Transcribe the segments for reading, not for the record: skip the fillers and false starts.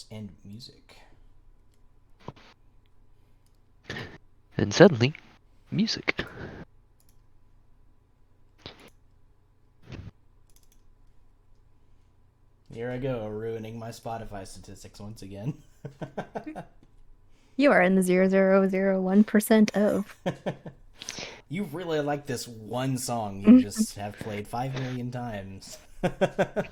sports, and music. And suddenly, music. Here I go, ruining my Spotify statistics once again. You are in the 0.0001% of. You really like this one song you just have played 5 million times. I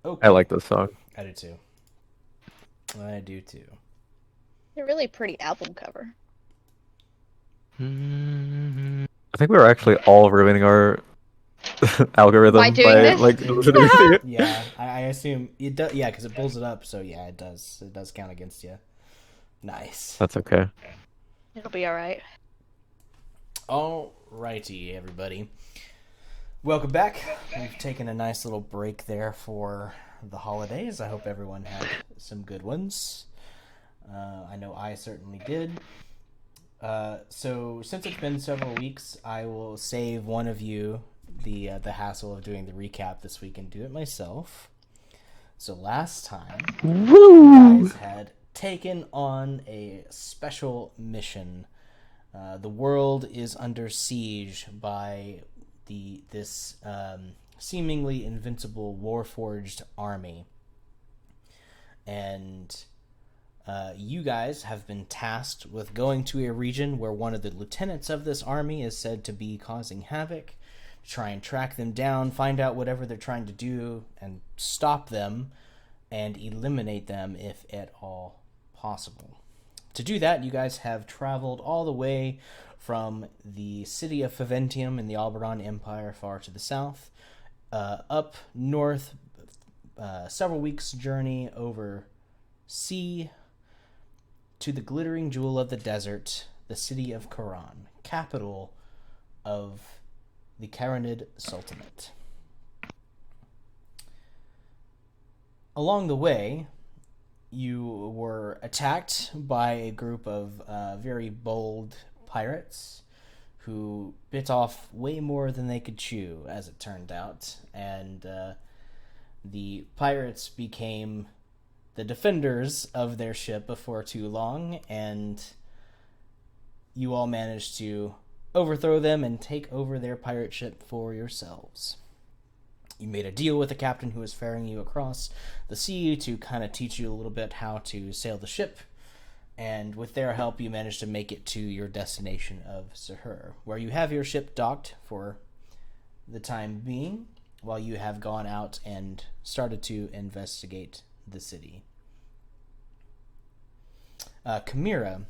Okay. like this song. I do too. I do too. A really pretty album cover. I think we were actually all ruining our algorithm By doing this? like listening to it. Yeah, I assume it does. Yeah, because it pulls it up. So yeah, it does. It does count against you. Nice. That's okay. It'll be alright. Alrighty, everybody. Welcome back. We've taken a nice little break there for the holidays. I hope everyone had some good ones. I know I certainly did. So since it's been several weeks, I will save one of you the hassle of doing the recap this week and do it myself. So last time, you guys had taken on a special mission. The world is under siege by this seemingly invincible Warforged army. And you guys have been tasked with going to a region where one of the lieutenants of this army is said to be causing havoc, to try and track them down, find out whatever they're trying to do, and stop them, and eliminate them if at all possible. To do that, you guys have traveled all the way from the city of Faventium in the Alberon Empire far to the south, up north, several weeks' journey over sea, to the glittering jewel of the desert, the city of Quran, capital of the Caranid Sultanate. Along the way, you were attacked by a group of very bold pirates who bit off way more than they could chew, as it turned out, and the pirates became the defenders of their ship before too long, and you all managed to overthrow them and take over their pirate ship for yourselves. You made a deal with the captain who was ferrying you across the sea to kind of teach you a little bit how to sail the ship, and with their help you managed to make it to your destination of Sahur, where you have your ship docked for the time being, while you have gone out and started to investigate the city. Chimera,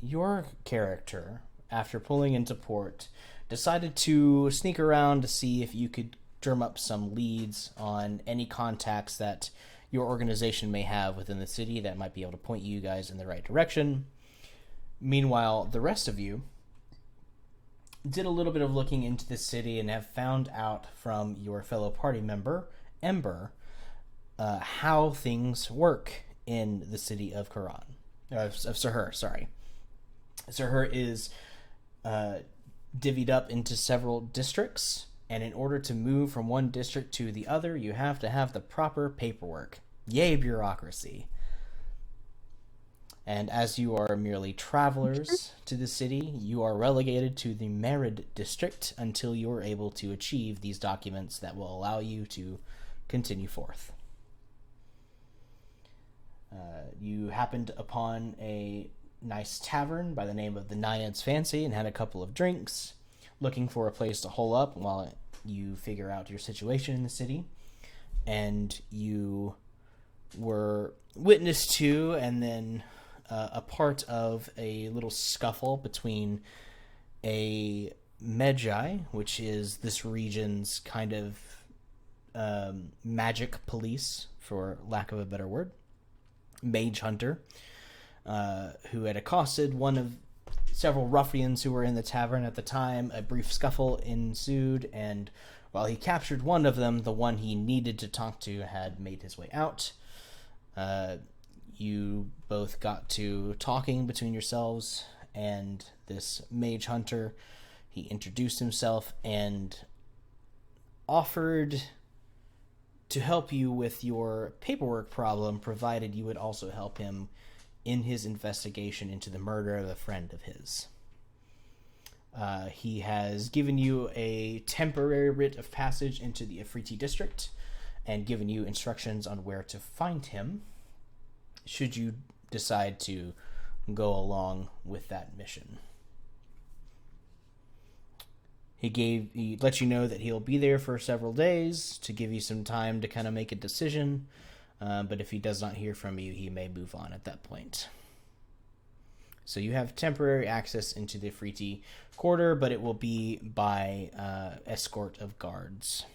your character, after pulling into port, decided to sneak around to see if you could drum up some leads on any contacts that your organization may have within the city that might be able to point you guys in the right direction. Meanwhile, the rest of you did a little bit of looking into the city and have found out from your fellow party member, Ember, how things work in the city of Quran. Of Sahur, sorry. Sahur is divvied up into several districts, and in order to move from one district to the other, you have to have the proper paperwork. Yay, bureaucracy. And as you are merely travelers to the city, you are relegated to the Merid district until you are able to achieve these documents that will allow you to continue forth. You happened upon a nice tavern by the name of the Naiad's Fancy and had a couple of drinks, looking for a place to hole up while you figure out your situation in the city. And you were witness to and then a part of a little scuffle between a Magi, which is this region's kind of magic police, for lack of a better word, mage hunter, who had accosted one of several ruffians who were in the tavern at the time. A brief scuffle ensued, and while he captured one of them, the one he needed to talk to had made his way out. You both got to talking between yourselves, and this mage hunter, he introduced himself and offered to help you with your paperwork problem, provided you would also help him in his investigation into the murder of a friend of his. He has given you a temporary writ of passage into the Afriti district and given you instructions on where to find him should you decide to go along with that mission. He let you know that he'll be there for several days to give you some time to kind of make a decision, but if he does not hear from you, he may move on at that point. So you have temporary access into the Afriti quarter, but it will be by escort of guards.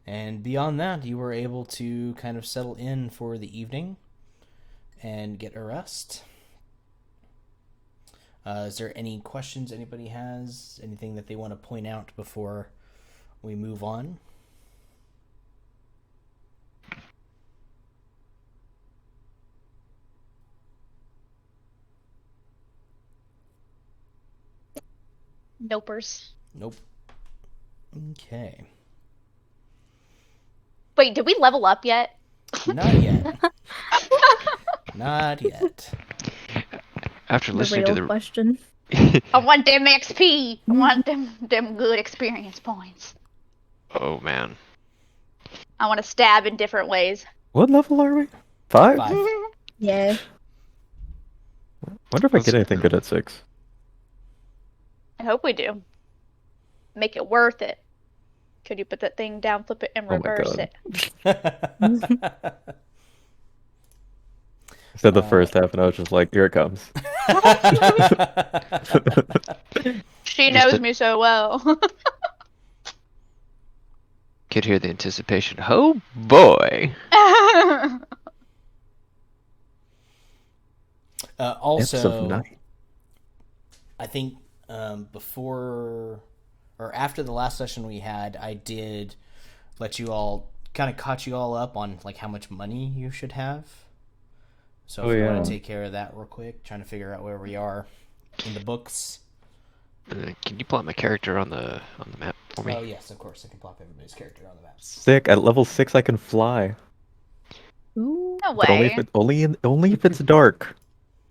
And beyond that, you were able to kind of settle in for the evening and get a rest. Is there any questions anybody has? Anything that they want to point out before we move on? Nopers. Nope. Okay. Wait, did we level up yet? Not yet. Not yet. After The listening to real question. I want them XP. I want them good experience points. Oh man. I want to stab in different ways. What level are we? 5? 5. Yeah. Wonder if I get anything good at 6. I hope we do. Make it worth it. Could you put that thing down, flip it, and Oh my reverse God. it? Said the first half, and I was just like, here it comes. She Just knows a- me so well. Could hear the anticipation. Oh boy. Depths of Also, night. I think before or after the last session we had, I did let you all kind of caught you all up on like how much money you should have. So if you want to take care of that real quick, trying to figure out where we are in the books. Can you pull out my character on the map for me? Oh yes, of course, I can plop everybody's character on the maps. Sick. At level 6, I can fly. Ooh. No But only if way. only if it's dark.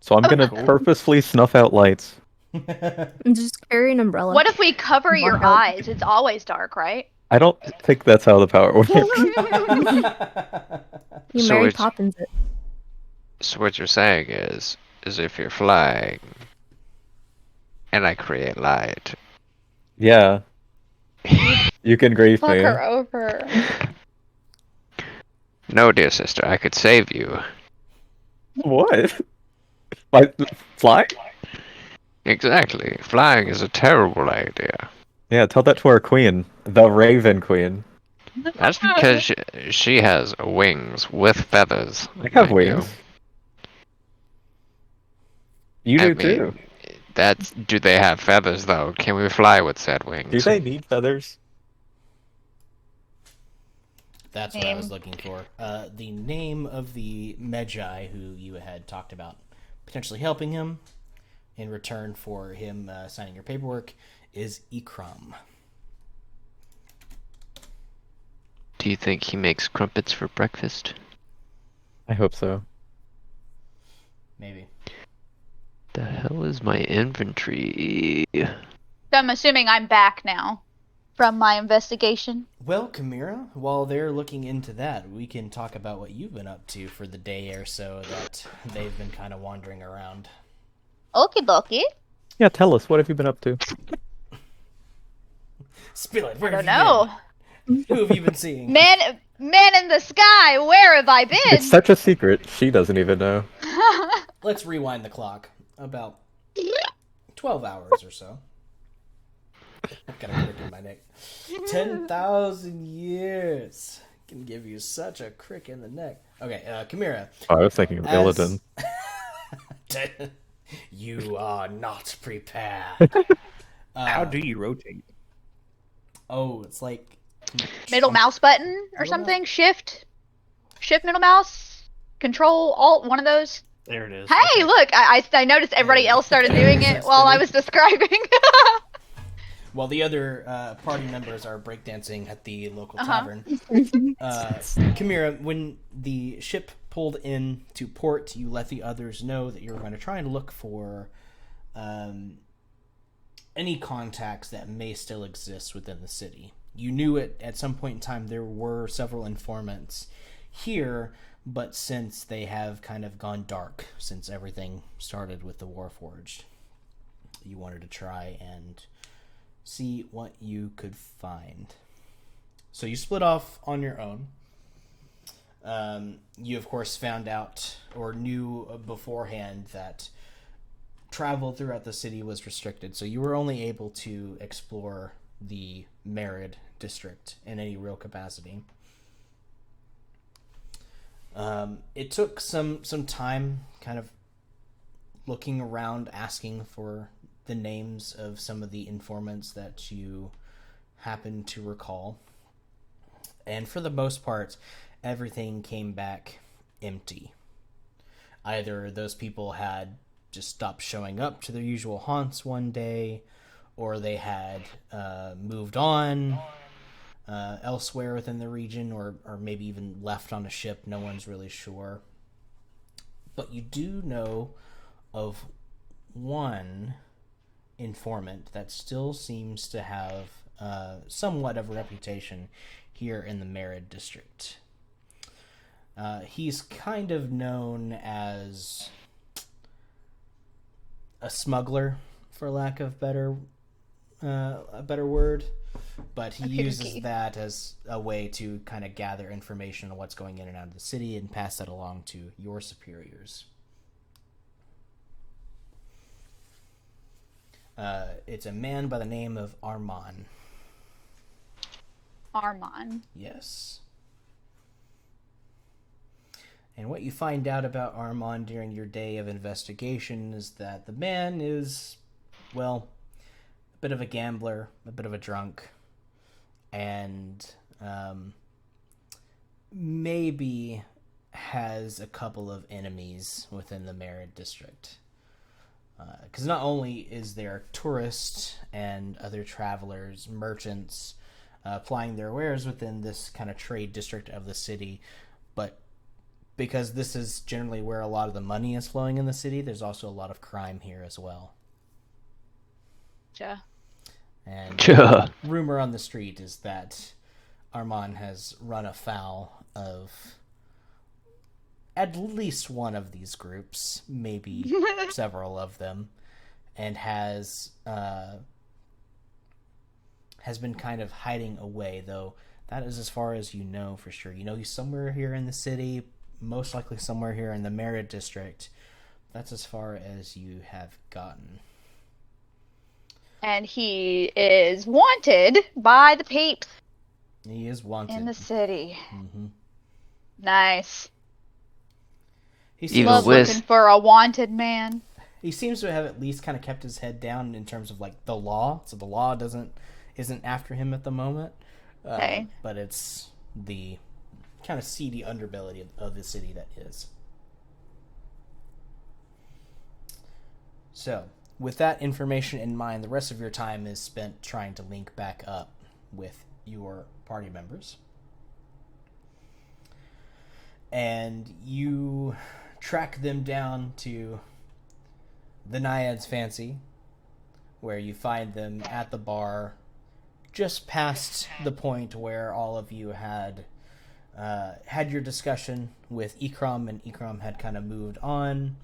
So I'm gonna purposefully snuff out lights. And just carry an umbrella. What if we cover your Mark out. eyes? It's always dark, right? I don't think that's how the power works. You So Mary it's- Poppins it. So what you're saying is if you're flying, and I create light, Yeah. You can grief Fuck me. her over. no, dear sister, I could save you. What? Like, fly? Exactly. Flying is a terrible idea. Yeah, tell that to our queen. The Raven Queen. That's because she has wings with feathers. I have mind you. wings. You I do mean, too. do they have feathers though? Can we fly with said wings? Do they need feathers? That's what I was looking for. The name of the Magi who you had talked about potentially helping him in return for him signing your paperwork is Ikram. Do you think he makes crumpets for breakfast? I hope so. Maybe. The hell is my inventory? So I'm assuming I'm back now from my investigation. Well, Kamira, while they're looking into that, we can talk about what you've been up to for the day or so that they've been kind of wandering around. Okie dokie. Yeah, tell us. What have you been up to? Spill it. Where I have don't you know. been? Who have you been seeing? Man in the sky, where have I been? It's such a secret. She doesn't even know. Let's rewind the clock. About 12 hours or so. I've got a crick in my neck. 10,000 years can give you such a crick in the neck. Okay, Kamira. Oh, I was thinking of As- Illidan. You are not prepared. How do you rotate? Oh, it's like Middle mouse button or Middle something? Shift, middle mouse, Control, Alt, one of those. There it is. Hey, Okay. look! I noticed everybody else started doing it while I was describing. While the other party members are breakdancing at the local Uh-huh. tavern. Kamira, when the ship pulled in to port, you let the others know that you were going to try and look for any contacts that may still exist within the city. You knew at some point in time there were several informants here, but since they have kind of gone dark since everything started with the Warforged, you wanted to try and see what you could find. So you split off on your own. You, of course, found out or knew beforehand that travel throughout the city was restricted, so you were only able to explore the Merid district in any real capacity. It took some time kind of looking around, asking for the names of some of the informants that you happen to recall. And for the most part, everything came back empty. Either those people had just stopped showing up to their usual haunts one day, or they had moved on elsewhere within the region, or maybe even left on a ship. No one's really sure. But you do know of one informant that still seems to have somewhat of a reputation here in the Merid district. He's kind of known as a smuggler, for lack of a better word, but he uses that as a way to kind of gather information on what's going in and out of the city and pass that along to your superiors. It's a man by the name of Armand. Armand. Yes. And what you find out about Armand during your day of investigation is that the man is, well, a bit of a gambler, a bit of a drunk, and maybe has a couple of enemies within the Merid district. Because not only is there tourists and other travelers, merchants, plying their wares within this kind of trade district of the city, but because this is generally where a lot of the money is flowing in the city, there's also a lot of crime here as well. Yeah. And rumor on the street is that Armand has run afoul of at least one of these groups, maybe several of them, and has been kind of hiding away, though that is as far as you know for sure. You know he's somewhere here in the city, most likely somewhere here in the Merid district. That's as far as you have gotten. And he is wanted by the peeps. He is wanted. In the city. Mm-hmm. Nice. He love looking for a wanted man. He seems to have at least kind of kept his head down in terms of like the law. So the law isn't after him at the moment. Okay. But it's the kind of seedy underbelly of the city that is. So, with that information in mind, the rest of your time is spent trying to link back up with your party members. And you track them down to the Naiad's Fancy, where you find them at the bar just past the point where all of you had your discussion with Ikram, and Ikram had kind of moved on,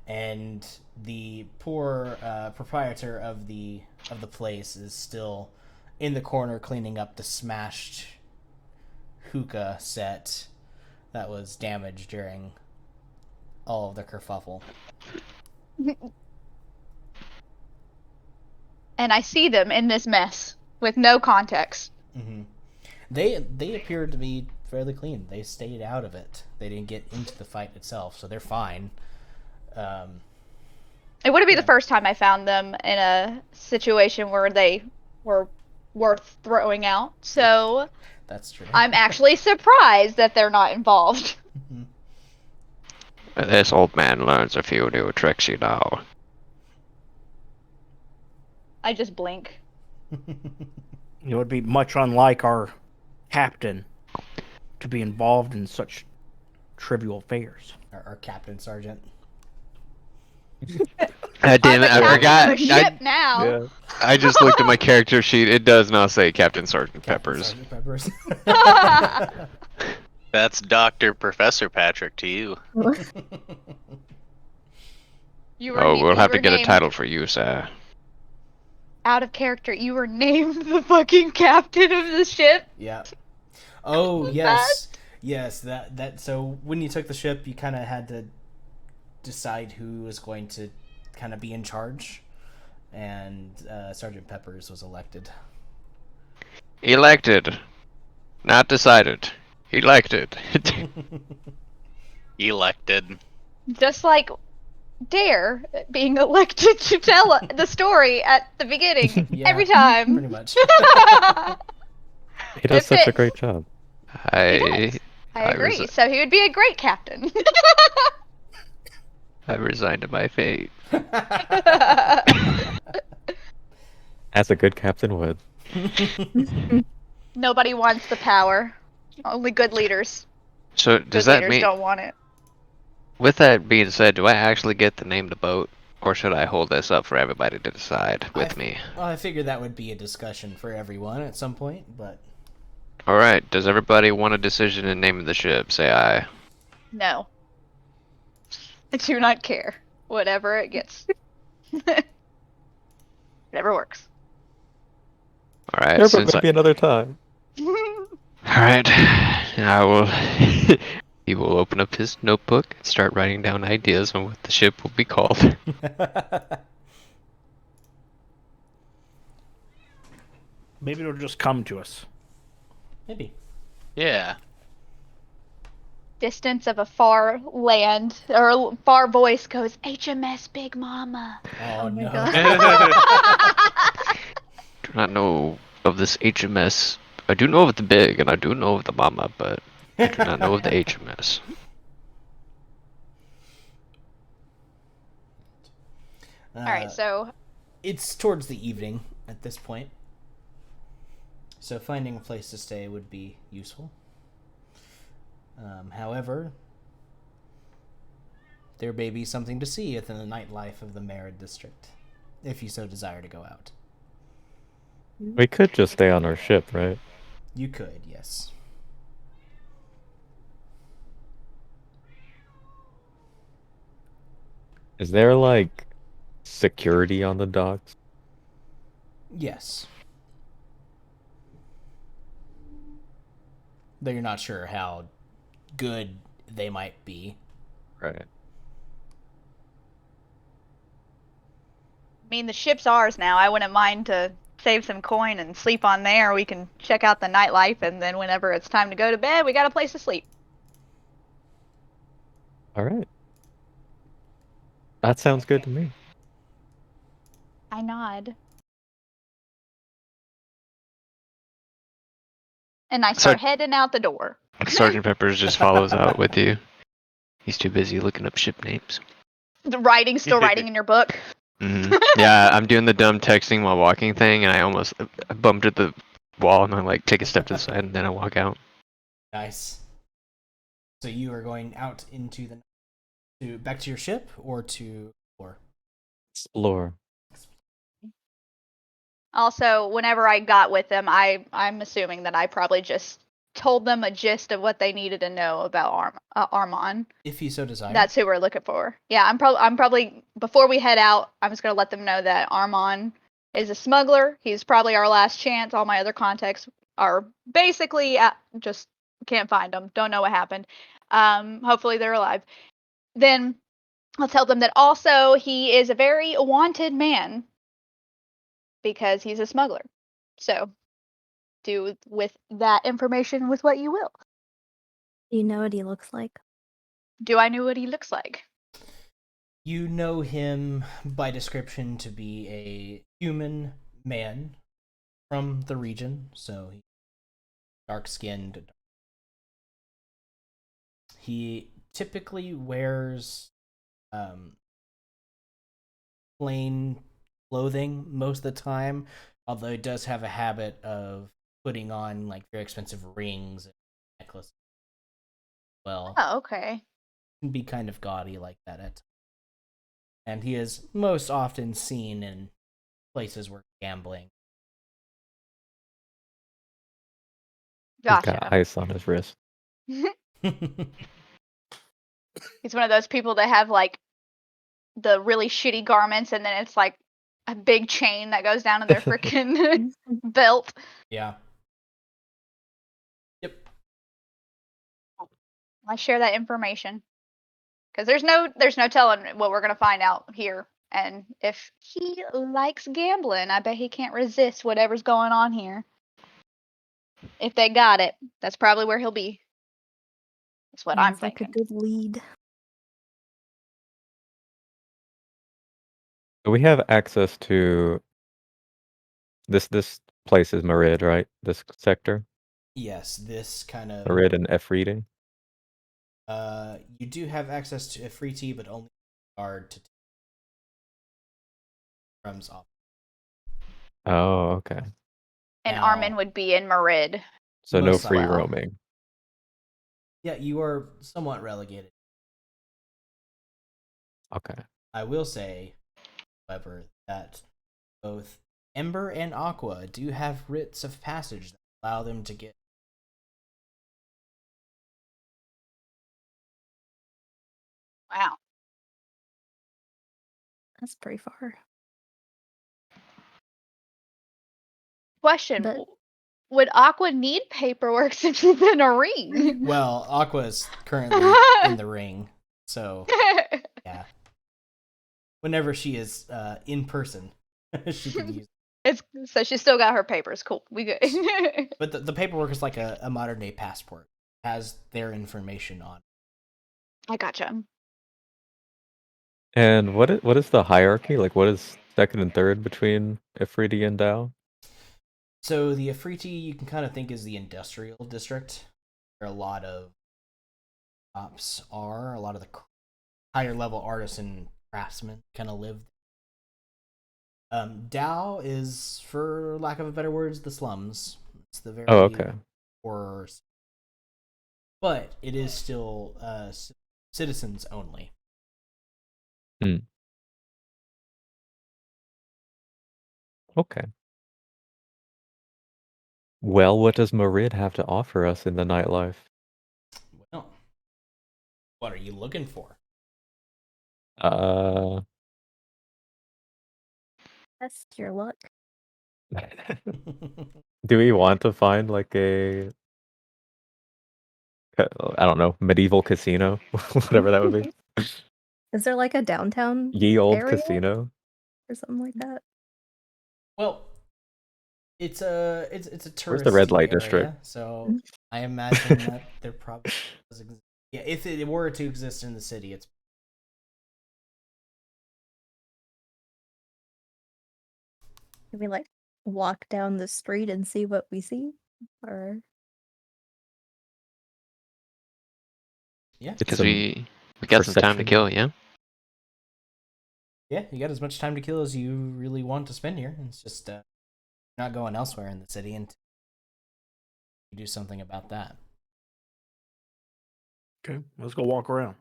and the poor proprietor of the place is still in the corner cleaning up the smashed hookah set that was damaged during all of the kerfuffle. And I see them in this mess with no context. Mm-hmm. They appeared to be fairly clean. They stayed out of it. They didn't get into the fight itself, so they're fine. It wouldn't be the first time I found them in a situation where they were worth throwing out, so that's true. I'm actually surprised that they're not involved. Mm-hmm. This old man learns a few new tricks, you know. I just blink. It would be much unlike our captain to be involved in such trivial affairs. Our captain sergeant. Damn it, I'm I the captain forgot. of a ship now. Yeah. I just looked at my character sheet. It does not say Captain Sergeant Captain Peppers. Sergeant Peppers. That's Dr. Professor Patrick to you. You were Oh, you we'll have were to get a named title for you, sir. out of character. You were named the fucking captain of the ship. Yeah. Oh yes, yes. That. So when you took the ship, you kind of had to decide who was going to kind of be in charge, and Sergeant Peppers was elected. Elected. Not decided. Elected. Elected. Just like Dare being elected to tell the story at the beginning Yeah, every time. pretty much. He does It such a fits. great job. I I agree. resi- So he would be a great captain. I resigned to my fate. As a good captain would. Nobody wants the power. Only good leaders. So Good does that leaders mean? don't want it. With that being said, do I actually get to name the boat, or should I hold this up for everybody to decide with me? Well, I figured that would be a discussion for everyone at some point, but All right. Does everybody want a decision in name of the ship? Say aye. No. I do not care. Whatever it gets. Whatever works. All right. There Since but maybe another time. All right, I will. He will open up his notebook and start writing down ideas on what the ship will be called. Maybe it'll just come to us. maybe. Yeah. Distance of a far land or a far voice goes HMS Big Mama. Oh, my no. God. Do not know of this HMS. I do know of the big, and I do know of the mama, but I do not know of the HMS. All right, so It's towards the evening at this point, so finding a place to stay would be useful. However, there may be something to see within the nightlife of the Merid district, if you so desire to go out. We could just stay on our ship, right? You could, yes. Is there like security on the docks? Yes. Though you're not sure how good they might be. Right. I mean the ship's ours now. I wouldn't mind to save some coin and sleep on there. We can check out the nightlife, and then whenever it's time to go to bed, we got a place to sleep. All right. That sounds good to me. I nod. And I start heading out the door. Sergeant Peppers just follows out with you. He's too busy looking up ship names. The writing, still writing in your book. Yeah, I'm doing the dumb texting while walking thing, and I almost bumped at the wall, and I like take a step to the side, and then I walk out. Nice. So you are going out into the back to your ship or to or Explore. Also, whenever I got with them, I'm assuming that I probably just told them a gist of what they needed to know about Armon. if you so desire. That's who we're looking for. Yeah, I'm probably before we head out, I'm just gonna let them know that Armon is a smuggler. He's probably our last chance. All my other contacts are basically just can't find them. Don't know what happened. Hopefully they're alive. Then I'll tell them that also he is a very wanted man because he's a smuggler. So do with that information with what you will. Do you know what he looks like? Do I know what he looks like? You know him by description to be a human man from the region, so dark skinned. He typically wears plain clothing most of the time, although it does have a habit of putting on like very expensive rings and necklaces. Well, Oh, okay. can be kind of gaudy like that at times. And he is most often seen in places where gambling. He's got Gotcha. ice on his wrist. He's one of those people that have like the really shitty garments, and then it's like a big chain that goes down to their freaking belt. Yeah. Yep. I share that information because there's no telling what we're gonna find out here. And if he likes gambling, I bet he can't resist whatever's going on here. If they got it, that's probably where he'll be. That's what I'm Sounds like a thinking. good lead. We have access to this place is Marid, right? This sector, Yes, this kind of Marid and F reading. you do have access to a free tea, but only guard to drums off. Oh, okay. And Now- Armin would be in Marid. So no Most free well. roaming. Yeah, you are somewhat relegated. Okay. I will say, however, that both Ember and Aqua do have writs of passage that allow them to get. Wow. That's pretty far. Question: But would Aqua need paperwork since she's in a ring? Well, Aqua is currently in the ring, so yeah. Whenever she is in person, she can use. So she's still got her papers. Cool. We good. But the paperwork is like a modern day passport. It has their information on. I gotcha. And what is the hierarchy? Like, what is second and third between Ifriti and Dao? So the Afriti you can kind of think is the industrial district, where a lot of ops are. A lot of the higher level artists and craftsmen kind of live. Dao is, for lack of a better words, the slums. It's the very Oh, okay. poor, but it is still citizens only. Okay. Well, what does Marid have to offer us in the nightlife? Well, what are you looking for? test your luck. Do we want to find like a, I don't know, medieval casino, whatever that would be? Is there like a downtown Ye old area casino. or something like that? Well, it's a touristy Where's the red light area, district? so I imagine that there probably does exist. Yeah, if it were to exist in the city, it's Can we like walk down the street and see what we see? Or yeah, It's Because some we got some time to perception. kill, yeah? yeah. You got as much time to kill as you really want to spend here. It's just not going elsewhere in the city until you do something about that. Okay, let's go walk around.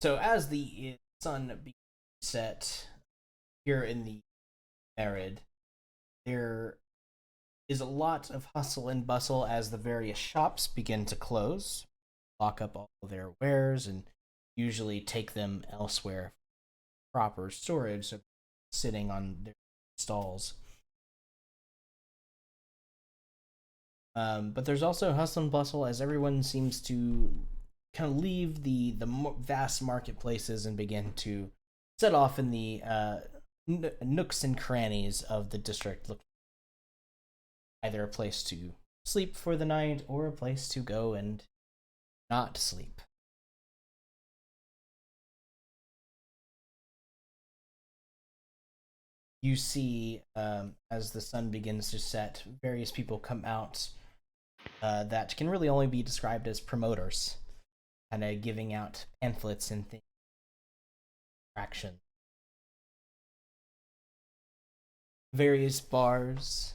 So as the sun begins to set here in the arid, there is a lot of hustle and bustle as the various shops begin to close, lock up all of their wares, and usually take them elsewhere for proper storage, so sitting on their stalls. But there's also hustle and bustle as everyone seems to kind of leave the vast marketplaces and begin to set off in the nooks and crannies of the district, looking either a place to sleep for the night or a place to go and not sleep. You see, as the sun begins to set, various people come out that can really only be described as promoters, kind of giving out pamphlets and things. Action. Various bars,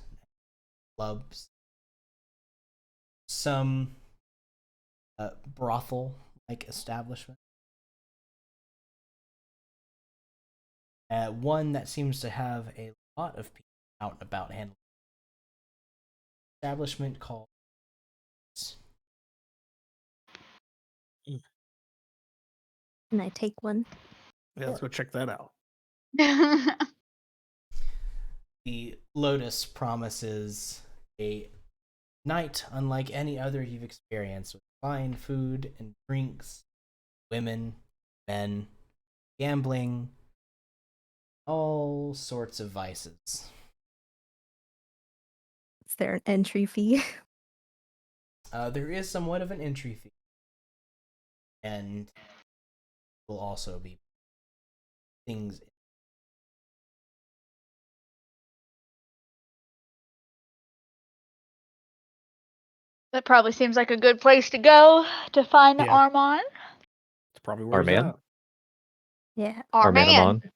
clubs, some brothel-like establishment. One that seems to have a lot of people out and about handling. Establishment called. Can I take one? Yeah, let's go check that out. The Lotus promises a night unlike any other you've experienced, with fine food and drinks, women, men, gambling, all sorts of vices. Is there an entry fee? There is somewhat of an entry fee, and will also be things. That probably seems like a good place to go to find Yeah. Armon. It's probably where Our he's man? at. Yeah. Our man. Amon?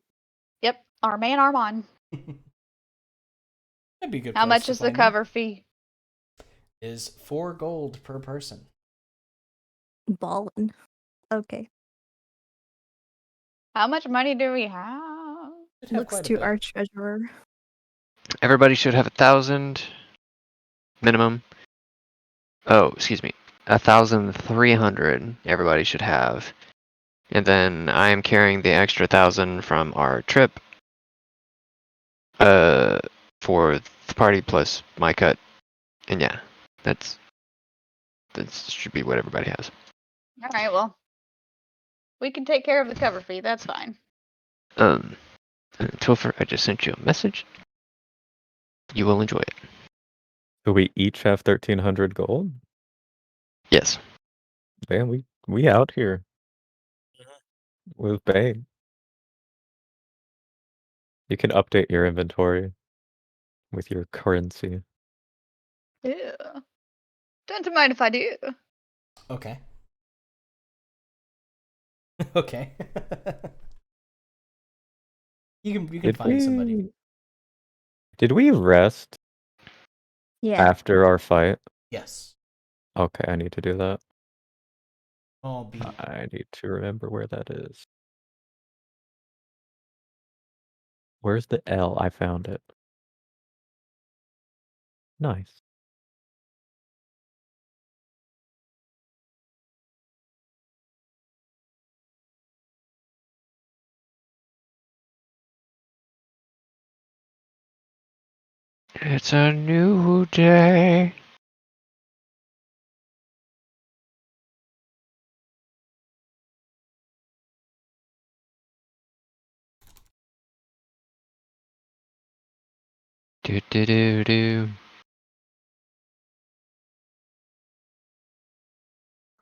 Yep, our man Armon. That'd be a good. How place much to is the find him. cover fee? Is 4 gold per person. Ballin'. Okay. How much money do we have? Should have Looks quite a to bit. our treasurer. Everybody should have 1,000 minimum. Oh, excuse me. 1,300 everybody should have. And then I am carrying the extra 1,000 from our trip. For the party plus my cut. And yeah, that should be what everybody has. All right, well, we can take care of the cover fee. That's fine. Topher, I just sent you a message. You will enjoy it. Do we each have 1,300 gold? Yes. Damn, we out here. With Bay. You can update your inventory with your currency. Ew. Don't mind if I do. Okay. Okay. you can find somebody. Did we rest Yeah. after our fight? Yes. Okay, I need to do that. I'll be. I need to remember where that is. Where's the L? I found it. Nice. It's a new day. Do do do do.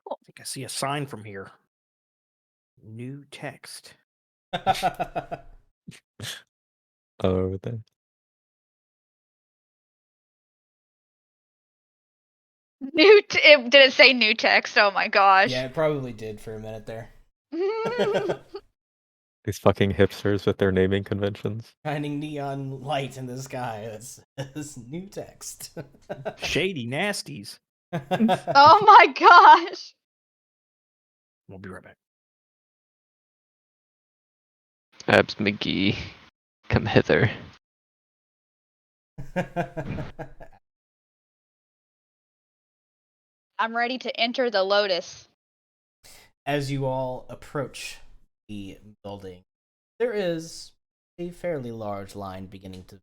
I think I see a sign from here. New text. Over there. Did it say new text? Oh my gosh. Yeah, it probably did for a minute there. These fucking hipsters with their naming conventions. Shining neon light in the sky. That's new text. Shady nasties. Oh my gosh. We'll be right back. Abs McGee, come hither. I'm ready to enter the Lotus. As you all approach the building, there is a fairly large line beginning to.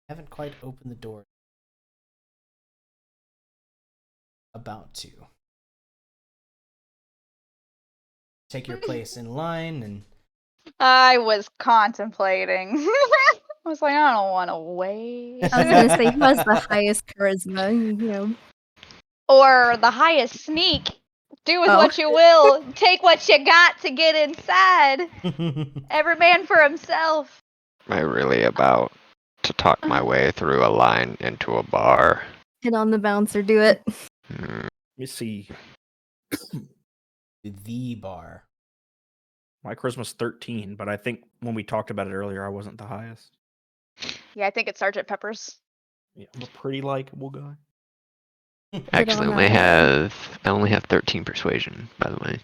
Haven't quite opened the door. About to. Take your place in line and. I was contemplating. I was like, I don't want to wait. I was gonna say who has the highest charisma, you know. Or the highest sneak. Do with Oh. what you will. Take what you got to get inside. Every man for himself. Am I really about to talk my way through a line into a bar? Get on the bouncer, do it. Hmm. Let me see. The bar. My Christmas 13, but I think when we talked about it earlier, I wasn't the highest. Yeah, I think it's Sergeant Pepper's. Yeah, I'm a pretty likable guy. Actually, on I only have 13 persuasion, by the way.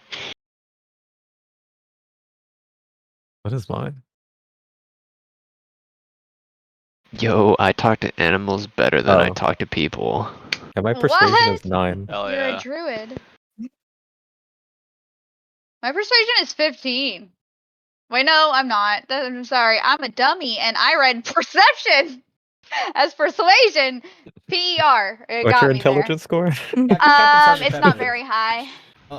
What is mine? Yo, I talk to animals better than I Oh. talk to people. Yeah, my persuasion is What? 9. Hell You're yeah. a druid. My persuasion is 15. Wait, no, I'm not. I'm sorry. I'm a dummy, and I read perception as persuasion. PER. It What's got your me there. intelligence score? Captain Sergeant It's Pepper not very high.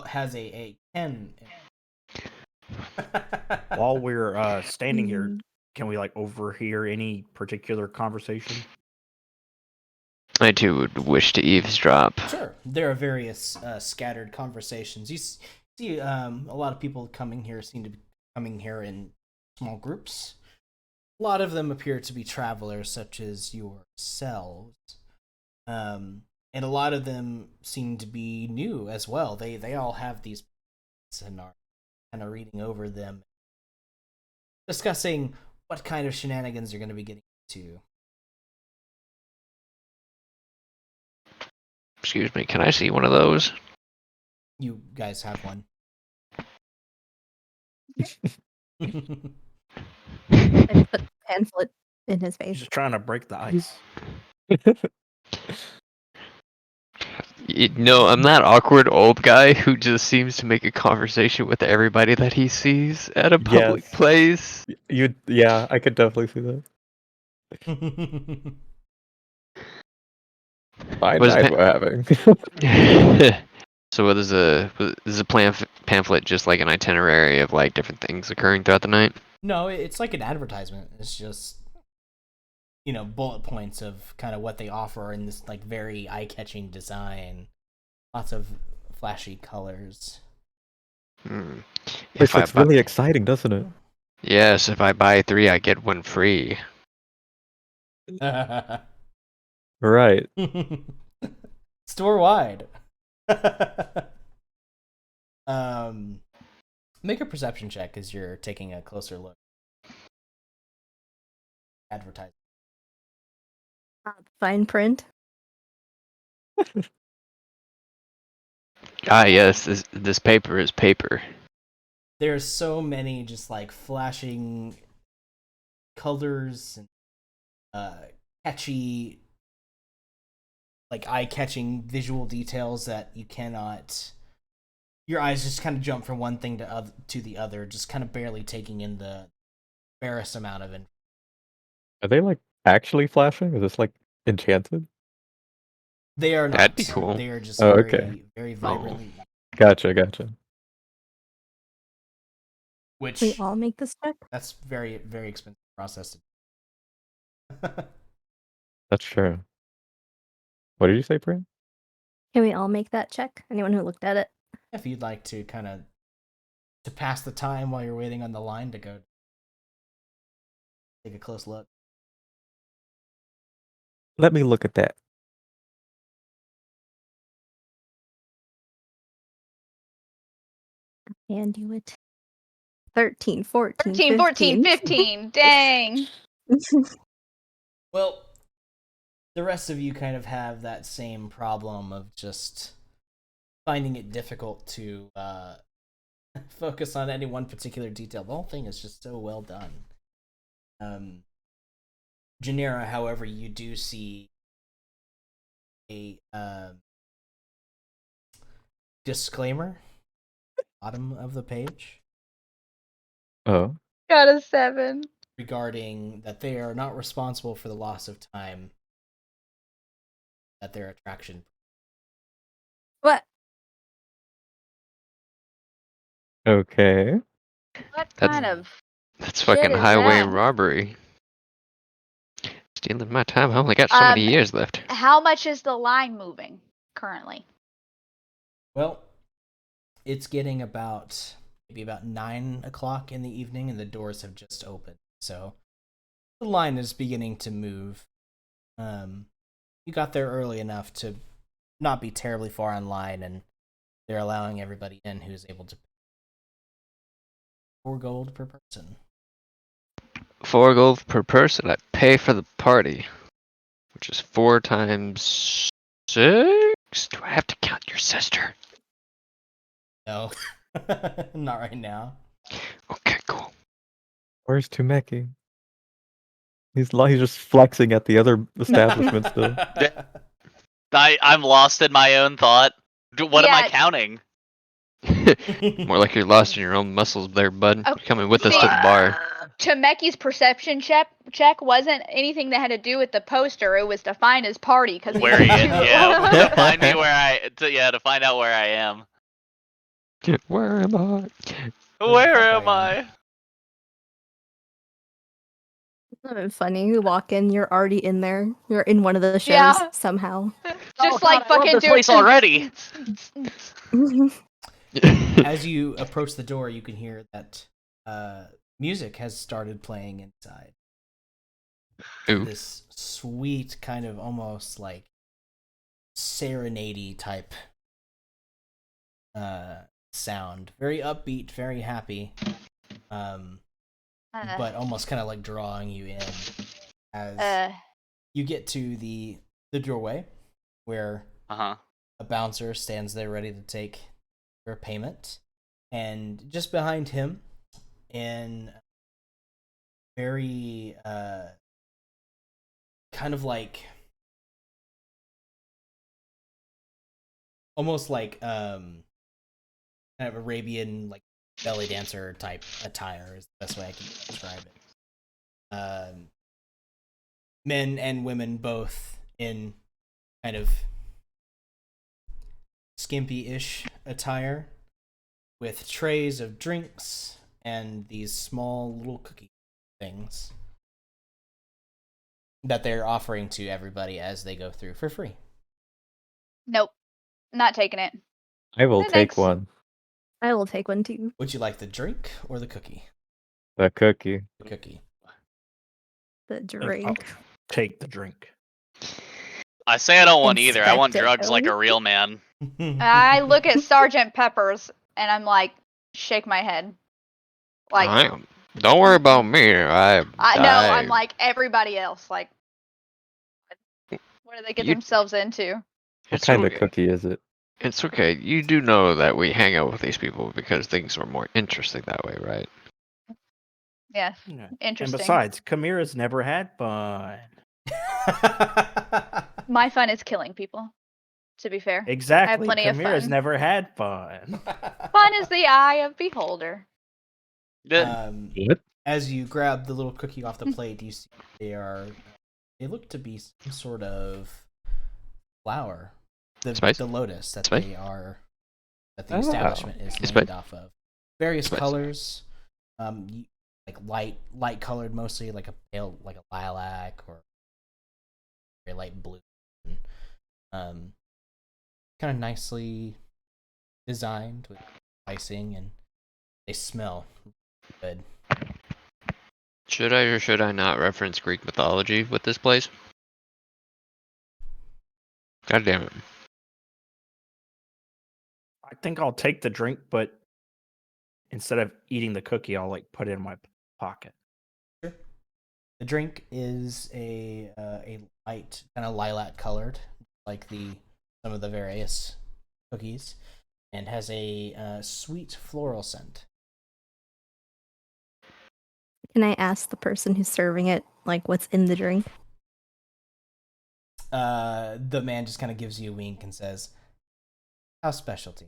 has a 10. While we're standing here, Mm. can we like overhear any particular conversation? I too would wish to eavesdrop. Sure. There are various scattered conversations. You see a lot of people seem to be coming here in small groups. A lot of them appear to be travelers, such as yourselves. And a lot of them seem to be new as well. They all have these and are kind of reading over them, discussing what kind of shenanigans you're going to be getting into. Excuse me, can I see one of those? You guys have one. I put the pamphlet in his He's face. just trying to break the ice. No, I'm that awkward old guy who just seems to make a conversation with everybody that he sees at a public Yes. place. Yeah, I could definitely see that. Fine Was night pa- we're having. So what is a pamphlet just like an itinerary of like different things occurring throughout the night? No, it's like an advertisement. It's just, bullet points of kind of what they offer in this like very eye-catching design. Lots of flashy colors. Hmm. This If I looks buy, really exciting, doesn't it? yes, if I buy 3, I get 1 free. Right. Store wide. Make a perception check as you're taking a closer look. Advertising. Fine print. Ah, yes, this paper is paper. There's so many just like flashing colors and catchy, like eye-catching visual details that you cannot. Your eyes just kind of jump from one thing to the other, just kind of barely taking in the barest amount of it. Are they like actually flashing? Is this like enchanted? They are not. That'd be cool. They are just Oh, very, okay. very vibrantly. Gotcha. Which We all make this check. that's very, very expensive process. That's true. What did you say, Priya? Can we all make that check? Anyone who looked at it? If you'd like to kind of to pass the time while you're waiting on the line to go take a close look. Let me look at that. And do it. 13, 14, 13, 14, 15. Dang. Well, the rest of you kind of have that same problem of just finding it difficult to focus on any one particular detail. The whole thing is just so well done. Genera, however, you do see a disclaimer bottom of the page Oh. Got a 7. regarding that they are not responsible for the loss of time at their attraction. What? That's- What Hmm. kind of That's shit fucking is highway that? robbery. Stealing my time. I only got so many years left. How much is the line moving currently? Well, it's getting maybe about 9 o'clock in the evening, and the doors have just opened. So the line is beginning to move. you got there early enough to not be terribly far in line, and they're allowing everybody in who's able to pay 4 gold per person. 4 gold per person. I pay for the party, which is 4 times 6. Do I have to count your sister? No, not right now. Okay, cool. Where's Tumeki? He's just flexing at the other establishment still. I'm lost in my own thought. What am I Yeah. counting? More like you're lost in your own muscles there, bud. Oh, You're coming with us see- to the bar. Tameki's perception check wasn't anything that had to do with the poster. It was to find his party because Where he is? Yeah, to find me to find out where I am. Where am I? Where fuck am I am? I? Funny. You walk in, you're already in there. You're in one of the shows Yeah. somehow. Just Oh, like God, I love fucking this doing place already. As you approach the door, you can hear that music has started playing inside. Ooh. This sweet kind of almost like serenade type sound. Very upbeat, very happy. But almost kind of like drawing you in as you get to the doorway where Uh-huh. a bouncer stands there ready to take your payment, and just behind him, in very kind of like almost like kind of Arabian like belly dancer type attire is the best way I can describe it. Men and women both in kind of skimpy-ish attire with trays of drinks and these small little cookie things that they're offering to everybody as they go through for free. Nope, not taking it. I will No, take thanks. one. I will take one too. Would you like the drink or the cookie? The cookie. The cookie. The I'll drink. take the drink. I say I don't want either. I want Inspect it, drugs like a Ellie. real man. I look at Sergeant Peppers and I'm like, shake my head. Like, Don't worry about me. I know, I'm like everybody else. Like, what do they get You- themselves into? What It's kind okay. of cookie is it? It's okay. You do know that we hang out with these people because things are more interesting that way, right? Yeah, Yeah. And interesting. besides, Kamira's never had fun. My fun is killing people, to be fair. Exactly. plenty of Kamira's fun. never had fun. Fun is the eye of beholder. What? As you grab the little cookie off the plate, you see they look to be some sort of flower. Spice? The lotus that Spice? the Oh. establishment is Spice? named off of. Various Spice. colors, like light colored mostly, like a pale, like a lilac or very light blue. Kind of nicely designed with icing, and they smell good. Should I or should I not reference Greek mythology with this place? God damn it. I think I'll take the drink, but instead of eating the cookie, I'll like put it in my pocket. Sure. The drink is a light kind of lilac colored, like some of the various cookies, and has a sweet floral scent. Can I ask the person who's serving it, like, what's in the drink? The man just kind of gives you a wink and says, "House specialty.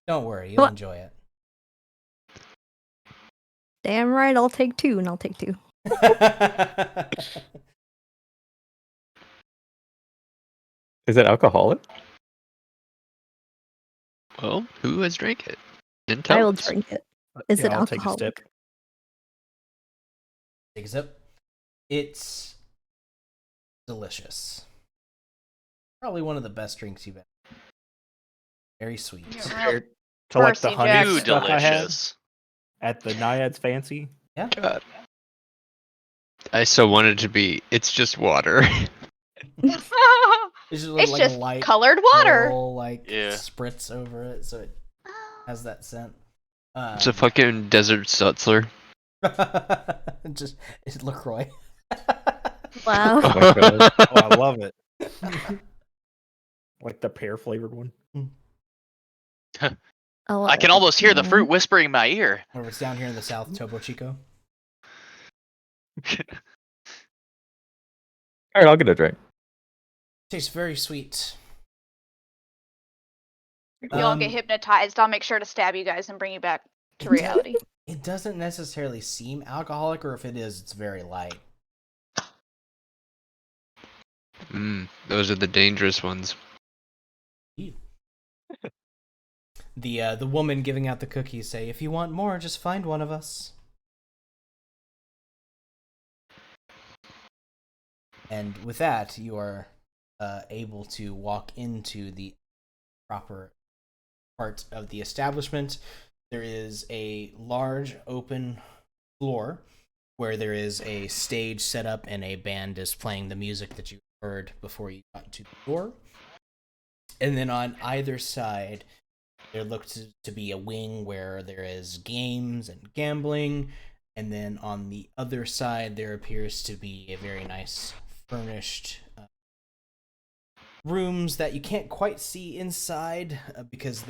Don't worry, you'll What? enjoy it." Damn right, I'll take two, and I'll take two. Is it alcoholic? Well, who has drank it? Didn't I tell will us. drink it. Is it I'll take a alcoholic? sip. Take a sip. It's delicious. Probably one of the best drinks you've had. Very sweet. Yeah. Compared to like the Percy honey Jackson. Too stuff I had delicious. at the Naiads Fancy. Yeah. God. I so wanted to be, it's just water. It's just It's like just a light colored water. floral, like Yeah. spritz over it, so it has that scent. It's a fucking desert sutzler. Just it's LaCroix. Wow. Oh my god. Oh, I love it. Like the pear flavored one. I can almost hear the fruit whispering. whispering in my ear. Or it's down here in the south, Topo Chico. All right, I'll get a drink. Tastes very sweet. If y'all get hypnotized, I'll make sure to stab you guys and bring you back to reality. It doesn't necessarily seem alcoholic, or if it is, it's very light. Those are the dangerous ones. The woman giving out the cookies say, "If you want more, just find one of us." And with that, you are able to walk into the proper part of the establishment. There is a large open floor where there is a stage set up and a band is playing the music that you heard before you got to the door. And then on either side, there looks to be a wing where there is games and gambling. And then on the other side, there appears to be a very nice furnished rooms that you can't quite see inside because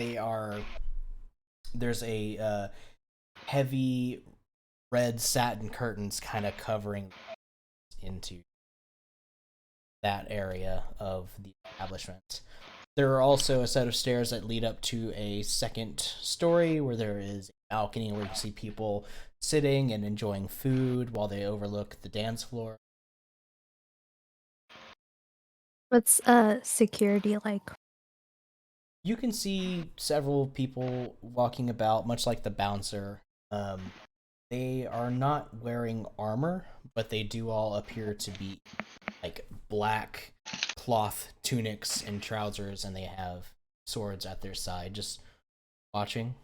there's a heavy red satin curtains kind of covering into that area of the establishment. There are also a set of stairs that lead up to a second story where there is a balcony where you can see people sitting and enjoying food while they overlook the dance floor. What's security like? You can see several people walking about, much like the bouncer. They are not wearing armor, but they do all appear to be like black cloth tunics and trousers, and they have swords at their side, just watching.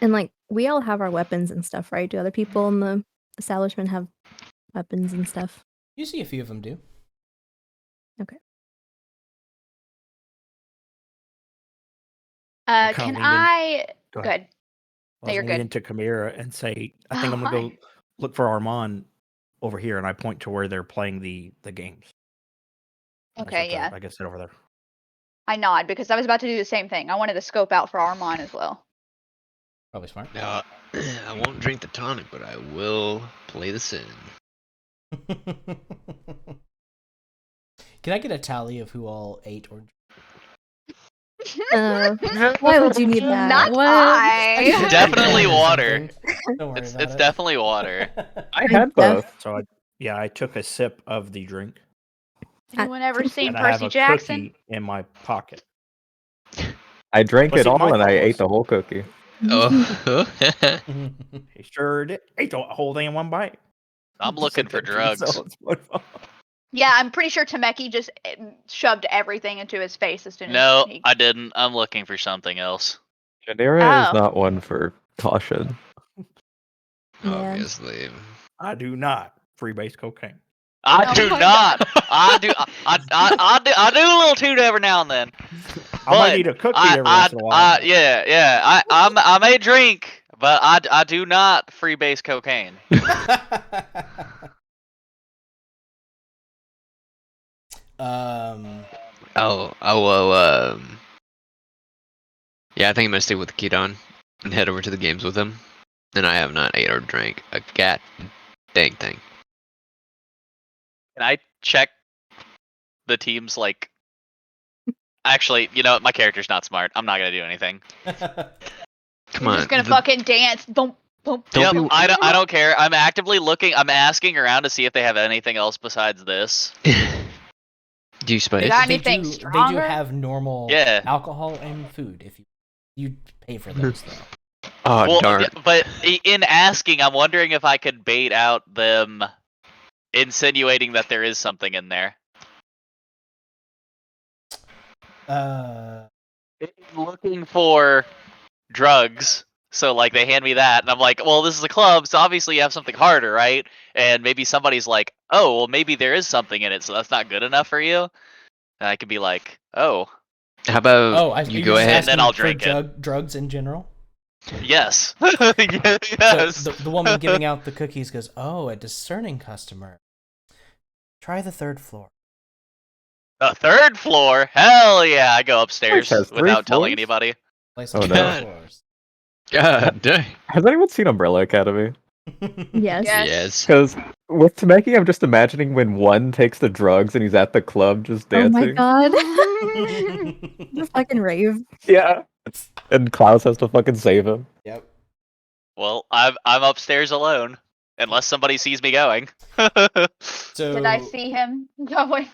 And like we all have our weapons and stuff, right? Do other people in the establishment have weapons and stuff? You see a few of them do. Okay. I kinda Can leaned in- I? Go Good. ahead. No, I you're was good. leaning to Chimera and say, I think Oh, I'm gonna hi. go look for Armand over here, and I point to where they're playing the games. Okay, yeah. I guess it over there. I nod because I was about to do the same thing. I wanted to scope out for Armand as well. Probably smart. I won't drink the tonic, but I will play the sin. Can I get a tally of who all ate or Why would you need that? Not What? I. Definitely Or water. something? Don't worry about It's it. definitely water. I had both. So I took a sip of the drink, Anyone ever seen and I have Percy a Jackson? cookie in my pocket. I drank But it see, all my and I thought ate was- the whole cookie. Oh. He sure did. Ate the whole thing in one bite. I'm Just looking like for that treat drugs. yourself. Yeah, I'm pretty sure Temeki just shoved everything into his face as soon as No, he. I didn't. I'm looking for something else. Jadera is Oh. not one for caution. Yeah. Obviously. I do not freebase cocaine. I Oh do my not. God. I do. I do a little toot every now and then. I might But eat a cookie every once in a while. Yeah. I may drink, but I do not freebase cocaine. Yeah, I think I'm gonna stay with Kedon and head over to the games with him. And I have not ate or drank a gat dang thing. Can I check the team's like? Actually, you know, my character's not smart. I'm not gonna do anything. Come You're on. just gonna fucking dance. Don't. Don't Yep, be- I don't care. I'm actively looking. I'm asking around to see if they have anything else besides this. Do you spice? You got They anything do stronger? have normal Yeah. alcohol and food if you pay for those though. Oh Well, darn. yeah, but in asking, I'm wondering if I could bait out them insinuating that there is something in there. Uh, Looking for drugs, So like they hand me that, and I'm like, well, this is a club, so obviously you have something harder, right? And maybe somebody's like, oh, well, maybe there is something in it, so that's not good enough for you. And I could be like, oh, How about Oh, you you're go just ahead? And then asking I'll for drink it. drugs in general? yes, So yes. the woman giving out the cookies goes, "Oh, a discerning customer. Try the third floor." The third floor? Hell yeah! I go upstairs has 3 without telling floors? anybody. Place Oh, on no. 3 floors. God dang. Has anyone seen Umbrella Academy? Yes. Yes. Because with Tameki, I'm just imagining when one takes the drugs and he's at the club just Oh my dancing. god. The fucking rave. Yeah. And Klaus has to fucking save him. Yep. Well, I'm upstairs alone, unless somebody sees me going. So Did I see him going?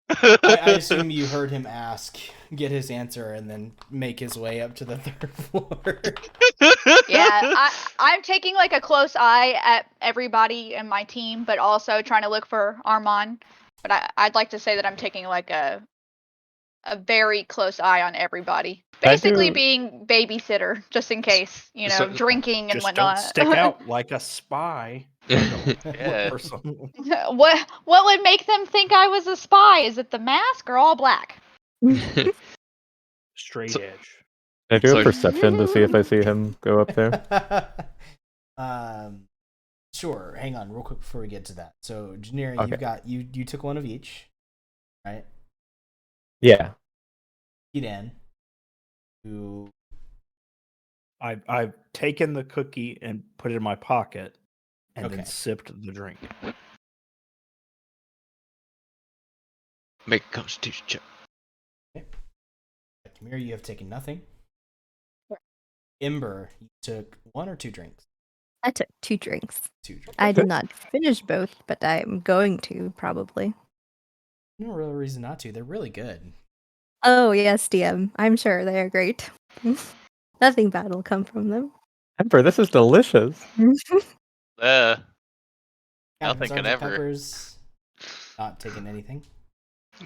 I assume you heard him ask, get his answer, and then make his way up to the 3rd floor. Yeah, I'm taking like a close eye at everybody in my team, but also trying to look for Armand. But I'd like to say that I'm taking like a very close eye on everybody. I Basically do- being babysitter, just in case, So- drinking and Just whatnot. don't stick out like a spy. Yeah. Or something. What would make them think I was a spy? Is it the mask or all black? Straight So- edge. I do a So- perception to see if I see him go up there. Sure. Hang on, real quick before we get to that. So, Janira, Okay. you've got you took one of each, right? Yeah. Eden, who I've taken the cookie and put it in my pocket, and Okay. then sipped the drink. Make a constitution check. Kamir, you have taken nothing. Ember, you took 1 or 2 drinks. I took 2 drinks. 2 drinks. I did not finish both, but I'm going to probably. No real reason not to. They're really good. Oh yes, DM. I'm sure they are great. Nothing bad will come from them. Ember, this is delicious. Captain Nothing can Sergeant ever. Pepper's not taking anything.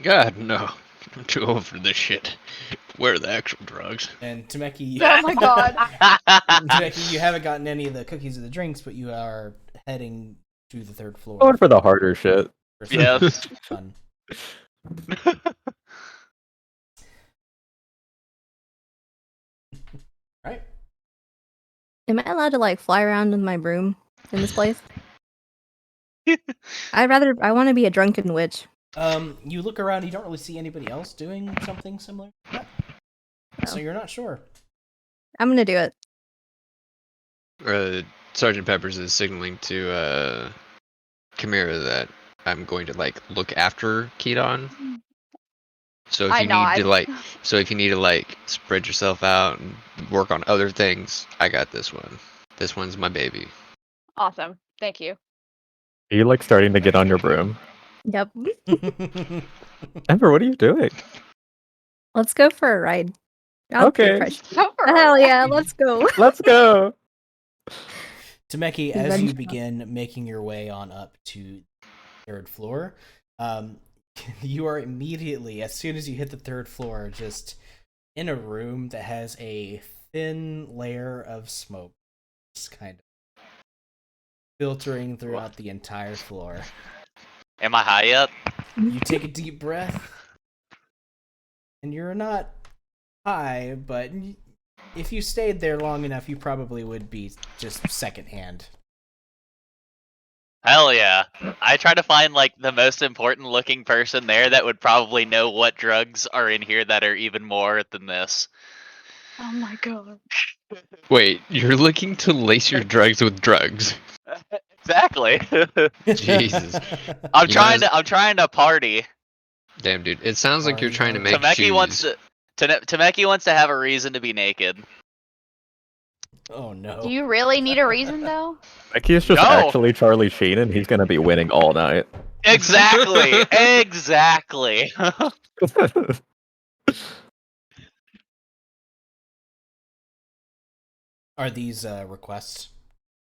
God no. I'm too old for this shit. Where are the actual drugs? And Tameki, Oh my god. Tameki, you haven't gotten any of the cookies or the drinks, but you are heading to the 3rd floor. Going for the harder shit. for some Yes. fun. Right? Am I allowed to like fly around in my broom in this place? I want to be a drunken witch. You look around, you don't really see anybody else doing something similar to that. So Oh. you're not sure. I'm gonna do it. Sergeant Peppers is signaling to Chimera that I'm going to like look after Keaton. So if I you need to nod. like, if you need to like spread yourself out and work on other things, I got this one. This one's my baby. Awesome. Thank you. Are you like starting to get on your broom? Yep. Ember, what are you doing? Let's go for a ride. I'll Okay. peer pressure. Hell yeah, let's go. Let's go. Tameki, Revenge as you shot. begin making your way on up to the 3rd floor, you are immediately, as soon as you hit the 3rd floor, just in a room that has a thin layer of smoke, just kind of filtering throughout the entire floor. Am I high yet? You take a deep breath, and you're not high, but if you stayed there long enough, you probably would be just secondhand. Hell yeah. I try to find like the most important looking person there that would probably know what drugs are in here that are even more than this. Oh my god. Wait, you're looking to lace your drugs with drugs? Exactly. Jesus. I'm You trying might to I'm trying to party. Damn, dude. It sounds like you're Party trying to hard. make Tameki wants shoes. Tameki wants to have a reason to be naked. Oh no. Do you really need a reason though? Becky is just No. actually Charlie Sheen, and he's gonna be winning all night. Exactly. Exactly. Are these requests,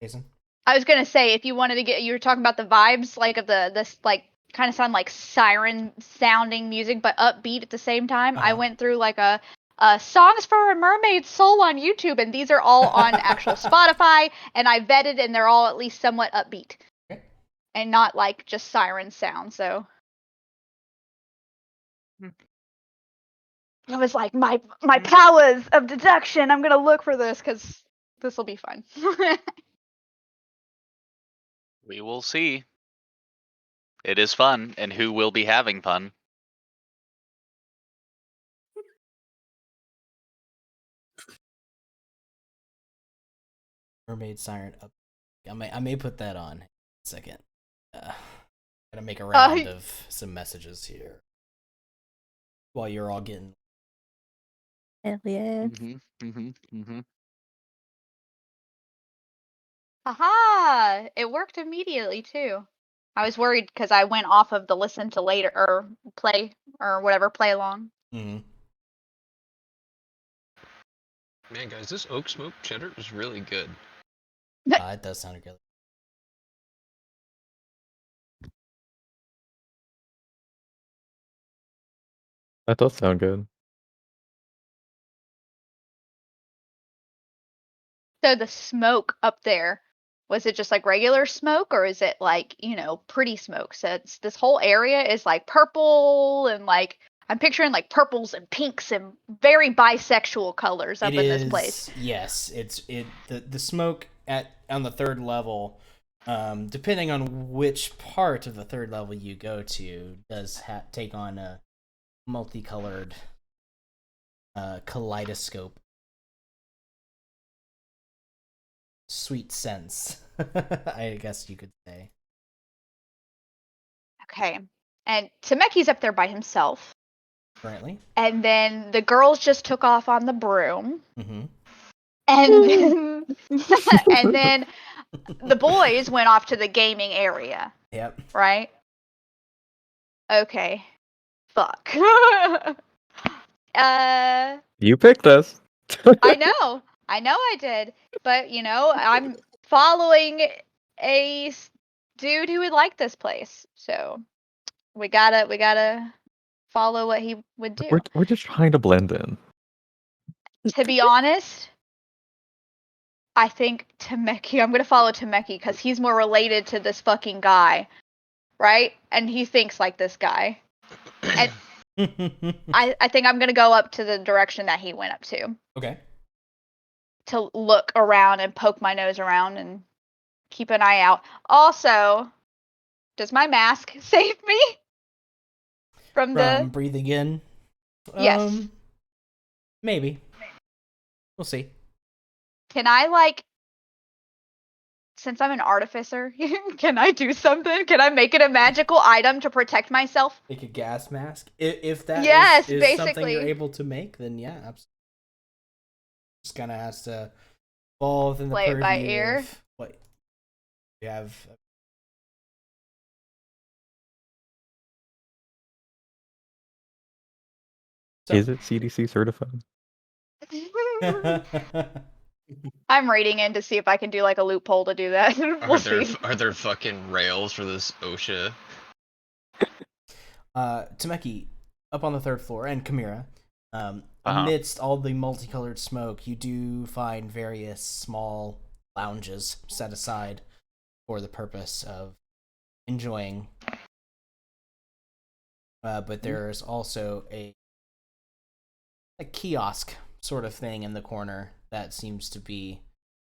Jason? I was gonna say if you wanted to get, you were talking about the vibes like of this like kind of sound like siren sounding music but upbeat at the same time. I Uh-huh. went through like a songs for a mermaid soul on YouTube, and these are all on actual Spotify, and I vetted, and they're all at least somewhat upbeat, Okay. and not like just siren sound. So I was like, my powers of deduction. I'm gonna look for this because this will be fun. We will see. It is fun, and who will be having fun? Mermaid siren up. I may put that on. Second. Gotta make a round of some messages here while you're all getting. Hell yeah. Haha! It worked immediately too. I was worried because I went off of the listen to later or play or whatever play along. Mm-hmm. Man, guys, this oak smoke cheddar is really good. It does sound good. That does sound good. So the smoke up there, was it just like regular smoke or is it like, pretty smoke? So this whole area is like purple and like I'm picturing like purples and pinks and very bisexual colors up in this place. Yes, the smoke on the third level, depending on which part of the third level you go to, does take on a multicolored kaleidoscope. Sweet sense, I guess you could say. Okay. And Tameki's up there by himself. Currently. And then the girls just took off on the broom. Mm-hmm. And then the boys went off to the gaming area. Yep. Right? Okay. Fuck. You picked this. I know I did. But, I'm following a dude who would like this place. So we gotta follow what he would do. We're just trying to blend in. To be honest, I think Tameki. I'm gonna follow Tameki because he's more related to this fucking guy, right? And he thinks like this guy. And I think I'm gonna go up to the direction that he went up to. Okay. To look around and poke my nose around and keep an eye out. Also, does my mask save me from the breathing in? Yes. Maybe. We'll see. Can I since I'm an artificer, can I do something? Can I make it a magical item to protect myself? Make a gas mask? If that is basically something you're able to make, then yeah, absolutely. Just kind of has to fall within the Play it by purview ear. of what you have. So. Is it CDC certified? I'm reading in to see if I can do like a loophole to do that. We'll see. Are there fucking rails for this OSHA? Tameki, up on the third floor, and Chimera, amidst all the multicolored smoke, you do find various small lounges set aside for the purpose of enjoying. But there's also a kiosk sort of thing in the corner that seems to be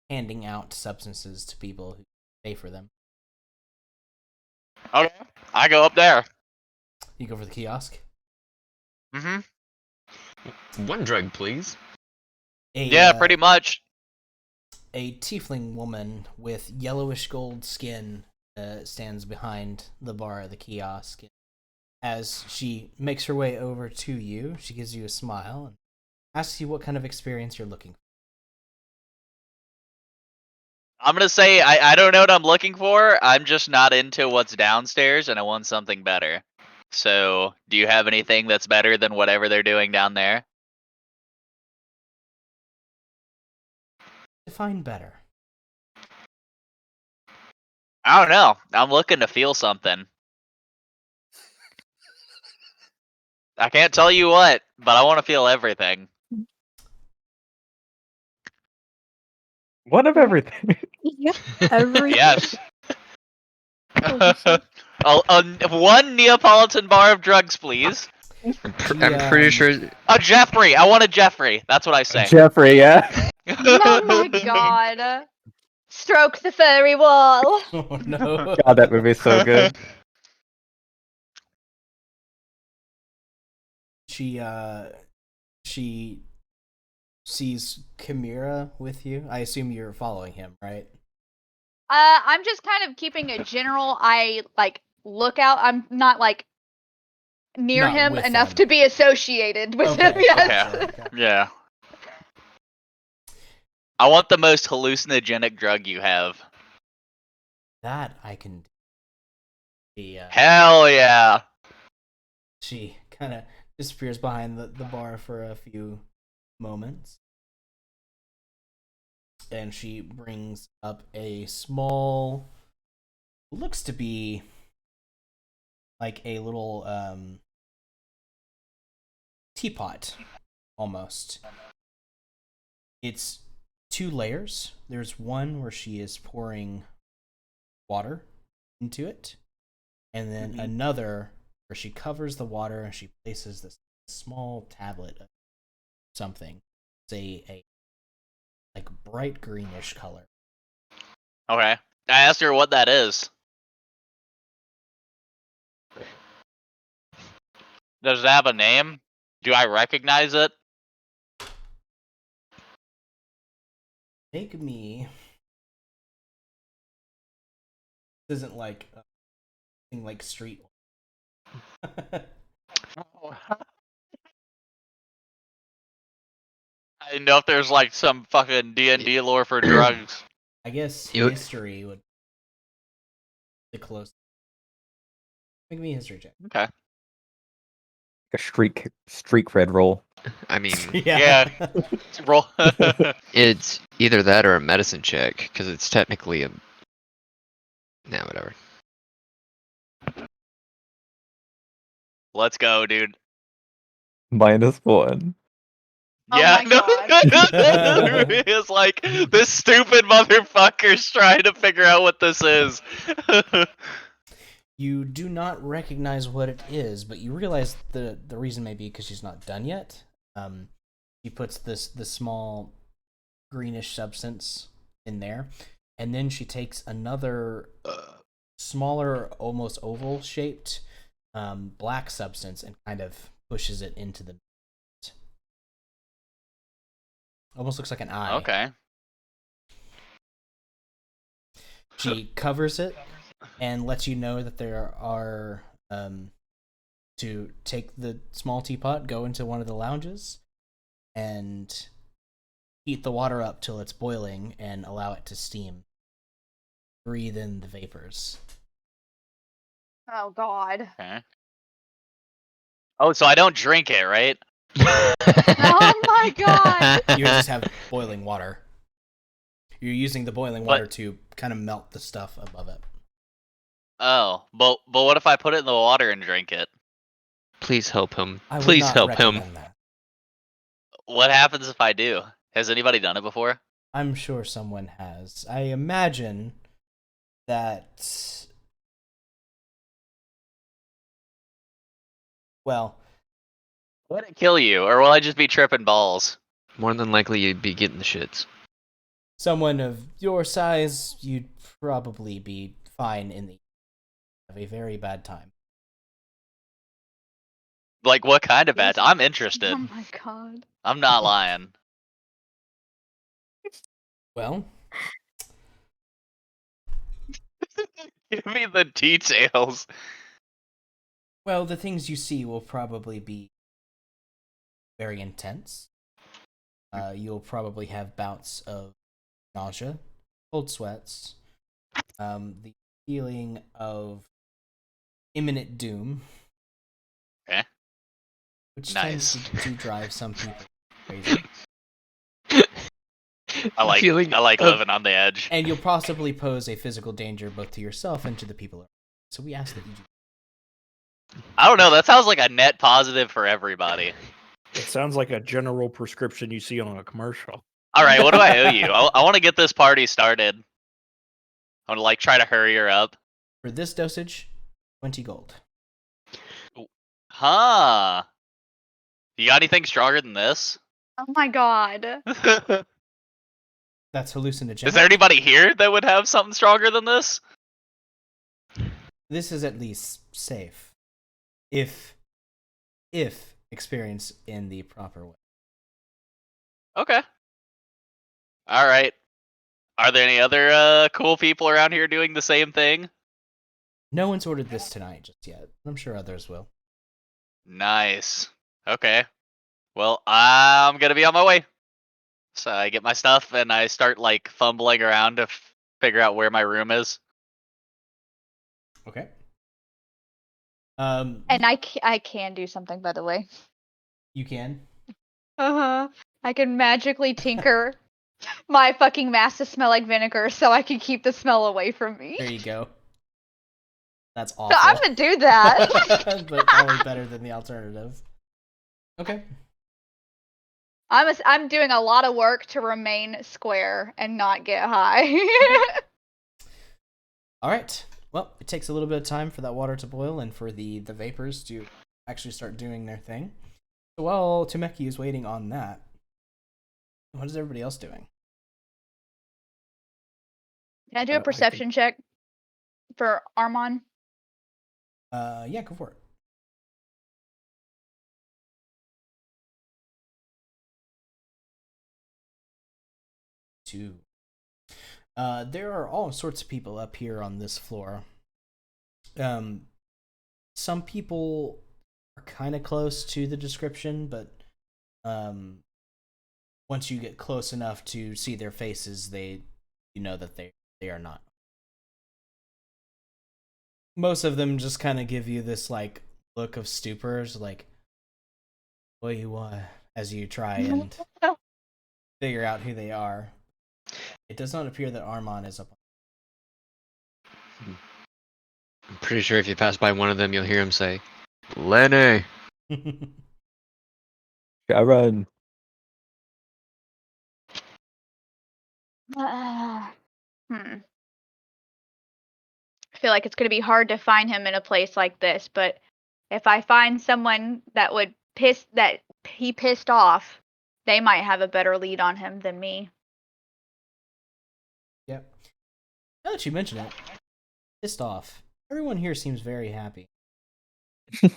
handing out substances to people who pay for them. Okay, I go up there. You go for the kiosk? Mm-hmm. One drug, please. Yeah, pretty much. A tiefling woman with yellowish gold skin stands behind the bar of the kiosk. As she makes her way over to you, she gives you a smile and asks you what kind of experience you're looking for. I'm gonna say I don't know what I'm looking for. I'm just not into what's downstairs, and I want something better. So, do you have anything that's better than whatever they're doing down there? Define better. I don't know. I'm looking to feel something. I can't tell you what, but I want to feel everything. One of everything. Yep. Every Yes. Holy shit. One Neapolitan bar of drugs, please. I'm pretty sure. A Jeffrey. I want a Jeffrey. That's what I say. Jeffrey, yeah. Oh my god. Stroke the furry wall. Oh no. God, that movie's so good. She sees Chimera with you. I assume you're following him, right? I'm just kind of keeping a general lookout. I'm not near Not him with enough him. to be associated with him. Yes. Gotcha. Yeah. I want the most hallucinogenic drug you have. That I can do. Hell yeah. She kind of disappears behind the bar for a few moments. And she brings up a small, looks to be like a little teapot, almost. It's 2 layers. There's one where she is pouring water into it, and then another where she covers the water and she places this small tablet of something. It's a like bright greenish color. Okay. I asked her what that is. Does it have a name? Do I recognize it? Make me. This isn't like a thing like street. I didn't know if there's like some fucking D&D lore for drugs. I guess You- history would be close. Make me a history check. Okay. A street cred roll. I mean, Yeah. Roll. it's either that or a medicine check, because it's technically a. Nah, whatever. Let's go, dude. -1. Oh Yeah, my no, God. it's like this stupid motherfucker's trying to figure out what this is. You do not recognize what it is, but you realize the reason may be because she's not done yet. She puts the small greenish substance in there, and then she takes another smaller, almost oval shaped black substance and kind of pushes it into the. Almost looks like an eye. Okay. She covers it and lets you know that there are to take the small teapot, go into one of the lounges, and heat the water up till it's boiling and allow it to steam. Breathe in the vapors. Oh god. Okay. Oh, so I don't drink it, right? Oh my god. You just have boiling water. You're using the boiling water to kind of melt the stuff above it. Oh, but what if I put it in the water and drink it? Please help him. I would Please not help him. recommend that. What happens if I do? Has anybody done it before? I'm sure someone has. I imagine that. Well, Would it kill you, or will I just be tripping balls? More than likely, you'd be getting the shits. someone of your size, you'd probably be fine in the. Have a very bad time. Like, what kind of bad? I'm interested. Oh my god. I'm not lying. Well, Give me the details. well, the things you see will probably be very intense. You'll probably have bouts of nausea, cold sweats, the feeling of imminent doom. Okay. Which Nice. tends to drive some people crazy. I like living on the edge. And you'll possibly pose a physical danger both to yourself and to the people around. So we ask that you do. I don't know. That sounds like a net positive for everybody. It sounds like a general prescription you see on a commercial. All right, what do I owe you? I want to get this party started. I want to like try to hurry her up. For this dosage, 20 gold. Huh? You got anything stronger than this? Oh my god. That's hallucinogenic. Is there anybody here that would have something stronger than this? This is at least safe. If experienced in the proper way. Okay. All right. Are there any other cool people around here doing the same thing? No one's ordered this tonight just yet. I'm sure others will. Nice. Okay. Well, I'm gonna be on my way. So I get my stuff and I start like fumbling around to figure out where my room is. Okay. And I can do something, by the way. You can. I can magically tinker my fucking mask to smell like vinegar so I can keep the smell away from me. There you go. That's So awful. I'm gonna do that. But probably better than the alternative. Okay. I'm doing a lot of work to remain square and not get high. All right. Well, it takes a little bit of time for that water to boil and for the vapors to actually start doing their thing. So while Temeki is waiting on that, what is everybody else doing? Can I do a perception check for Armon? Yeah, go for it. 2. There are all sorts of people up here on this floor. Some people are kind of close to the description, but once you get close enough to see their faces, you know that they are not. Most of them just kind of give you this like look of stupors, like, "What you want?" as you try and figure out who they are. It does not appear that Armon is up. I'm pretty sure if you pass by one of them, you'll hear him say, Lenny! I run. I feel like it's gonna be hard to find him in a place like this, but if I find someone that he pissed off, they might have a better lead on him than me. Yep. Now that you mention it, pissed off. Everyone here seems very happy. Yeah,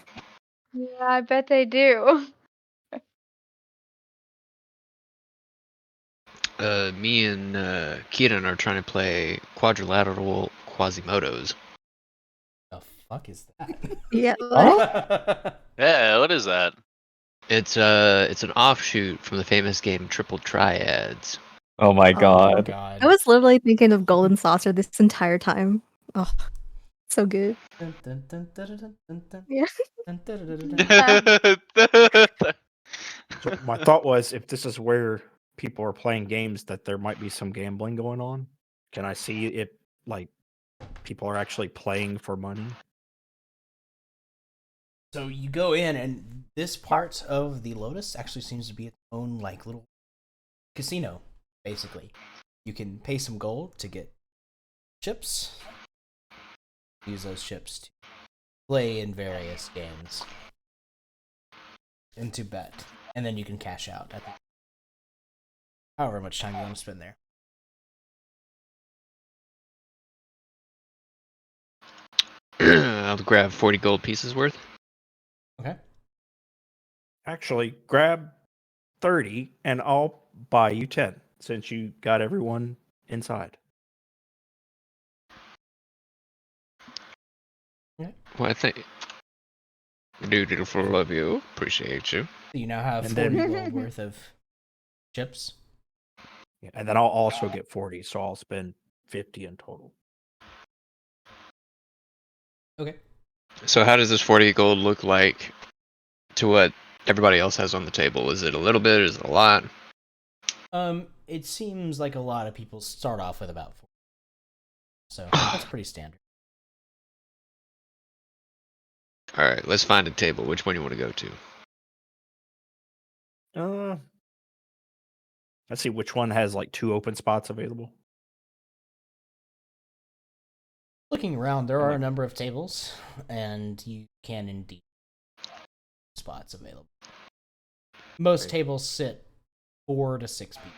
I bet they do. Me and Kieran are trying to play quadrilateral Quasimodos. The fuck is that? Yeah. Yeah, what is that? It's an offshoot from the famous game Triple Triads. Oh my Oh, Oh god. god. I was literally thinking of Golden Saucer this entire time. Oh, so good. Yeah. So my thought was, if this is where people are playing games, that there might be some gambling going on. Can I see if like people are actually playing for money? So you go in, and this part of the Lotus actually seems to be its own like little casino. Basically, you can pay some gold to get chips. Use those chips to play in various games and to bet, and then you can cash out at however much time you want to spend there. I'll grab 40 gold pieces worth. Okay. Actually, grab 30 and I'll buy you 10 since you got everyone inside. Well, I think. Dutiful of you. Appreciate you. So you now have And 40 then- gold worth of chips. Yeah, and then I'll also get 40, so I'll spend 50 in total. Okay. So how does this 40 gold look like to what everybody else has on the table? Is it a little bit? Is it a lot? It seems like a lot of people start off with about 4. So that's pretty standard. Alright, let's find a table. Which one you want to go to? Let's see which one has like 2 open spots available. Looking around, there are a number of tables, and you can indeed spots available. Most tables sit 4 to 6 people.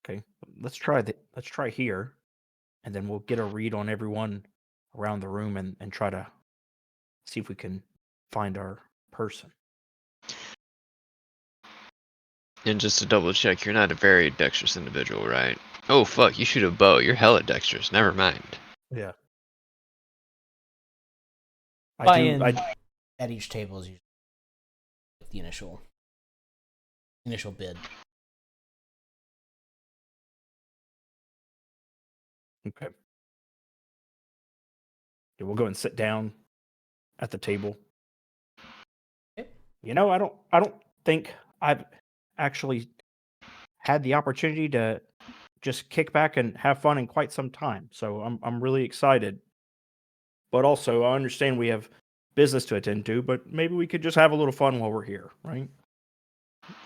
Okay, let's try here, and then we'll get a read on everyone around the room and try to see if we can find our person. And just to double check, you're not a very dexterous individual, right? Oh fuck, you shoot a bow. You're hella dexterous. Never mind. Yeah. Buy-in at each table is usually the initial bid. Okay. Yeah, we'll go and sit down at the table. Okay. You know, I don't think I've actually had the opportunity to just kick back and have fun in quite some time. So I'm really excited. But also I understand we have business to attend to, but maybe we could just have a little fun while we're here, right?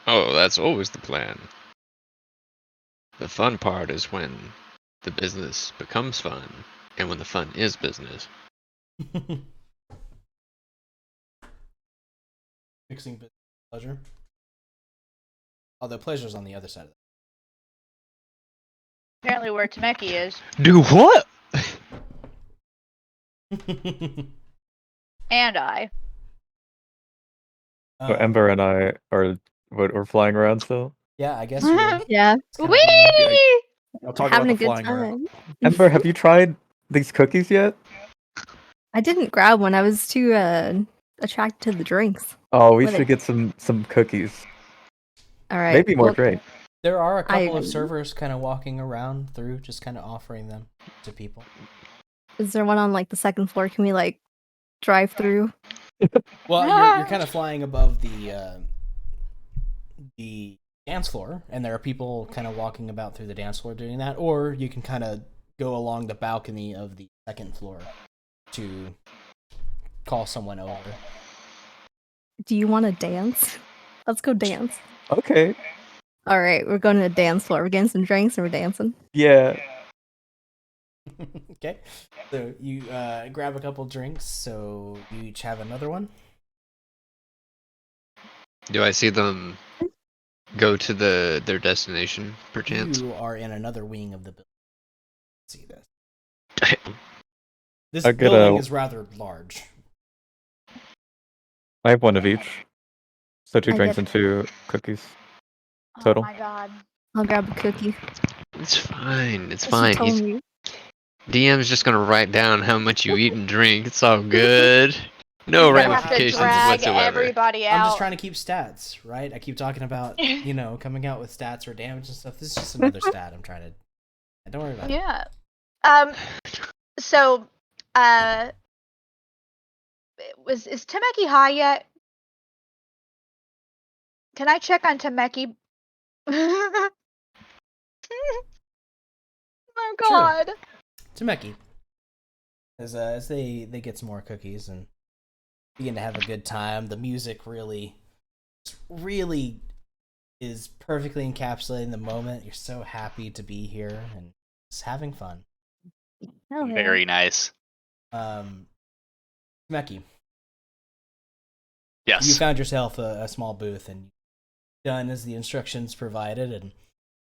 Oh, that's always the plan. The fun part is when the business becomes fun, and when the fun is business. Mixing business and pleasure. Although pleasure's on the other side of Apparently where Temeki is. Do what? that. And I. So Ember and I we're flying around still. Yeah, I guess. We're Yeah, Whee! I'll talk having a about the good flying around. time. Ember, have you tried these cookies yet? I didn't grab one. I was too attracted to the drinks. Oh, we What should get some cookies. All right. Maybe more well, drink. There are a couple of agree. servers kind of walking around through, just kind of offering them to people. Is there one on like the second floor? Can we like drive through? Well, you're kind of flying above the dance floor, and there are people kind of walking about through the dance floor doing that, or you can kind of go along the balcony of the second floor to call someone over. Do you want to dance? Let's go dance. Okay. All right, we're going to the dance floor. We're getting some drinks and we're dancing. Yeah. Okay, so you grab a couple drinks, so you each have another one. Do I see them go to their destination, perchance? You are in another wing of the building. See this. Damn. This I get building a- is rather large. I have one of each. So 2 I drinks get- and 2 cookies. Oh Total. my god. I'll grab a cookie. It's fine. It's She fine. told me. DM's just gonna write down how much you eat and drink. It's all good. No You're gonna have to ramifications drag whatsoever. everybody out. I'm just trying to keep stats, right? I keep talking about, coming out with stats or damage and stuff. This is just another stat I'm trying to... Don't worry about it. Yeah. So, is Temeki high yet? Can I check on Temeki? Oh Sure. god. Temeki. As they get some more cookies and begin to have a good time, the music really is perfectly encapsulating the moment. You're so happy to be here and just having fun. Hell yeah. Very nice. Temeki, you Yes. found yourself a small booth and done as the instructions provided and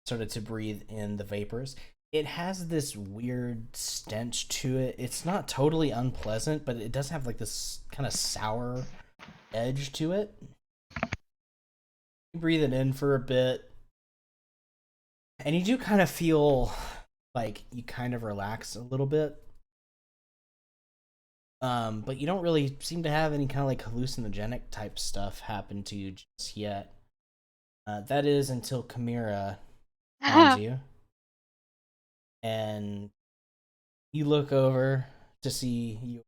started to breathe in the vapors. It has this weird stench to it. It's not totally unpleasant, but it does have like this kind of sour edge to it. You breathe it in for a bit, and you do kind of feel like you kind of relax a little bit. But you don't really seem to have any kind of like hallucinogenic type stuff happen to you just yet. That is until Chimera finds you. And you look over to see your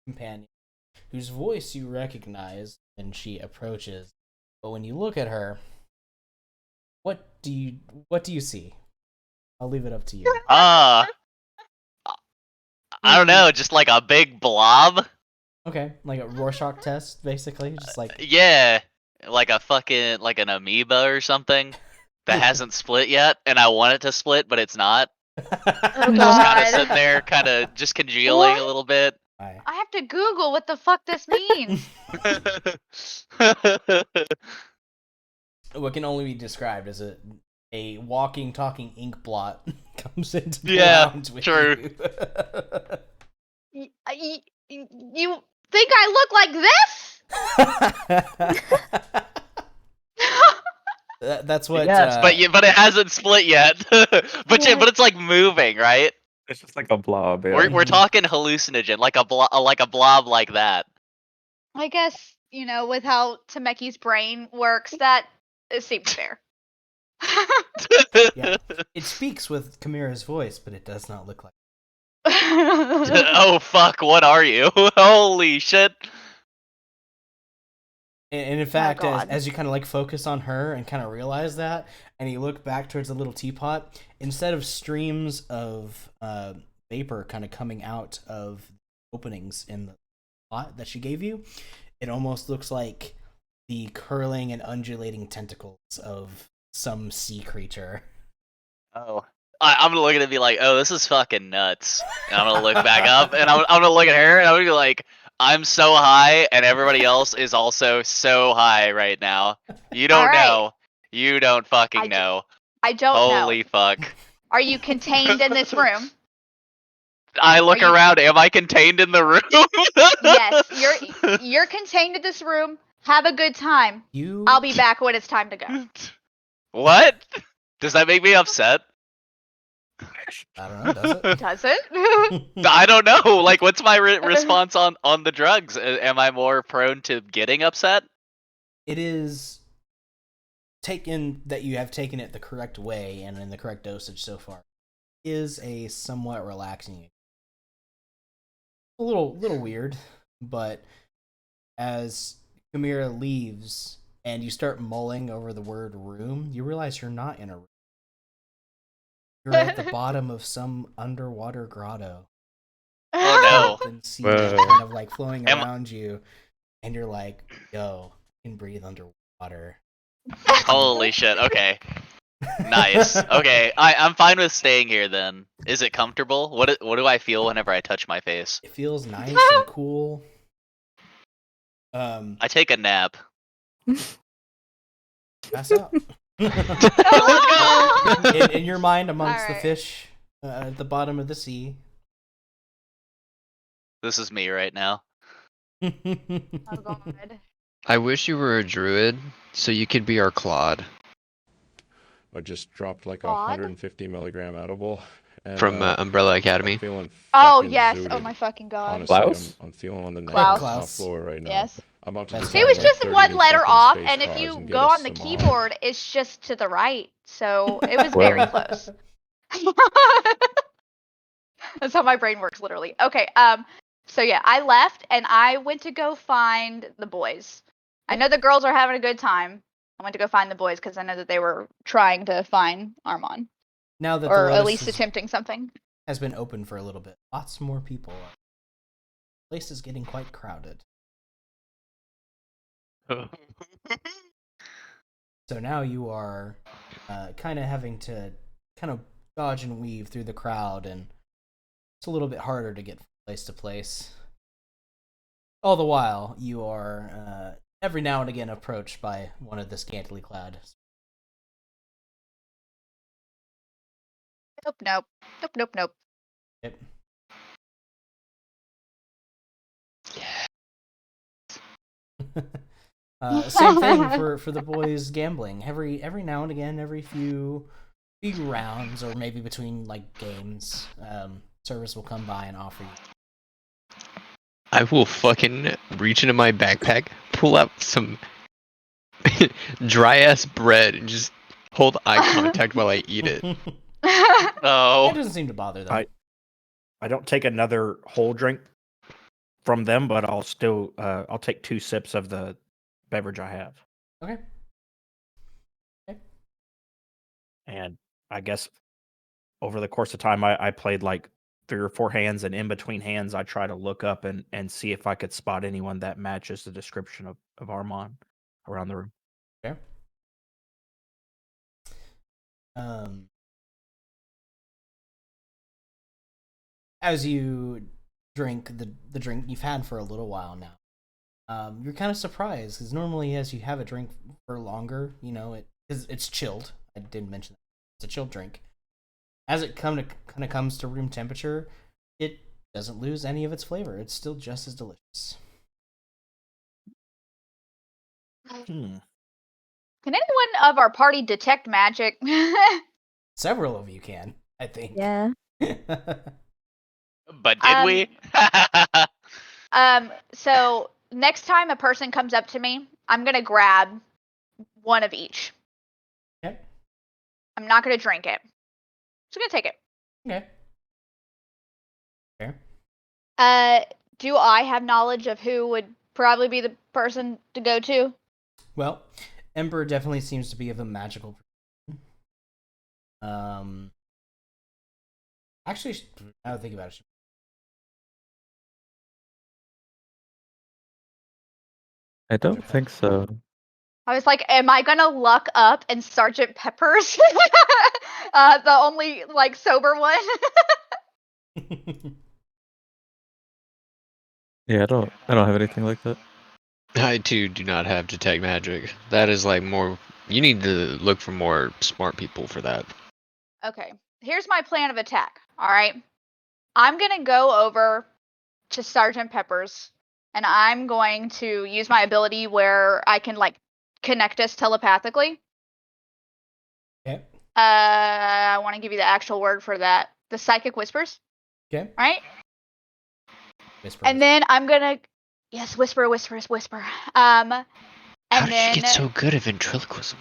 companion, whose voice you recognize, and she approaches. But when you look at her, what do you see? I'll leave it up to you. I don't know, just like a big blob. Okay, like a Rorschach test, basically, just like Yeah. like a fucking like an amoeba or something that hasn't split yet, and I want it to split, but it's not. Oh Just kind God. of sitting there, kind of just congealing a What? little bit. Hi. I have to Google what the fuck this means. What can only be described as a walking, talking ink blot comes into the Yeah, lounge with true. you. You think I look like this? That's what. Yes, but it hasn't split yet. but it's like moving, right? It's just like a blob. Yeah. We're talking hallucinogen, like a blob like that. I guess, with how Tameki's brain works, that it seems fair. Yeah. It speaks with Chimera's voice, but it does not look like. Oh fuck! What are you? Holy shit! And in fact, God. as you kind of like focus on her and kind of realize that, and you look back towards the little teapot, instead of streams of vapor kind of coming out of openings in the pot that she gave you, it almost looks like the curling and undulating tentacles of some sea creature. Oh, I'm gonna look at it and be like, "Oh, this is fucking nuts." And I'm gonna look back up, and I'm gonna look at her, and I'm gonna be like, "I'm so high, and everybody else is also so high right now. You don't Alright. know. You don't fucking know. I don't Holy know. fuck." Are you contained in this room? I look Are you- around. Am I contained in the room? Yes, you're contained in this room. Have a good time. I'll be back when it's time to go. What? Does that make me upset? I don't know, does it? Does it? I don't know. Like, what's my response on the drugs? Am I more prone to getting upset? It is taken that you have taken it the correct way and in the correct dosage so far. Is a somewhat relaxing. A little weird, but as Chimera leaves and you start mulling over the word room, you realize you're not in a room. You're at the bottom of some underwater grotto. Oh Open sea Whoa. kind of like flowing Am- around you, and you're like, yo, you can breathe underwater. no. Holy shit. Okay. Nice. Okay. I'm fine with staying here then. Is it comfortable? What do I feel whenever I touch my face? It feels nice and cool. I take a nap. Pass out. Let's go. In your mind, amongst the Alright. fish at the bottom of the sea. This is me right now. Oh God. I wish you were a druid so you could be our Claude I just dropped like a Odd? 150 milligram edible. And, from Umbrella Academy. I'm feeling Oh fucking yes. zooted. Oh my fucking God. Honestly, Klaus? I'm feeling on the Klaus. top floor right now. Yes. I'm about to That's design He was fine. like just 30 one new letter fucking off, space and if cars you and go get on us the some keyboard, it's just to the right. So it was very Well. close. That's how my brain works, literally. Okay. So yeah, I left and I went to go find the boys. I know the girls are having a good time. I went to go find the boys because I know that they were trying to find Armon, Now that or the at Lotus least attempting something. has been open for a little bit, lots more people. The place is getting quite crowded. So now you are kind of having to kind of dodge and weave through the crowd, and it's a little bit harder to get from place to place. All the while, you are every now and again approached by one of the scantily clad. Nope. Yep. Same thing for the boys gambling. Every now and again, every few rounds, or maybe between like games, service will come by and offer you. I will fucking reach into my backpack, pull out some dry ass bread, and just hold eye contact while I eat it. It Oh. doesn't seem to bother them. I don't take another whole drink from them, but I'll still I'll take 2 sips of the beverage I have. Okay. And I guess over the course of time, I played like 3 or 4 hands, and in between hands, I try to look up and see if I could spot anyone that matches the description of Armon around the room. Okay. As you drink the drink you've had for a little while now, you're kind of surprised because normally as you have a drink for longer, it's chilled. I didn't mention that. It's a chilled drink. As it kind of comes to room temperature, it doesn't lose any of its flavor. It's still just as delicious. Can anyone of our party detect magic? Several of you can, I think. Yeah. But did we? So next time a person comes up to me, I'm gonna grab one of each. Okay. I'm not gonna drink it. Just gonna take it. Okay. Fair. Do I have knowledge of who would probably be the person to go to? Well, Ember definitely seems to be of a magical. Actually, I don't think about it. I don't think so. I was like, am I gonna luck up and Sergeant Pepper's the only like sober one? Yeah, I don't have anything like that. I too do not have detect magic. That is like more. You need to look for more smart people for that. Okay, here's my plan of attack. All right, I'm gonna go over to Sergeant Pepper's, and I'm going to use my ability where I can like connect us telepathically. Okay. I want to give you the actual word for that. The psychic whispers. Okay. Right. Whisper. And then I'm gonna, yes, whisper. And How did then you get so good at ventriloquism?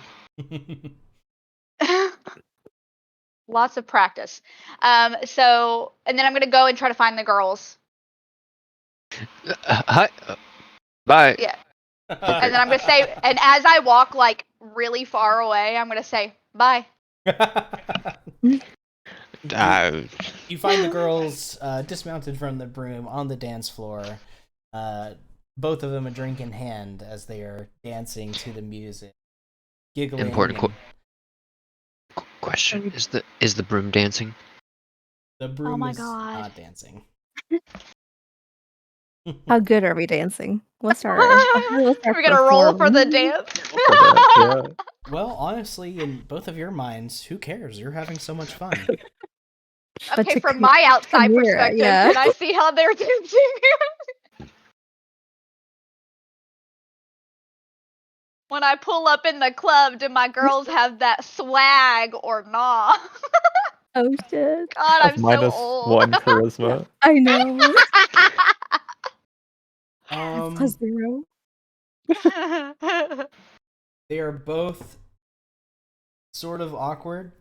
lots of practice. So, and then I'm gonna go and try to find the girls. Hi. Bye. Yeah. And then I'm gonna say, and as I walk like really far away, I'm gonna say bye. You find the girls dismounted from the broom on the dance floor. Both of them a drink in hand as they are dancing to the music, giggling. Important question: Is the broom dancing? The broom Oh my is God. not dancing. How good are we dancing? What's our We're gonna roll for the dance. Yeah. Well, honestly, in both of your minds, who cares? You're having so much fun. But Okay, to from my outside Chimera, perspective, yeah. can I see how they're dancing? When I pull up in the club, do my girls have that swag or not? Oh shit. God, I'm so Minus old. 1 charisma. I know. Um, +0. they are both sort of awkward.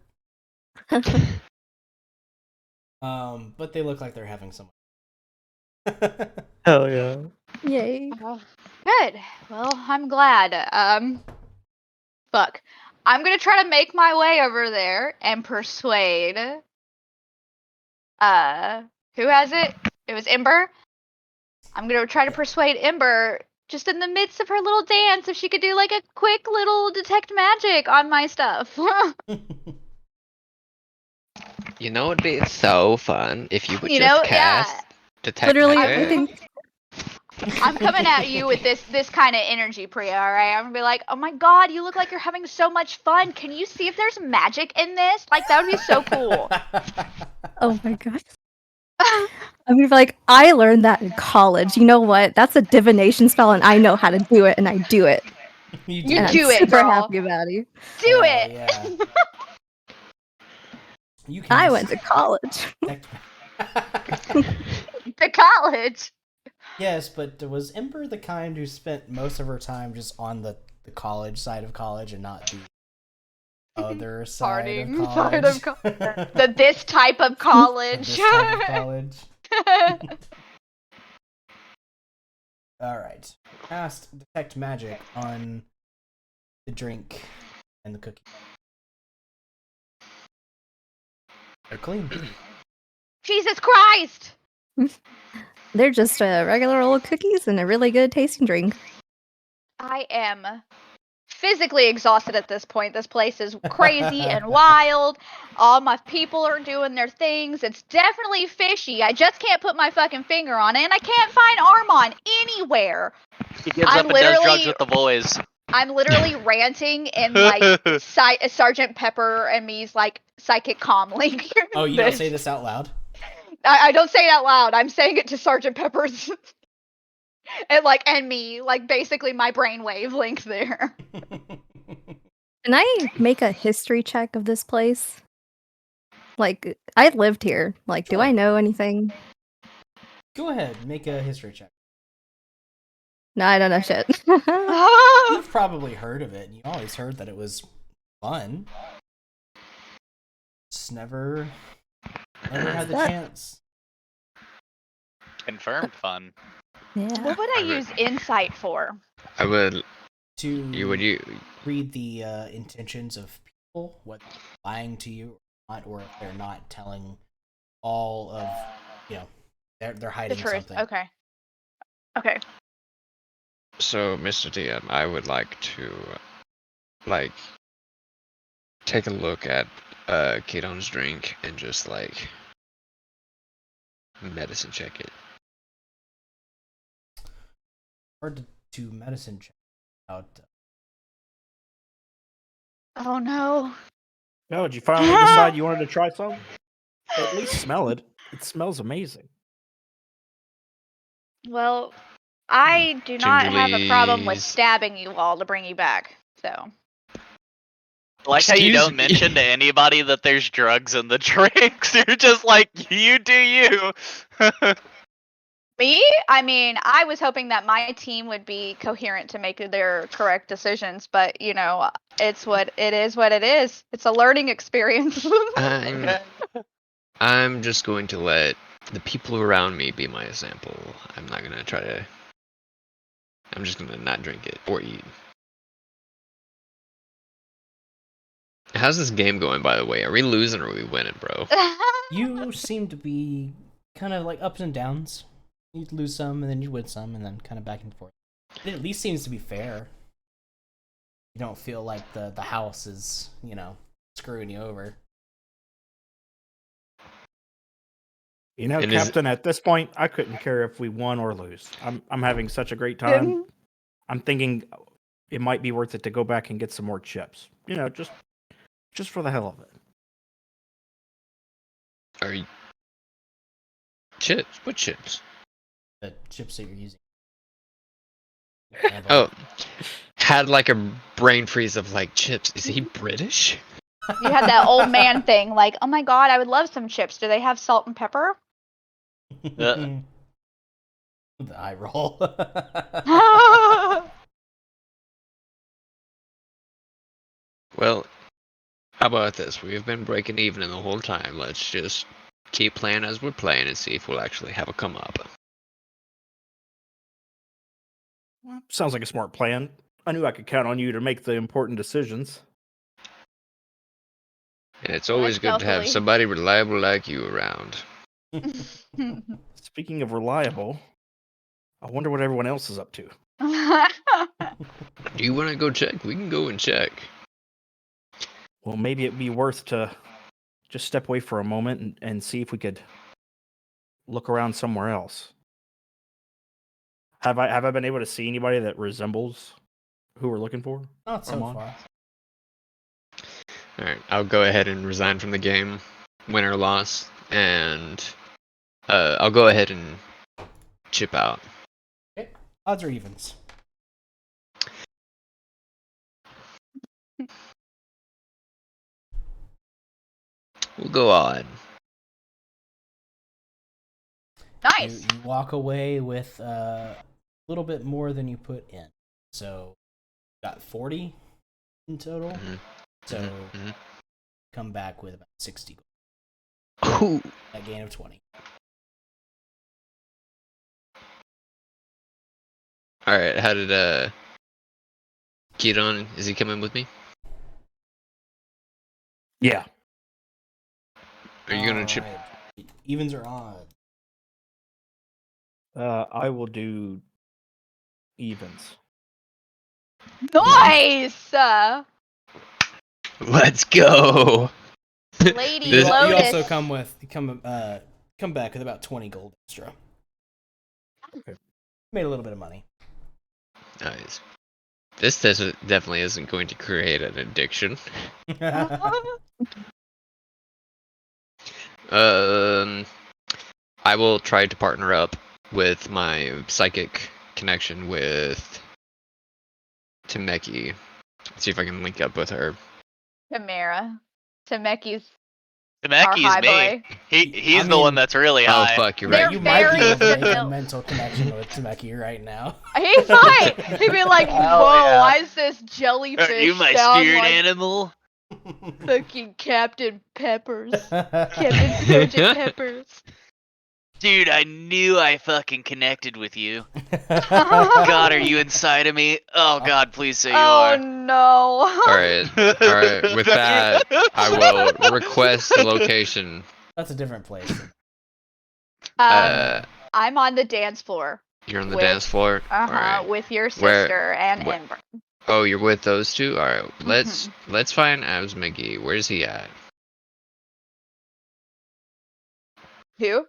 But they look like they're having some. Hell yeah. Yay. Good. Well, I'm glad. Fuck. I'm gonna try to make my way over there and persuade. Who has it? It was Ember. I'm gonna try to persuade Ember just in the midst of her little dance if she could do like a quick little detect magic on my stuff. You know, it'd be so fun if you would You just know, cast yeah. detect Literally, magic. I think I'm coming at you with this kind of energy, Priya, alright? I'm gonna be like, oh my god, you look like you're having so much fun. Can you see if there's magic in this? Like, that would be so cool. oh my gosh. I'm gonna be like, I learned that in college. You know what? That's a divination spell and I know how to do it and I do it. You And do I'm it, super girl. happy about it. Do Hell it! yeah. You can I went to college. To college. Yes, but was Ember the kind who spent most of her time just on the college side of college and not the other side of Partying college? side of this type of college. This type of college. Alright. Cast Detect Magic on the drink and the cookie. They're clean. Jesus Christ! They're just regular old cookies and a really good tasting drink. I am physically exhausted at this point. This place is crazy and wild. All my people are doing their things. It's definitely fishy. I just can't put my fucking finger on it, and I can't find Armon anywhere. He gives up and does drugs with the boys. I'm literally ranting in like Sergeant Pepper and me's like psychic comm link. Oh, you don't say this out loud? I don't say it out loud. I'm saying it to Sergeant Pepper's and me, like basically my brainwave link there. Can I make a history check of this place? Like, I lived here. Like, do I know anything? Go ahead, make a history check. No, I don't know shit. You've probably heard of it. You always heard that it was fun. Just never had the chance. Confirmed fun. Yeah. What would I use insight for? I would. To read the intentions of people, what they're lying to you or not, or if they're not telling all of, they're hiding The truth. something. Okay. So, Mr. DM, I would like to, take a look at Keaton's drink and just, medicine check it. Hard to medicine check out. Oh no. No, did you finally decide you wanted to try some? At least smell it. It smells amazing. Well, I do not have a problem with Gingerly's- stabbing you all to bring you back. So. Like how you Excuse don't me. mention to anybody that there's drugs in the drinks. You're just like, you do you. Me? I mean, I was hoping that my team would be coherent to make their correct decisions, but it's what it is. What it is. It's a learning experience. I'm just going to let the people around me be my example. I'm not gonna try to. I'm just gonna not drink it or eat. How's this game going, by the way? Are we losing or are we winning, bro? You seem to be kind of like ups and downs. You'd lose some, and then you'd win some, and then kind of back and forth. It at least seems to be fair. You don't feel like the house is, screwing you over. And Captain, at this point, I couldn't care if we won or lose. I'm having such a great time. I'm thinking it might be worth it to go back and get some more chips. Just for the hell of it. Are you chips? What chips? The chips that you're using. Oh, had like a brain freeze of chips. Is he British? You had that old man thing, like, oh my god, I would love some chips. Do they have salt and pepper? The eye roll. Well, how about this? We've been breaking even the whole time. Let's just keep playing as we're playing and see if we'll actually have a come up. Well, sounds like a smart plan. I knew I could count on you to make the important decisions. And it's always good to have Stealthily. somebody reliable like you around. Speaking of reliable, I wonder what everyone else is up to. Do you want to go check? We can go and check. Well, maybe it'd be worth to just step away for a moment and see if we could look around somewhere else. Have I been able to see anybody that resembles who we're looking for? Not so Armand? far. Alright, I'll go ahead and resign from the game, win or loss, and I'll go ahead and chip out. Okay. Odds or evens? We'll go odd. Nice. You walk away with a little bit more than you put in. So, got 40 in total. Mm-hmm. So, Mm-hmm. come back with about 60 Ooh. a gain of 20. Alright, how did Keaton, is he coming with me? Yeah. Are you gonna chip? Alright. Evens or odds? I will do evens. Nice. Let's go. Lady This- You Lotus. also come back with about 20 gold extra. Okay. Made a little bit of money. Nice. This definitely isn't going to create an addiction. I will try to partner up with my psychic connection with Temeki. See if I can link up with her. Tamara. Tameki's our Tameki's high me. boy. He's I the one mean- that's really high. Oh fuck, you're They're right. You might be very able to make a vanilla. mental connection with Temeki right now. He might. He'd be like, Hell whoa, yeah. why is this Are jellyfish you my sound spirit like animal? fucking Captain Peppers? Captain Sergeant Peppers. Dude, I knew I fucking connected with you. God, are you inside of me? Oh God, please say you Oh are. no. Alright. Alright, with that, I will request the location. That's a different place. I'm on the dance floor. You're on the with- dance floor? Alright. With your Where- sister and wh- Ember. Oh, you're with those two? Alright, let's find Abs McGee. Where's he at? Who?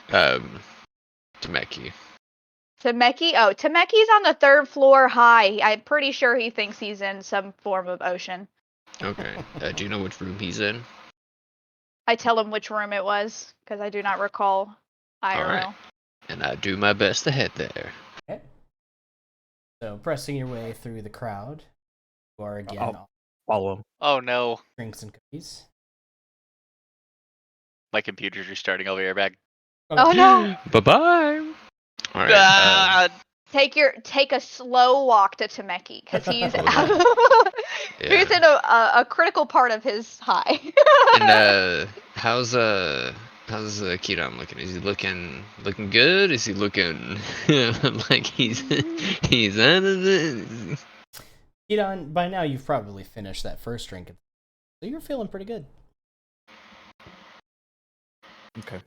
Temeki. Tameki? Oh, Tameki's on the 3rd floor high. I'm pretty sure he thinks he's in some form of ocean. Okay. Do you know which room he's in? I tell him which room it was, because I do not recall IRL. Alright. And I do my best to head there. Okay. So, pressing your way through the crowd, you are again on Follow him. Oh no, drinks and cookies. my computer's restarting. I'll be right back. Oh no! Bye-bye! Alright, Ah, Take a slow walk to Temeki, because he's yeah. he's in a critical part of his high. And how's Kiram looking? Is he looking good? Is he looking like he's out of it? Edon, by now you've probably finished that first drink, so you're feeling pretty good. Okay.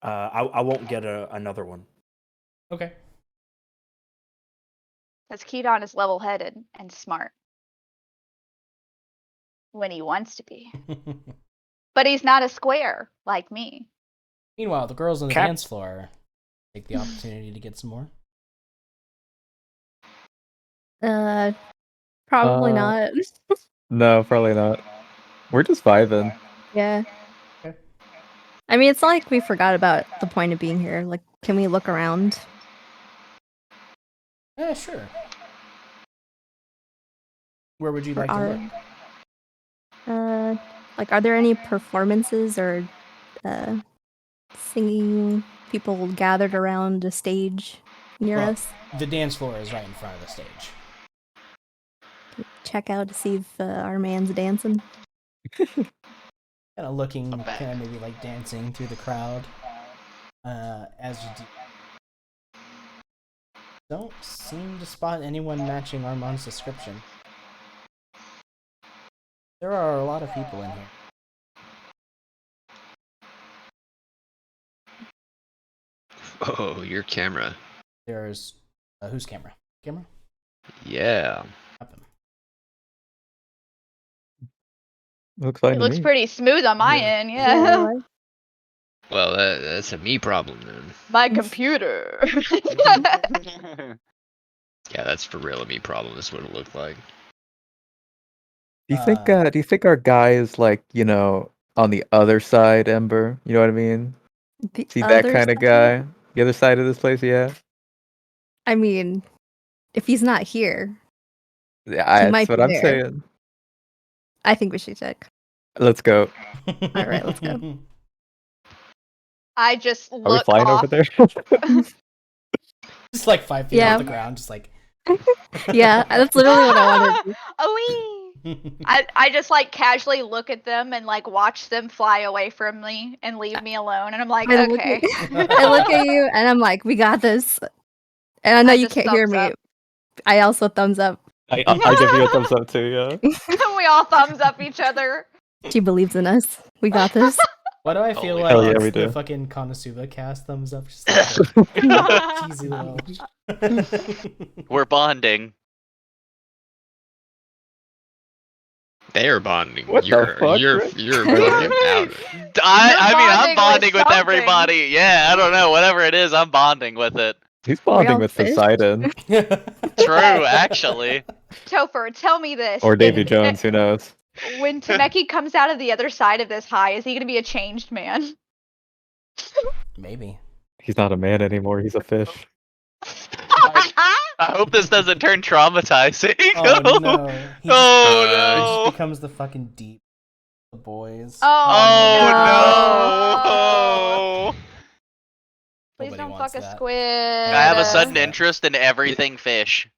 I won't get another one. Okay. Because Kedon is level-headed and smart. When he wants to be. But he's not a square, like me. Meanwhile, the girls on the Cap- dance floor take the opportunity to get some more. Probably not. No, probably not. We're just vibing. Yeah. Okay. I mean, it's not like we forgot about the point of being here. Like, can we look around? Yeah, sure. Where would you For like to look? Like, are there any performances or singing people gathered around a stage near Well, us? The dance floor is right in front of the stage. Check out to see if our man's dancing. Kind of looking, kind of maybe like dancing through the crowd. As you don't seem to spot anyone matching Armand's description. There are a lot of people in here. Oh, your camera. There's whose camera? Camera? Yeah. Up him. Looks fine It to looks me. pretty smooth on my Yeah. end, yeah. Well, that's a me problem then. My computer. Yeah, that's for real a me problem. That's what it looked like. Do you think our guy is like, on the other side, Ember? You know what I mean? The See that other kind of side? guy? The other side of this place, yeah. I mean, if he's not here, Yeah, He might that's what be I'm there. saying. I think we should check. Let's go. All right, let's go. I just Are we look flying off. over there? Just like 5 feet Yeah. off the ground, just like. Yeah, that's literally what I wanted to do. Oh, I just like casually look at them and like watch them fly away from me and leave me alone, and I'm like, I look okay. I look at you and I'm like, we got this. And I know I you just can't hear thumbs me. up. I also thumbs up. I give you a thumbs up too, yeah. We all thumbs up each other. She believes in us. We got this. Why do I feel Holy like Hell yeah, it's we the do. fucking Konosuba cast thumbs up? Just like a cheesy little. We're bonding. They're bonding. What the You're fuck, you're Rick? you're Are fucking you- out. I mean, I'm bonding bonding with with something. everybody. Yeah, I don't know. Whatever it is, I'm bonding with it. He's bonding Real with fish? Poseidon True, actually. Topher, tell me this. or Davy Jones. Who knows? When Tameki comes out of the other side of this high, is he going to be a changed man? Maybe. He's not a man anymore. He's a fish. I hope this doesn't turn traumatizing. Oh no. He just, Oh he just no. becomes the fucking deep boys. Oh no. Please Nobody don't wants fuck a that. squid. I have a Nobody sudden wants that. interest in everything fish.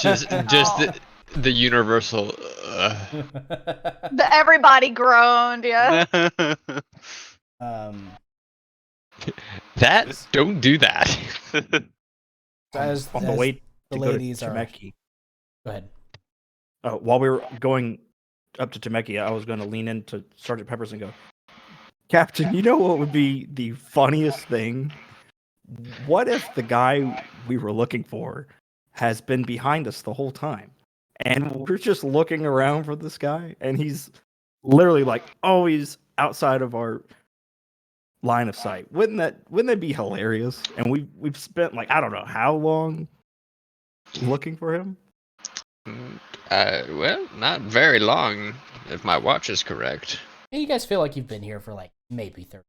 Just Oh. the universal. The everybody groaned, yeah. That don't do that. as On the as way the to go to ladies are. Temeki, Go ahead. while we were going up to Temeki, I was going to lean into Sergeant Peppers and go, Captain, you know what would be the funniest thing? What if the guy we were looking for has been behind us the whole time? And we're just looking around for this guy, and he's literally like always outside of our line of sight. Wouldn't that be hilarious? And we've spent like I don't know how long looking for him. Well, not very long, if my watch is correct. You guys feel like you've been here for like maybe 30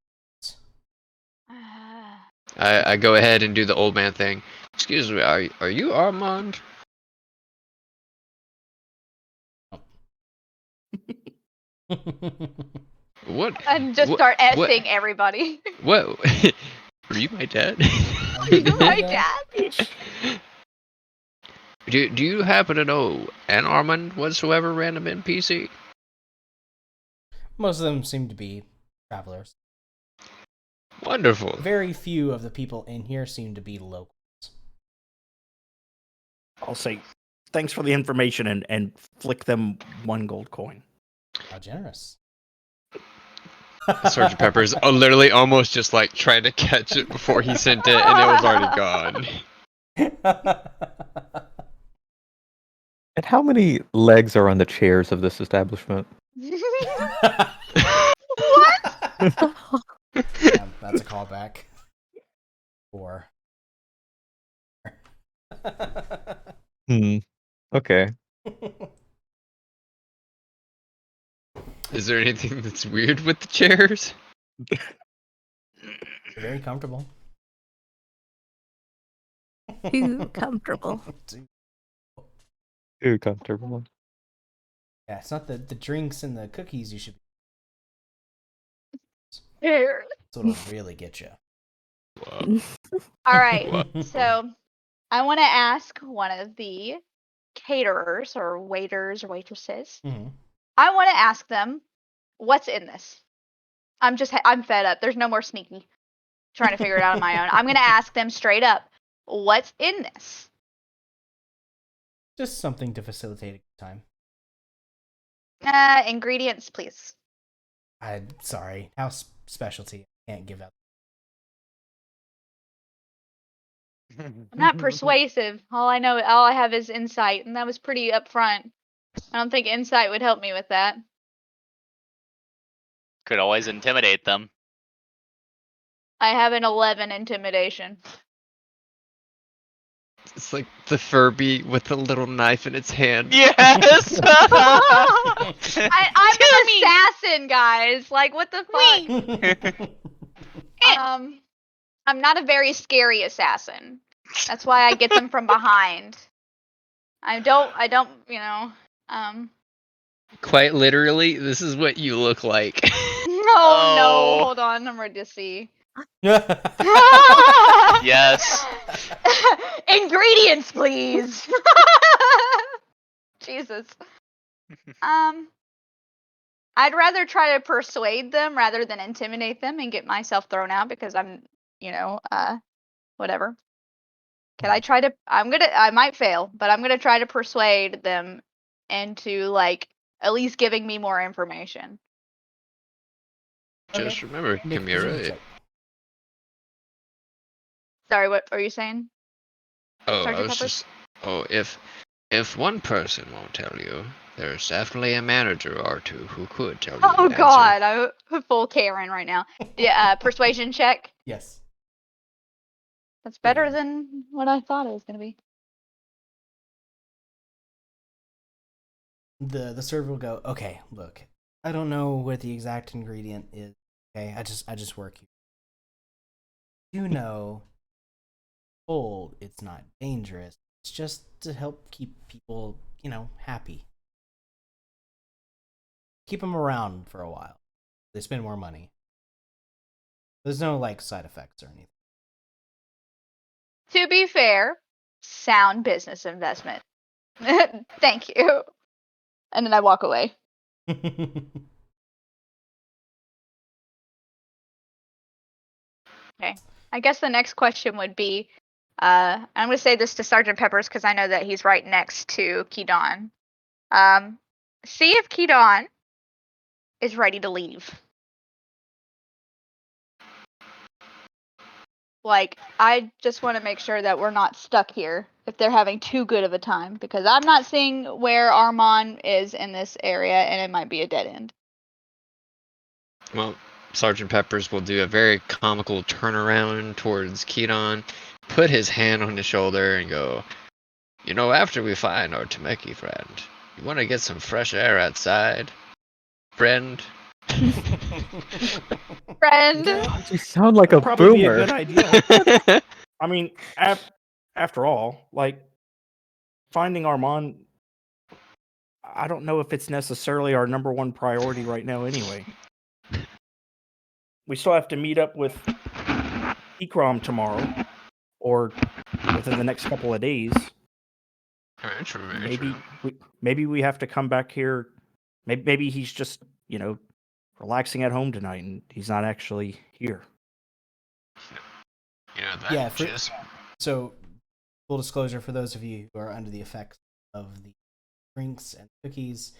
minutes. I go ahead and do the old man thing. Excuse me, are you Armand? What? And just what- start what- essing everybody. What? Are you my dad? You're my dad. Do you happen to know an Armand whatsoever random NPC? Most of them seem to be travelers. Wonderful. Very few of the people in here seem to be locals. I'll say thanks for the information and flick them 1 gold coin. How generous. Sergeant Pepper's literally almost just like trying to catch it before he sent it, and it was already gone. And how many legs are on the chairs of this establishment? What? Yeah, that's a callback. Or. Okay. Is there anything that's weird with the chairs? Very comfortable. Too comfortable. Too comfortable. Yeah, it's not the drinks and the cookies you should. Here. That's what'll really get you. Wow. All right. Wow. So I want to ask one of the caterers or waiters or waitresses. Mm-hmm. I want to ask them, what's in this? I'm fed up. There's no more sneaky. Trying to figure it out on my own. I'm going to ask them straight up, what's in this? Just something to facilitate a good time. Ingredients, please. I'm sorry. House specialty. I can't give out. I'm not persuasive. All I have is insight, and that was pretty upfront. I don't think insight would help me with that. Could always intimidate them. I have an 11 intimidation. It's like the Furby with the little knife in its hand. Yes. I'm an assassin, guys. Like, what the fuck? I'm not a very scary assassin. That's why I get them from behind. I don't, Quite literally, this is what you look like. Oh no, hold on, I'm ready to see. Yes. Ingredients, please. Jesus. I'd rather try to persuade them rather than intimidate them and get myself thrown out because I'm, whatever. Can I try to? I might fail, but I'm gonna try to persuade them into like at least giving me more information. Just remember, Make a persuasion Chimera. check. Sorry, what are you saying? Oh, I Sergeant was Peppers? just. Oh, if one person won't tell you, there's definitely a manager or two who could tell you Oh the answer. God, I'm full Karen right now. Yeah, persuasion check. Yes. That's Pretty better good. than what I thought it was gonna be. The server will go, okay, look, I don't know what the exact ingredient is. Okay, I just work here. You know, cold, it's not dangerous. It's just to help keep people, happy. Keep them around for a while. They spend more money. There's no side effects or anything. To be fair, sound business investment. Thank you. And then I walk away. Okay. I guess the next question would be, I'm going to say this to Sergeant Peppers because I know that he's right next to Keydon. See if Keydon is ready to leave. I just want to make sure that we're not stuck here if they're having too good of a time, because I'm not seeing where Armand is in this area, and it might be a dead end. Well, Sergeant Peppers will do a very comical turnaround towards Keaton, put his hand on his shoulder, and go, "You know, after we find our Temeki friend, you want to get some fresh air outside, friend?" Friend. You sound like a That'd probably be a boomer. good idea. I mean, after all, finding Armand, I don't know if it's necessarily our number one priority right now anyway. We still have to meet up with Ikram tomorrow, or within the next couple of days. Very true, very Maybe true. maybe we have to come back here. Maybe he's just, relaxing at home tonight and he's not actually here. You know, that Yeah, just so full disclosure for those of you who are under the effects of the drinks and cookies,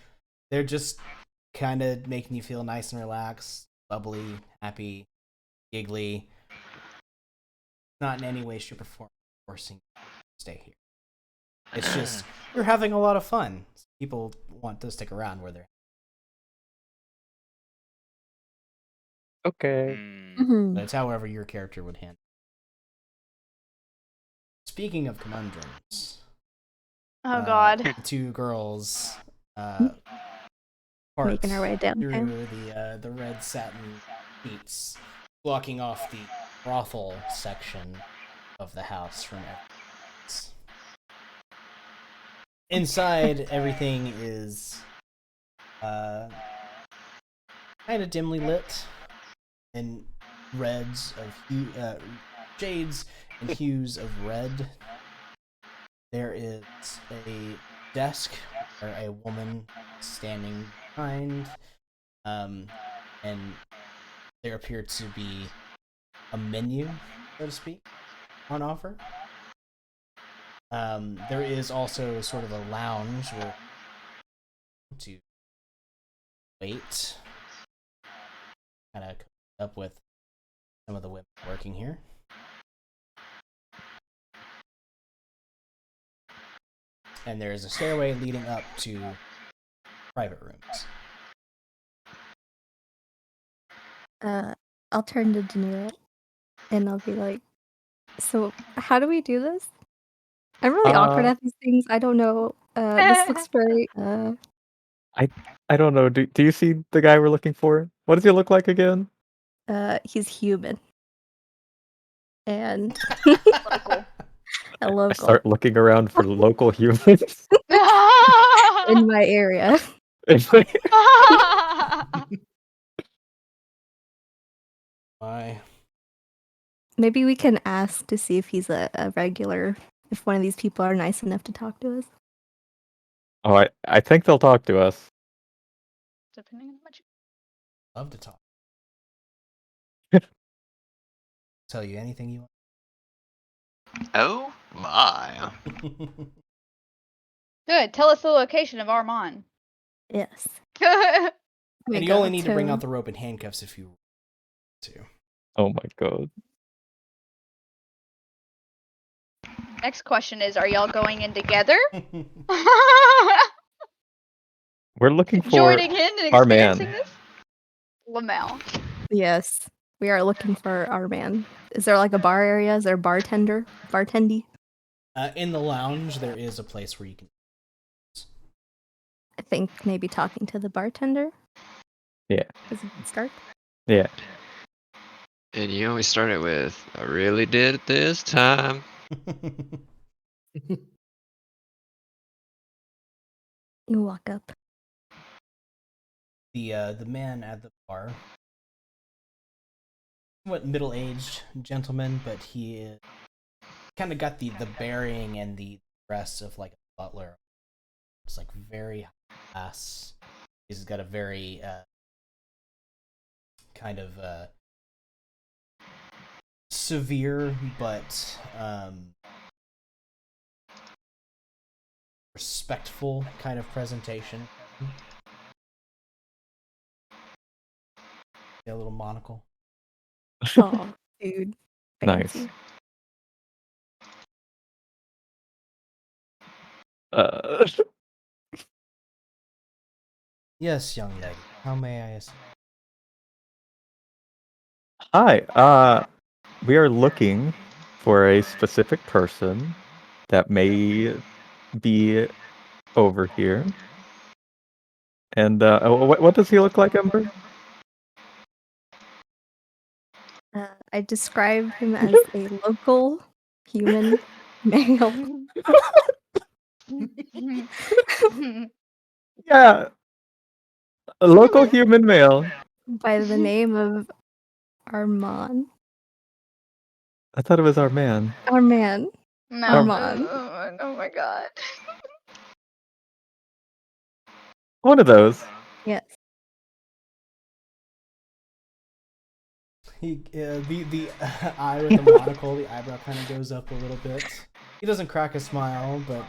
they're just kind of making you feel nice and relaxed, bubbly, happy, giggly. Not in any way, shape, or form forcing you to stay here. It's just you're having a lot of fun. People want to stick around where they're. Okay. Mhm. But it's however your character would handle. Speaking of conundrums, Oh God. the two girls Making our way down there. through the red satin sheets, blocking off the brothel section of the house from everything else. Inside, everything is kind of dimly lit in reds of shades and hues of red. There is a desk where a woman standing behind, and there appear to be a menu, so to speak, on offer. There is also sort of a lounge where to wait, kind of up with some of the women working here. And there is a stairway leading up to private rooms. I'll turn to De Niro and I'll be like, so how do we do this? I'm really awkward at these things. I don't know. This looks very I don't know. Do you see the guy we're looking for? What does he look like again? he's human. And Local. a I local start looking around for local humans. in my area. It's like, Why? Maybe we can ask to see if he's a regular, if one of these people are nice enough to talk to us. oh, I think they'll talk to us. Depending on what you... Love to talk. Tell you anything you Oh my. want. Good. Tell us the location of Armand. Yes. And you only need to bring out the rope and handcuffs if you too. Oh my god. Next question is, are y'all going in together? We're looking for Joining in and our experiencing man. this? Lamel. Yes, we are looking for our man. Is there like a bar area? Is there a bartendy? In the lounge, there is a place where you can. I think maybe talking to the bartender. Yeah. Is a good start. Yeah. And you always start it with, I really did it this time. You walk up. The man at the bar, somewhat middle-aged gentleman, but he kind of got the bearing and the dress of like a butler. It's like very high class. He's got a very kind of severe but respectful kind of presentation. A little monocle. Oh, dude. Nice. Fancy. Yes, young lady. How may I assist? Hi. We are looking for a specific person that may be over here. And what does he look like, Ember? I describe him as a local human male. Yeah, a local human male. By the name of Armand. I thought it was our man. Our man. No. Armand. Oh my god. One of those. Yes. He the eye with the monocle, the eyebrow kind of goes up a little bit. He doesn't crack a smile, but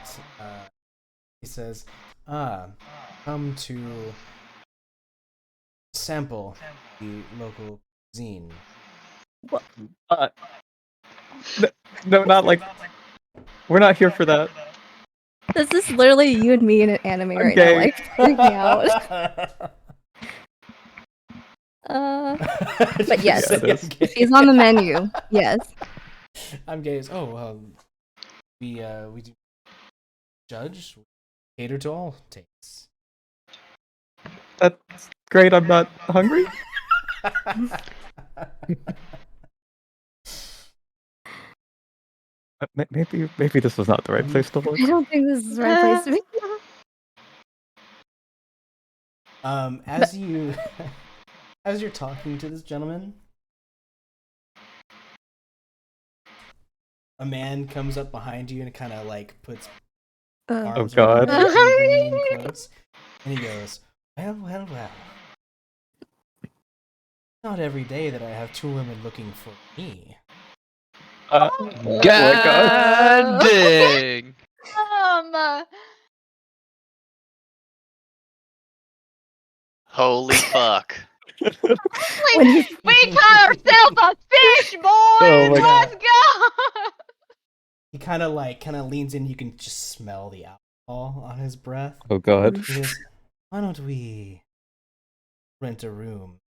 he says, come to sample the local cuisine." What? No, not like. We're not here for that. This is literally you and me in an anime right now, Okay. like freaking out. But yes, Yeah, it is. she's on the menu. Yes. I'm gay. We do judge, cater to all tastes. That's great. I'm not hungry. Maybe this was not the right place to look. I don't think this is the right place to be. As you're talking to this gentleman, a man comes up behind you and kind of like puts arms God. around you and bring you in close, and he goes, well. Not every day that I have two women looking for me. God dang! Holy fuck. When he's We caught ourselves a fish, boys! Oh my God. Let's go! He kind of leans in. You can just smell the alcohol on his breath. Oh God. He goes, why don't we rent a room,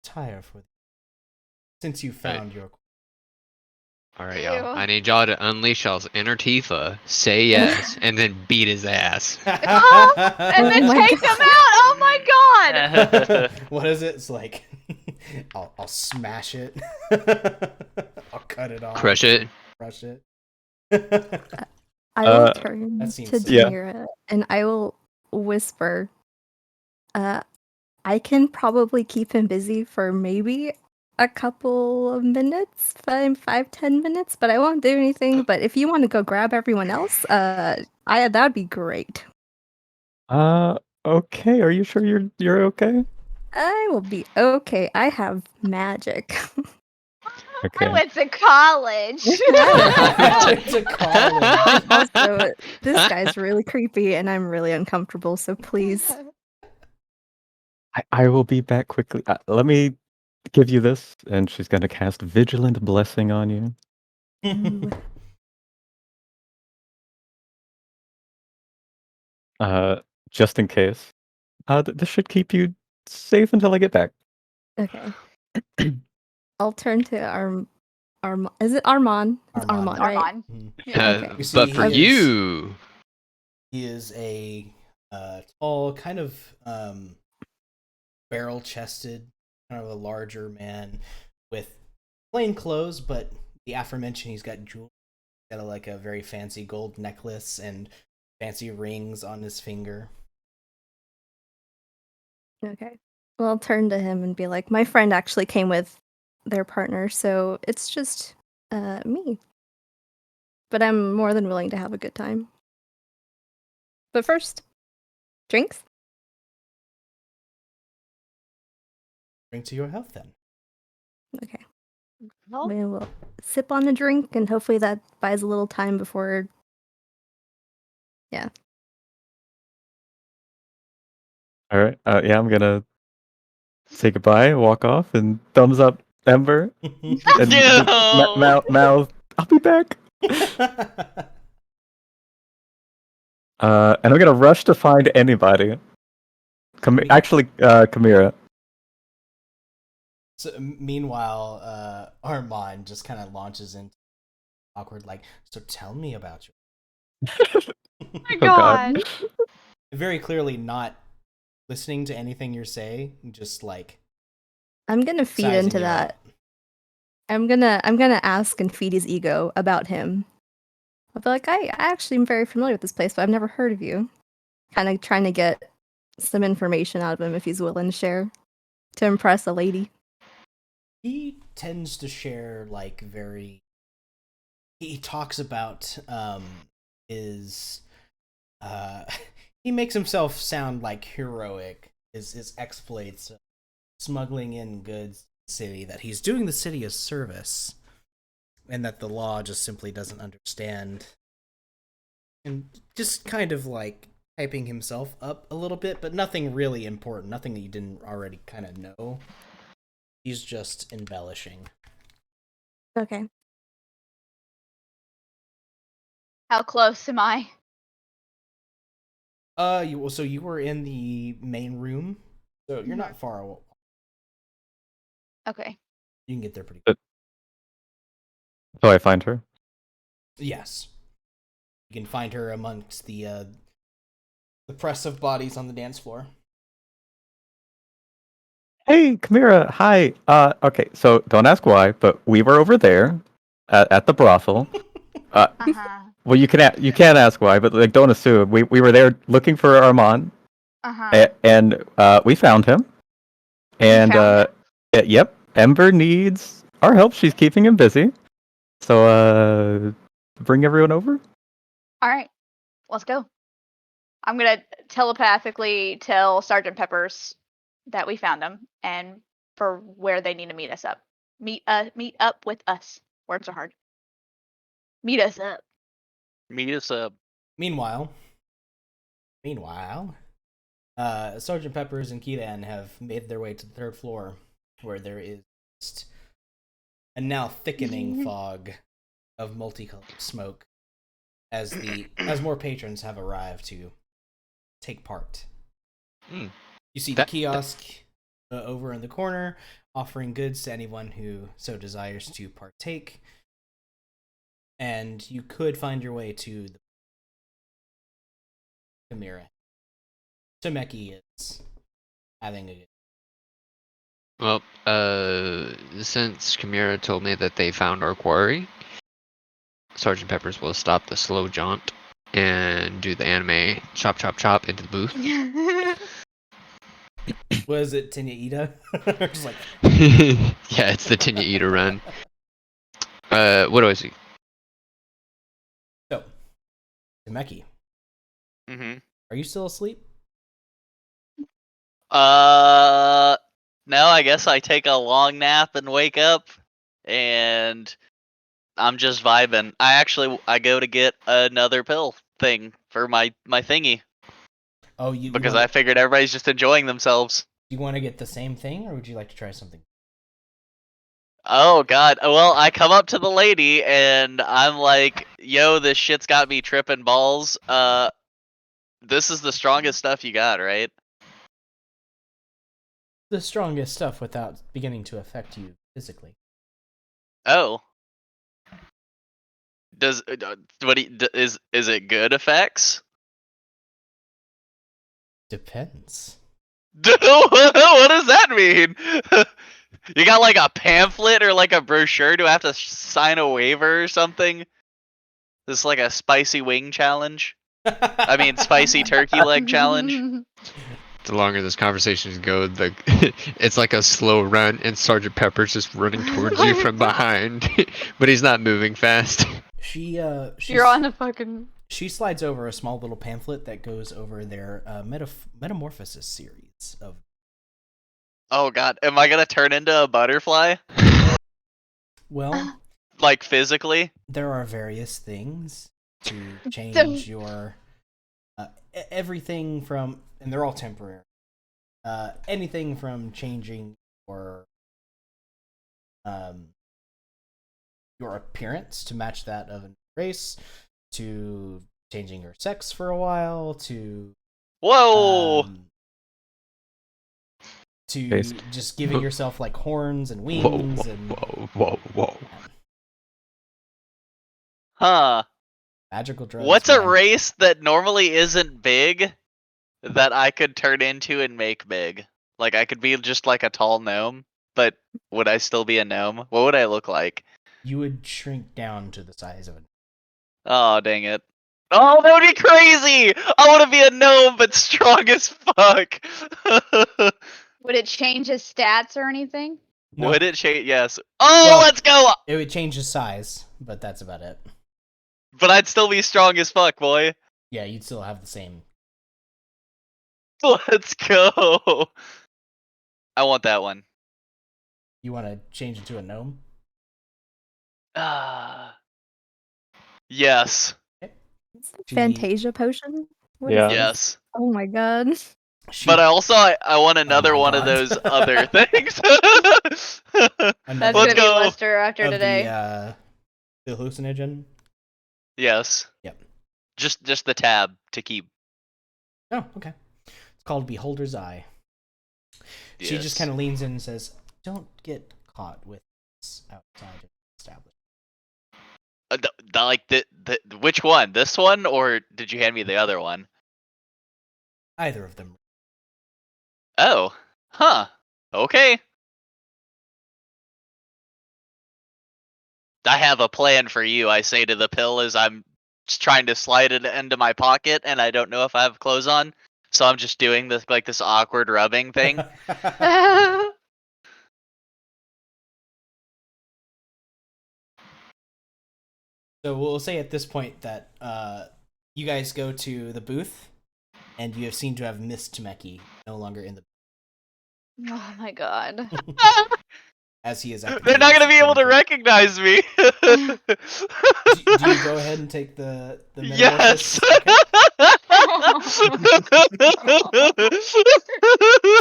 tire for since you found your. Alright, y'all. I need y'all to unleash y'all's inner Tifa, say yes, and then beat his ass. And then my take them out! Oh my god! What is it? It's like, I'll smash it. I'll cut it off. Crush it. Crush it. I will turn that to seems so- Demira and I will whisper, I can probably keep him busy for maybe a couple of minutes, 5-10 minutes, but I won't do anything. But if you want to go grab everyone else, that'd be great. Okay. Are you sure you're okay? I will be okay. I have magic. Okay. I went to college. I went to college. Also, this guy's really creepy and I'm really uncomfortable, so please. I will be back quickly. Let me give you this, and she's gonna cast Vigilant Blessing on you. Ooh. Just in case. This should keep you safe until I get back. Okay. I'll turn to Is it Armand? It's Armand. Armand, right? Armand. Mhm. Yeah. Okay. You see, But for he is- you, He is a tall, kind of barrel-chested, kind of a larger man with plain clothes, but the aforementioned, he's got jewelry. He's got like a very fancy gold necklace and fancy rings on his finger. Okay. Well, I'll turn to him and be like, my friend actually came with their partner, so it's just me. But I'm more than willing to have a good time. But first, drinks? Drink to your health, then. Okay. Well, We will sip on the drink, and hopefully that buys a little time before. Yeah. All right. Yeah, I'm gonna say goodbye, walk off, and thumbs up Ember. And No. Mal, I'll be back. And I'm gonna rush to find anybody. Actually, Chimera. So, meanwhile, Armand just kind of launches into awkward, like, so tell me about you. my Oh, God. God. Very clearly not listening to anything you're saying, just like I'm gonna feed sizing into you that. up. I'm gonna ask and feed his ego about him. I'll be like, I actually am very familiar with this place, but I've never heard of you. Kind of trying to get some information out of him if he's willing to share to impress a lady. He tends to share like very. He talks about his. He makes himself sound like heroic. His exploits, smuggling in goods to the city, that he's doing the city a service, and that the law just simply doesn't understand. And just kind of like hyping himself up a little bit, but nothing really important, nothing that you didn't already kind of know. He's just embellishing. Okay. How close am I? So you were in the main room, so you're not far away. Okay. You can get there pretty. So I find her. Yes, you can find her amongst the press of bodies on the dance floor. Hey, Chimera. Hi. Okay. So don't ask why, but we were over there at the brothel. Uh-huh. Well, you can't ask why, but like don't assume. We were there looking for Armand, Uh-huh. and we found him. You And found him? yep, Ember needs our help. She's keeping him busy. So bring everyone over. All right. Let's go. I'm gonna telepathically tell Sergeant Peppers that we found him and for where they need to meet us up. Meet up with us. Words are hard. Meet us up. Meet us up. Meanwhile, Sergeant Peppers and Keaton have made their way to the third floor, where there is just a now thickening fog of multicolored smoke as more patrons have arrived to take part. Mm. You see the kiosk over in the corner, offering goods to anyone who so desires to partake. And you could find your way to the Chimera. Tameki is having a good. Well, since Chimera told me that they found our quarry, Sergeant Peppers will stop the slow jaunt and do the anime chop chop chop into the booth. Was it Tenya Ida? Just like Yeah, it's the Tinya Eater run. What do I see? so, Tameki, Mm-hmm. are you still asleep? No, I guess I take a long nap and wake up, and I'm just vibing. I go to get another pill thing for my thingy Oh, you because want I figured everybody's just enjoying themselves. you want to get the same thing, or would you like to try something? Oh god. Well, I come up to the lady and I'm like, "Yo, this shit's got me tripping balls. This is the strongest stuff you got, right?" The strongest stuff without beginning to affect you physically. Oh. Does is it good effects? Depends. What does that mean? You got like a pamphlet or like a brochure? Do I have to sign a waiver or something? This is like a spicy wing challenge. I mean, spicy turkey leg challenge. The longer this conversation goes, it's like a slow run, and Sergeant Pepper's just running towards you from behind, but he's not moving fast. You're on the fucking. She slides over a small little pamphlet that goes over their Metamorphosis series of. Oh god, am I gonna turn into a butterfly? Well, Like physically? there are various things to change your everything from, and they're all temporary. Anything from changing your appearance to match that of a race, to changing your sex for a while, to Whoa! To Based. just giving yourself like horns and wings Whoa, and whoa. Huh. magical drugs. What's a man. race that normally isn't big that I could turn into and make big? Like I could be just like a tall gnome, but would I still be a gnome? What would I look like? You would shrink down to the size of a. Oh, dang it. Oh, that would be crazy! I want to be a gnome, but strong as fuck. Would it change his stats or anything? No. Would it change? Yes. Oh, Well- let's go! It would change his size, but that's about it. But I'd still be strong as fuck, boy. Yeah, you'd still have the same. Let's go. I want that one. You want to change into a gnome? Yes. Fantasia potion? What Yeah. is this? Yes. Oh my god. But I want another my one of God. those other things. That's Another gonna Let's be go. Lester after of today. the hallucinogen. Yes. Yep. Just the tab to keep. Oh, okay. It's called Beholder's Eye. She just kind of leans in and says, "Don't get caught with this outside of the establishment." Like the which one? This one, or did you hand me the other one? Either of them. Oh. Huh. Okay. I have a plan for you, I say to the pill as I'm just trying to slide it into my pocket and I don't know if I have clothes on. So I'm just doing this like this awkward rubbing thing. So we'll say at this point that you guys go to the booth, and you seem to have missed Temeki, no longer in the Oh my god. as he is at the They're not kiosk gonna be able to waiting recognize me. for- do you go ahead and take the Yes. metamorphosis?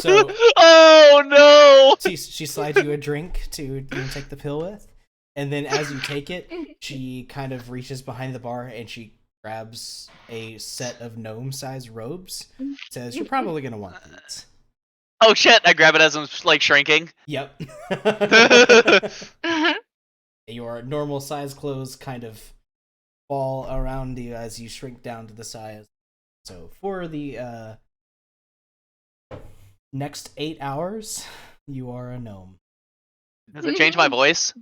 So- oh no. She slides you a drink to take the pill with, and then as you take it, she kind of reaches behind the bar and she grabs a set of gnome-sized robes. Says, "You're probably gonna want these." Oh shit! I grab it as I'm like shrinking. Yep. Your normal size clothes kind of fall around you as you shrink down to the size. So for the next 8 hours, you are a gnome. Does it change my voice?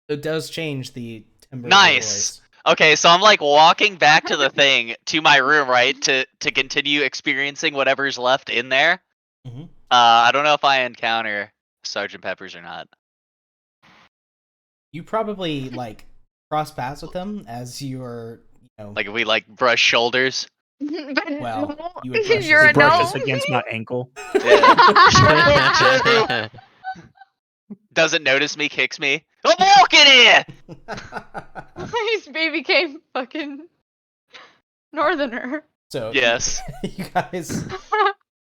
It does change the timbre Nice. Okay, so I'm like walking back to the thing to my room, right, to continue experiencing whatever's left in there. Mm-hmm. I don't know if I encounter Sergeant Pepper's or not. You probably like cross paths with them as you're, Like if we like brush shoulders. Well, you would brush You're his a Brushes gnome. against my ankle. Yeah. Doesn't notice me, kicks me. I'm walking here. His baby came fucking northerner. So Yes. you guys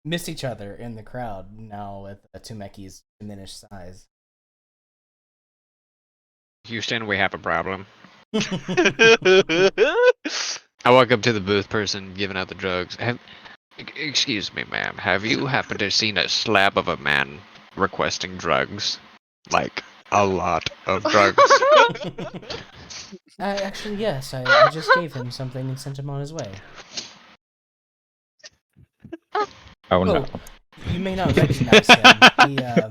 miss each other in the crowd now with Tumeki's diminished size. Houston, we have a problem. I walk up to the booth person giving out the drugs. Excuse me, ma'am. Have you happened to seen a slab of a man requesting drugs? Like, a lot of drugs. Actually, yes. I just gave him something and sent him on his way. Oh no. You may not recognize him.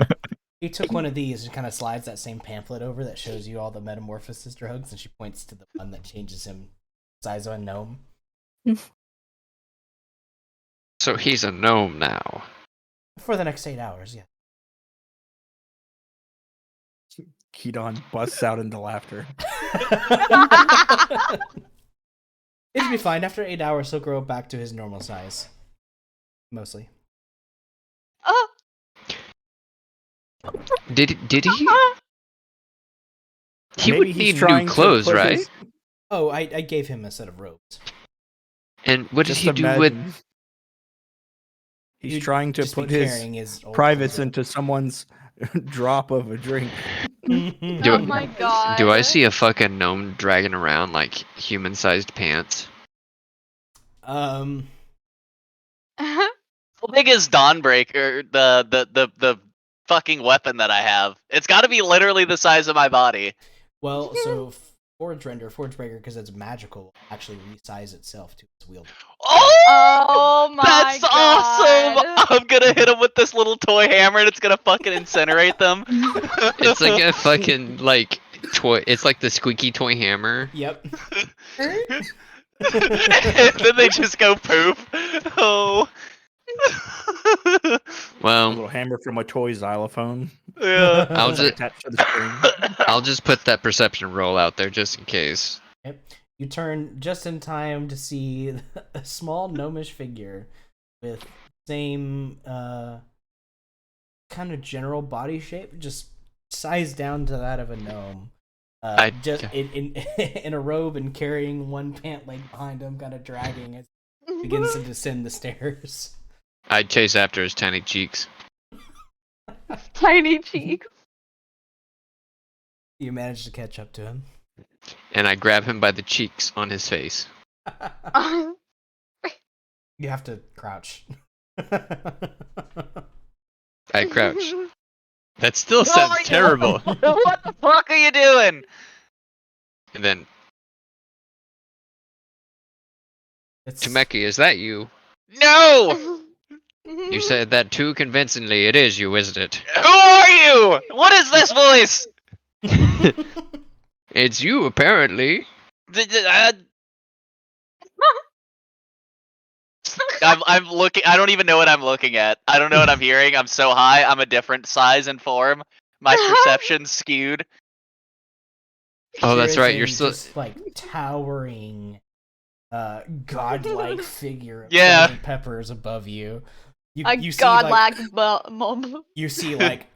He took one of these and kind of slides that same pamphlet over that shows you all the metamorphosis drugs, and she points to the one that changes him size of a gnome. So he's a gnome now. For the next 8 hours, yeah. Keaton busts out into laughter. It'll be fine. After 8 hours, he'll grow back to his normal size. Mostly. Did he? He Maybe would he's need trying new to clothes, put right? his- Oh, I gave him a set of robes. And what did Just he do with? imagine. He's You'd trying to just be put his carrying his old privates clothes. into someone's drop of a drink. Oh my god. Do I see a fucking gnome dragging around like human-sized pants? How big is Dawnbreaker, the fucking weapon that I have? It's got to be literally the size of my body. Well, so Forge Breaker, because it's magical, will actually resize itself to its wield. Oh my That's god. awesome! I'm gonna hit him with this little toy hammer and it's gonna fucking incinerate them. It's like a fucking like toy. It's like the squeaky toy hammer. Yep. And then they just go poof. Oh. A Well, little hammer from a toy xylophone. Yeah. I'll just Attached to the string. I'll just put that perception roll out there just in case. Yep. You turn just in time to see a small gnomish figure with same kind of general body shape, just sized down to that of a gnome. Just in a robe and carrying one pant leg behind him, kind of dragging as he begins to descend the stairs. I'd chase after his tiny cheeks. Tiny cheeks. You manage to catch up to him. And I grab him by the cheeks on his face. You have to crouch. I crouch. That still sounds terrible. What the fuck are you doing? And then, It's Tameki, is that you? No! You said that too convincingly. It is you, isn't it? Who are you? What is this voice? It's you, apparently. I'm looking. I don't even know what I'm looking at. I don't know what I'm hearing. I'm so high. I'm a different size and form. My perception's skewed. Oh, that's There is right. a You're still. just, like towering, godlike figure of Yeah. Sgt. Pepper's above you. A You see, godlike like, mob. you see like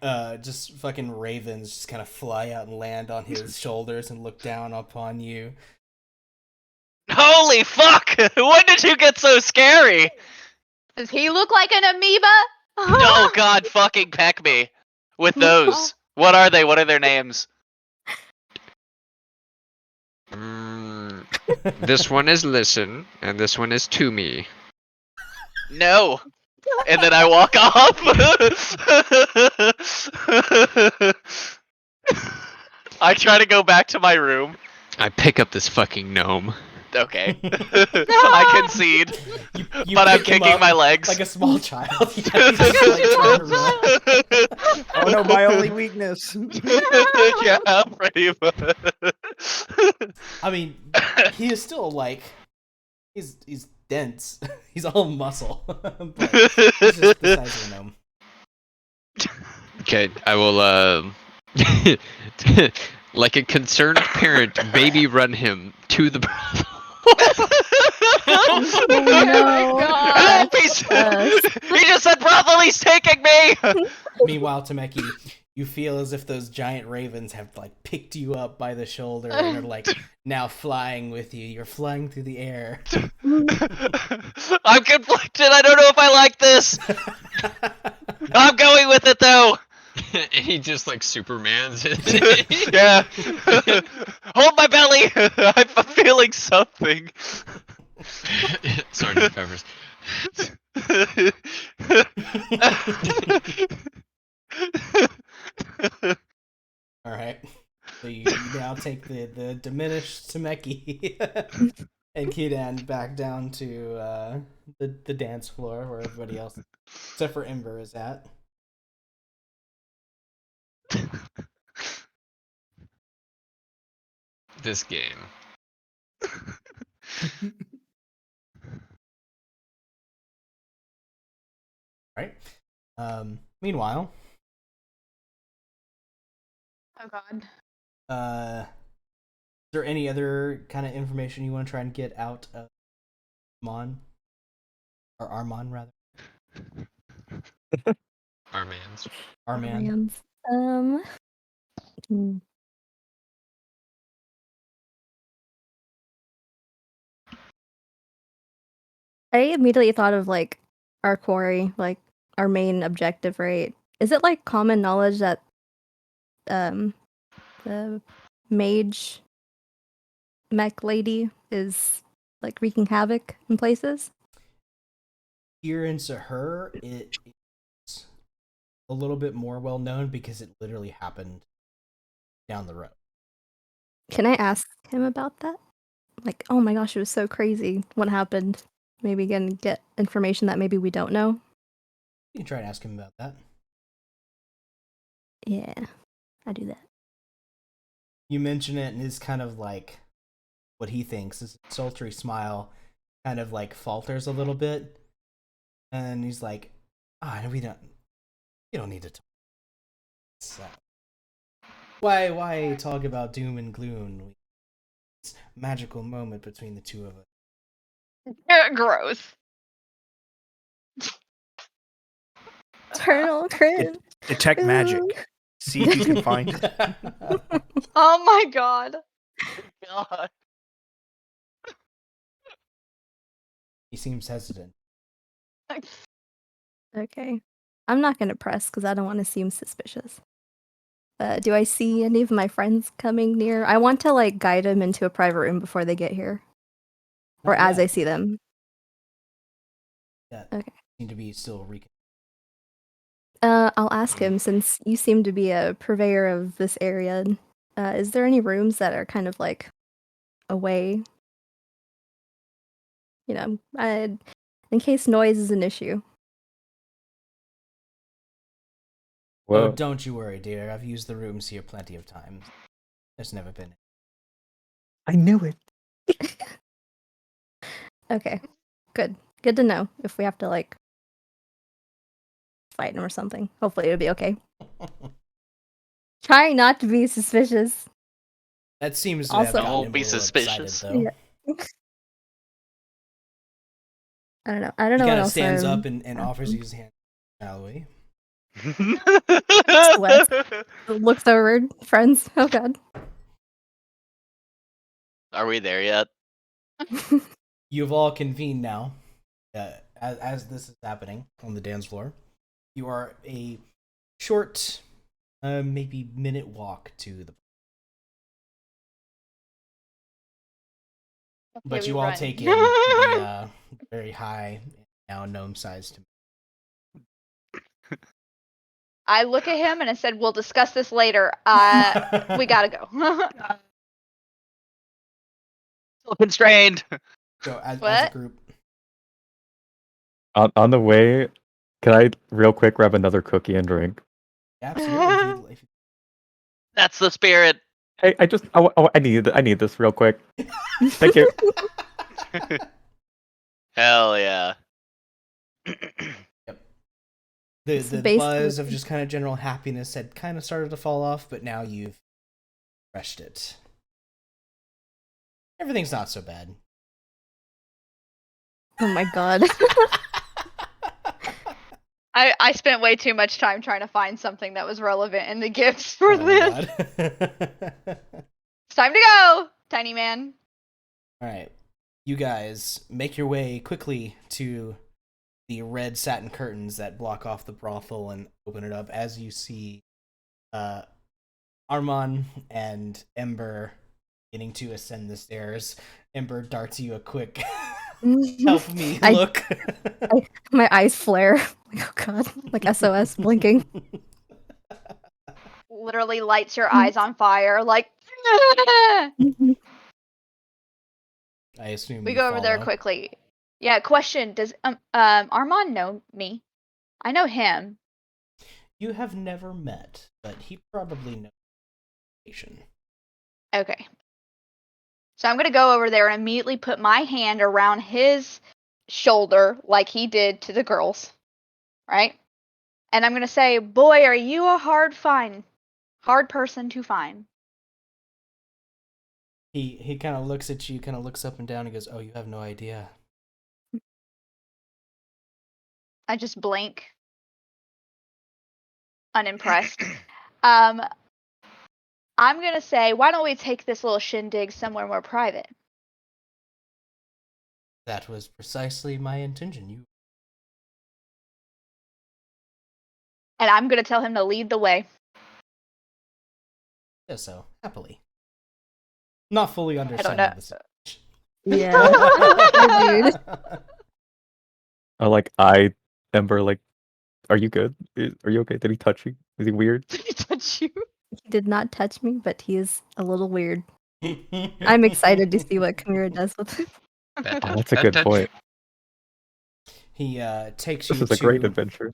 just fucking ravens just kind of fly out and land on his shoulders and look down upon you. Holy fuck! When did you get so scary? Does he look like an amoeba? Oh god, fucking peck me with those. What are they? What are their names? This one is listen, and this one is to me. No. And then I walk off. I try to go back to my room. I pick up this fucking gnome. Okay. I concede. You But I'm pick him kicking up my legs. like a small child. Yeah, he's just, like, trying to run. Oh no, my only weakness. Yeah, pretty much. I mean, he is still like he's dense. He's all muscle, but he's just the size of a gnome. Okay, I will, like a concerned parent, baby run him to the brothel. Oh no. Help! He just said brothel, he's taking me! Meanwhile, Tameki, you feel as if those giant ravens have like picked you up by the shoulder and are like now flying with you. You're flying through the air. I'm conflicted, I don't know if I like this! I'm going with it though! He just like Superman's it. Yeah. Hold my belly. I'm feeling something. Sergeant Pepper's. All right. So you now take the diminished Temeki and Kidan back down to the dance floor where everybody else, except for Ember, is at. This game. Right. Meanwhile, Oh God. is there any other kind of information you want to try and get out of Mon or Armon rather? Our man's. Arman. Rams. Hmm. I immediately thought of like our quarry, like our main objective, right? Is it like common knowledge that the mage mech lady is like wreaking havoc in places? Here into her, it's a little bit more well known because it literally happened down the road. Can I ask him about that? Like, oh my gosh, it was so crazy. What happened? Maybe again get information that maybe we don't know. You can try and ask him about that. Yeah, I do that. You mention it, and his kind of like what he thinks. His sultry smile kind of like falters a little bit, and he's like, "Ah, we don't. You don't need to talk. So, why talk about doom and gloom? It's a magical moment between the two of us." Gross. Colonel Chris. Detect magic. See if you can find it. Oh my God. God. He seems hesitant. Okay. I'm not gonna press because I don't want to seem suspicious. Do I see any of my friends coming near? I want to like guide them into a private room before they get here, or Not as I yet. see them. Yeah, Okay. seem to be still recon. I'll ask him since you seem to be a purveyor of this area. Is there any rooms that are kind of like away? You know, in case noise is an issue. Oh, Well, don't you worry, dear. I've used the rooms here plenty of times. There's never been. I knew it. Okay, good. Good to know if we have to like fight him or something. Hopefully it'll be okay. Trying not to be suspicious. That seems to Also- have gotten Don't him be a little suspicious. excited, though. Yeah. I don't know. I don't He know what kind of else. stands I'm up and offers you his hand. Shall we? Sweat. Looks over. Friends. Oh god. Are we there yet? You've all convened now. As this is happening on the dance floor, you are a short, maybe minute walk to the. But Okay, you we all run. take in the very high, now gnome-sized. I look at him and I said, "We'll discuss this later. We gotta go." Still constrained. So as a What? group, On the way, can I real quick grab another cookie and drink? absolutely. If That's the spirit. Hey, I need this real quick. Thank you. Hell yeah. the It's the basically- buzz of just kind of general happiness had kind of started to fall off, but now you've refreshed it. Everything's not so bad. Oh my god. I spent way too much time trying to find something that was relevant in the gifts for Oh my this. God. It's time to go, tiny man. All right, you guys make your way quickly to the red satin curtains that block off the brothel and open it up as you see Armon and Ember beginning to ascend the stairs. Ember darts you a quick help me look. My eyes flare. Oh god, like SOS blinking. Literally lights your eyes on fire, like. I assume We you go over there follow. quickly. Yeah, question: does Armand know me? I know him. You have never met, but he probably knows. Okay. So I'm gonna go over there and immediately put my hand around his shoulder like he did to the girls, right? And I'm gonna say, "Boy, are you a hard person to find." He kind of looks at you, kind of looks up and down, and goes, "Oh, you have no idea." I just blink, unimpressed. I'm gonna say, why don't we take this little shindig somewhere more private? That was precisely my intention. And I'm gonna tell him to lead the way. Yeah, so happily. Not fully understanding the situation. Yeah. Dude. Ember, like, are you good? Are you okay? Did he touch you? Is he weird? Did he touch you? He did not touch me, but he is a little weird. I'm excited to see what Kamira does with him. Bad touch, That's a bad good touch. point. He takes This you is a great to adventure.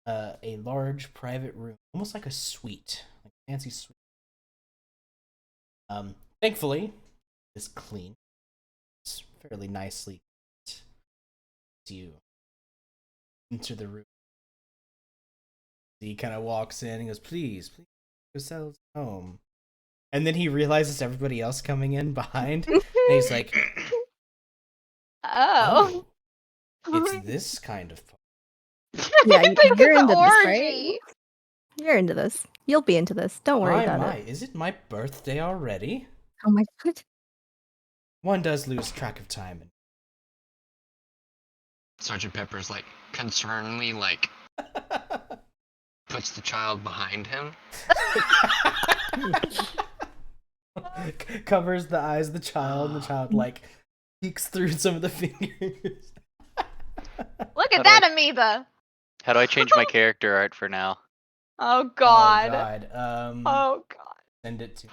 a large private room, almost like a suite, like a fancy suite. Thankfully, it's clean. It's fairly nicely cleaned. You enter the room. He kind of walks in and goes, please yourselves home. And then he realizes everybody else coming in behind, and he's like, Oh. it's this kind of Yeah, I think you're it's into an this, orgy. right? You're into this. You'll be into this. Don't worry about it. Is it my birthday already? Oh my god. One does lose track of time. Sergeant Pepper's like concernedly like puts the child behind him. Covers the eyes of the child, and the child like peeks through some of the fingers. Look at that amoeba. How do I change my character art for now? Oh god. Oh god. Send it to.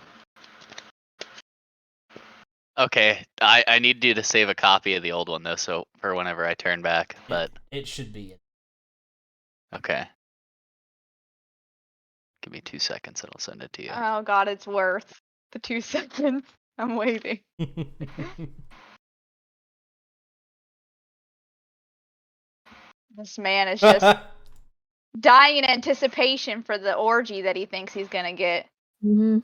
Okay, I need you to save a copy of the old one though, so for whenever I turn back. But it should be. Okay. Give me 2 seconds and I'll send it to you. Oh god, it's worth the 2 seconds. I'm waiting. This man is just dying in anticipation for the orgy that he thinks he's gonna get. Mm-hmm.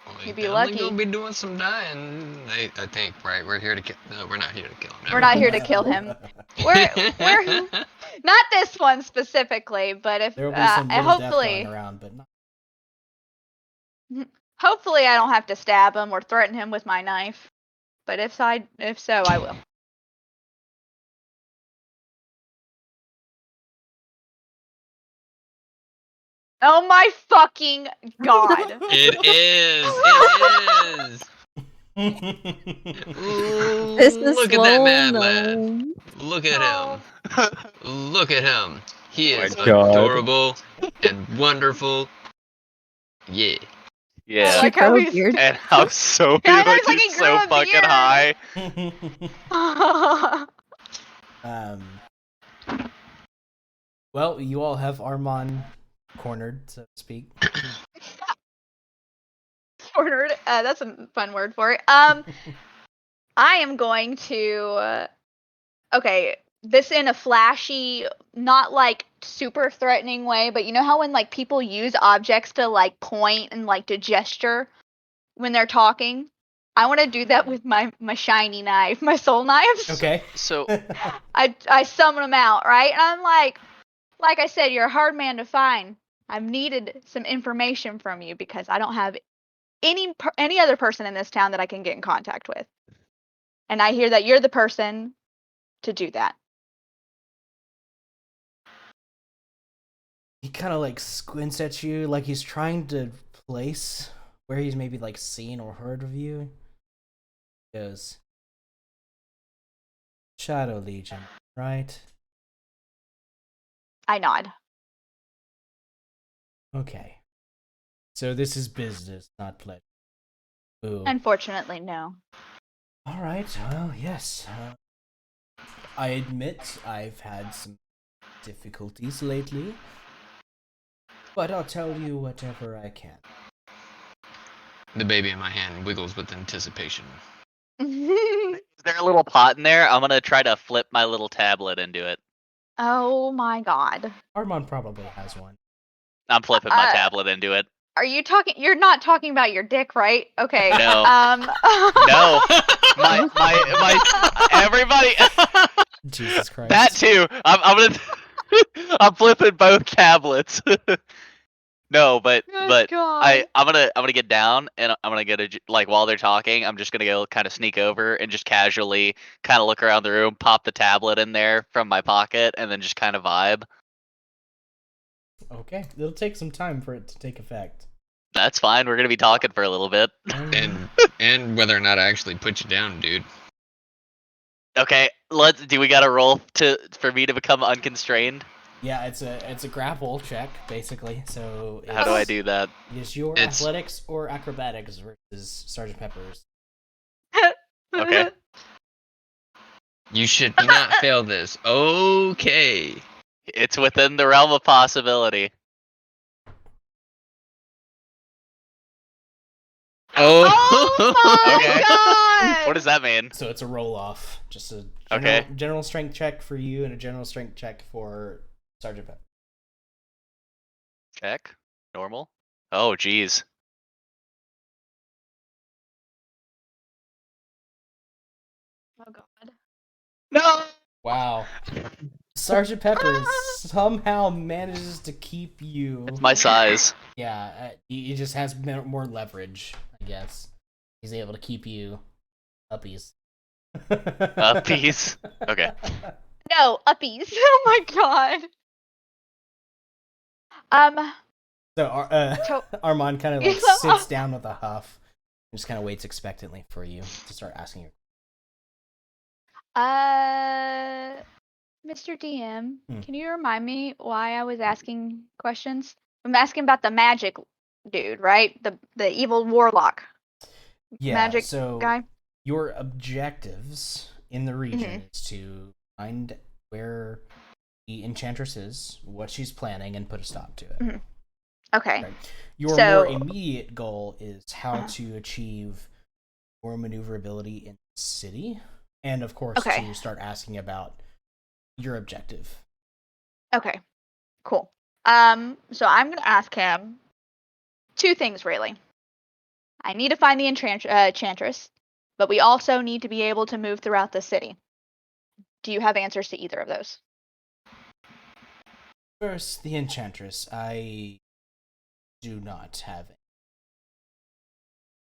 Well, You'd be definitely lucky. gonna be doing some dying. I think, right? We're here to kill. No, we're not here to kill him. We're not here to kill him. We're not this one specifically, but if There will be some little death hopefully going around, but not. hopefully I don't have to stab him or threaten him with my knife. But if so, I will. Oh my fucking god. It is. Ooh, This is look at that mad slow, lad. no. Look at him. Look at him. He Oh is my God. adorable and wonderful. Yeah. Yeah. I like how grow a he's beard. And how so Yeah, I know, like it's like he's he grew so a fucking beard. high. Well, you all have Armon cornered, so to speak. Cornered. That's a fun word for it. I am going to. Okay, this in a flashy, not like super threatening way, but you know how when like people use objects to like point and like to gesture when they're talking? I want to do that with my shiny knife, my soul knives. Okay. So I summon them out, right? And I'm like I said, you're a hard man to find. I've needed some information from you because I don't have any other person in this town that I can get in contact with. And I hear that you're the person to do that. he kind of like squints at you, like he's trying to place where he's maybe like seen or heard of you. He goes, Shadow Legion, right? I nod. Okay. So this is business, not pleasure. Ooh. Unfortunately, no. All right. Well, yes. I admit I've had some difficulties lately, but I'll tell you whatever I can. The baby in my hand wiggles with anticipation. Is there a little pot in there? I'm gonna try to flip my little tablet into it. Oh my god. Armand probably has one. I'm flipping my tablet into it. Are you talking? You're not talking about your dick, right? Okay. No. No. My everybody. Jesus Christ. That too. I'm gonna. I'm flipping both tablets. No, but God. I'm gonna get down and I'm gonna get like while they're talking, I'm just gonna go kind of sneak over and just casually kind of look around the room, pop the tablet in there from my pocket, and then just kind of vibe. Okay, it'll take some time for it to take effect. That's fine. We're gonna be talking for a little bit. And whether or not I actually put you down, dude. Okay, do we gotta roll for me to become unconstrained? Yeah, it's a grapple check basically. So How do I do that? It's your It's- athletics or acrobatics versus Sergeant Pepper's. Okay. You should not fail this. Okay. It's within the realm of possibility. Oh my Okay. god! What does that mean? So it's a roll off. Just a Okay. general strength check for you and a general strength check for Sergeant Pepper. Check. Normal. Oh, geez. Oh god. No. Wow. Sergeant Pepper somehow manages to keep you. It's my size. Yeah, he just has more leverage, I guess. He's able to keep you uppies. Uppies? Okay. No, uppies. Oh my god. So Armand kind of like sits down with a huff and just kind of waits expectantly for you to start asking your. Mr. DM, Hmm. can you remind me why I was asking questions? I'm asking about the magic dude, right? The evil warlock. Yeah, magic so guy. your objectives in the region Mhm. is to find where the enchantress is, what she's planning, and put a stop to it. Mhm. Okay. Right. Your So- more immediate goal is how to achieve more maneuverability in the city, and of course Okay. to start asking about your objective. Okay. Cool. So I'm gonna ask him two things really. I need to find the enchantress, but we also need to be able to move throughout the city. Do you have answers to either of those? First, the enchantress. I do not have it.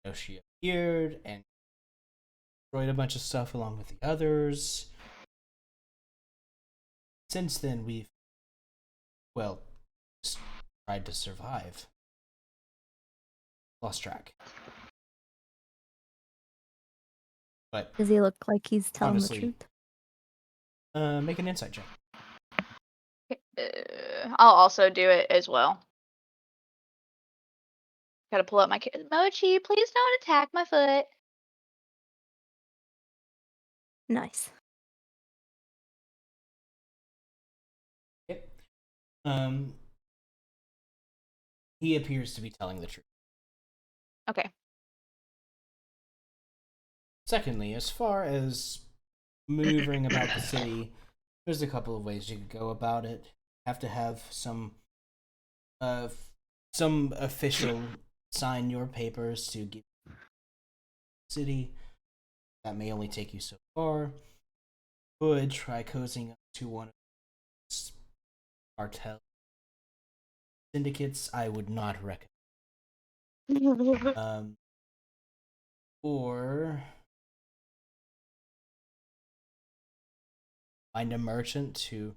I know she appeared and destroyed a bunch of stuff along with the others. Since then, we've, well, just tried to survive. Lost track. But Does he look like he's telling honestly, the truth? make an insight check. I'll also do it as well. Gotta pull up my Mochi, please don't attack my foot. Nice. Yep. He appears to be telling the truth. Okay. Secondly, as far as maneuvering about the city, there's a couple of ways you could go about it. You have to have some official sign your papers to get the city. That may only take you so far. Could try cozying up to one of those cartel syndicates. I would not recommend. Or find a merchant who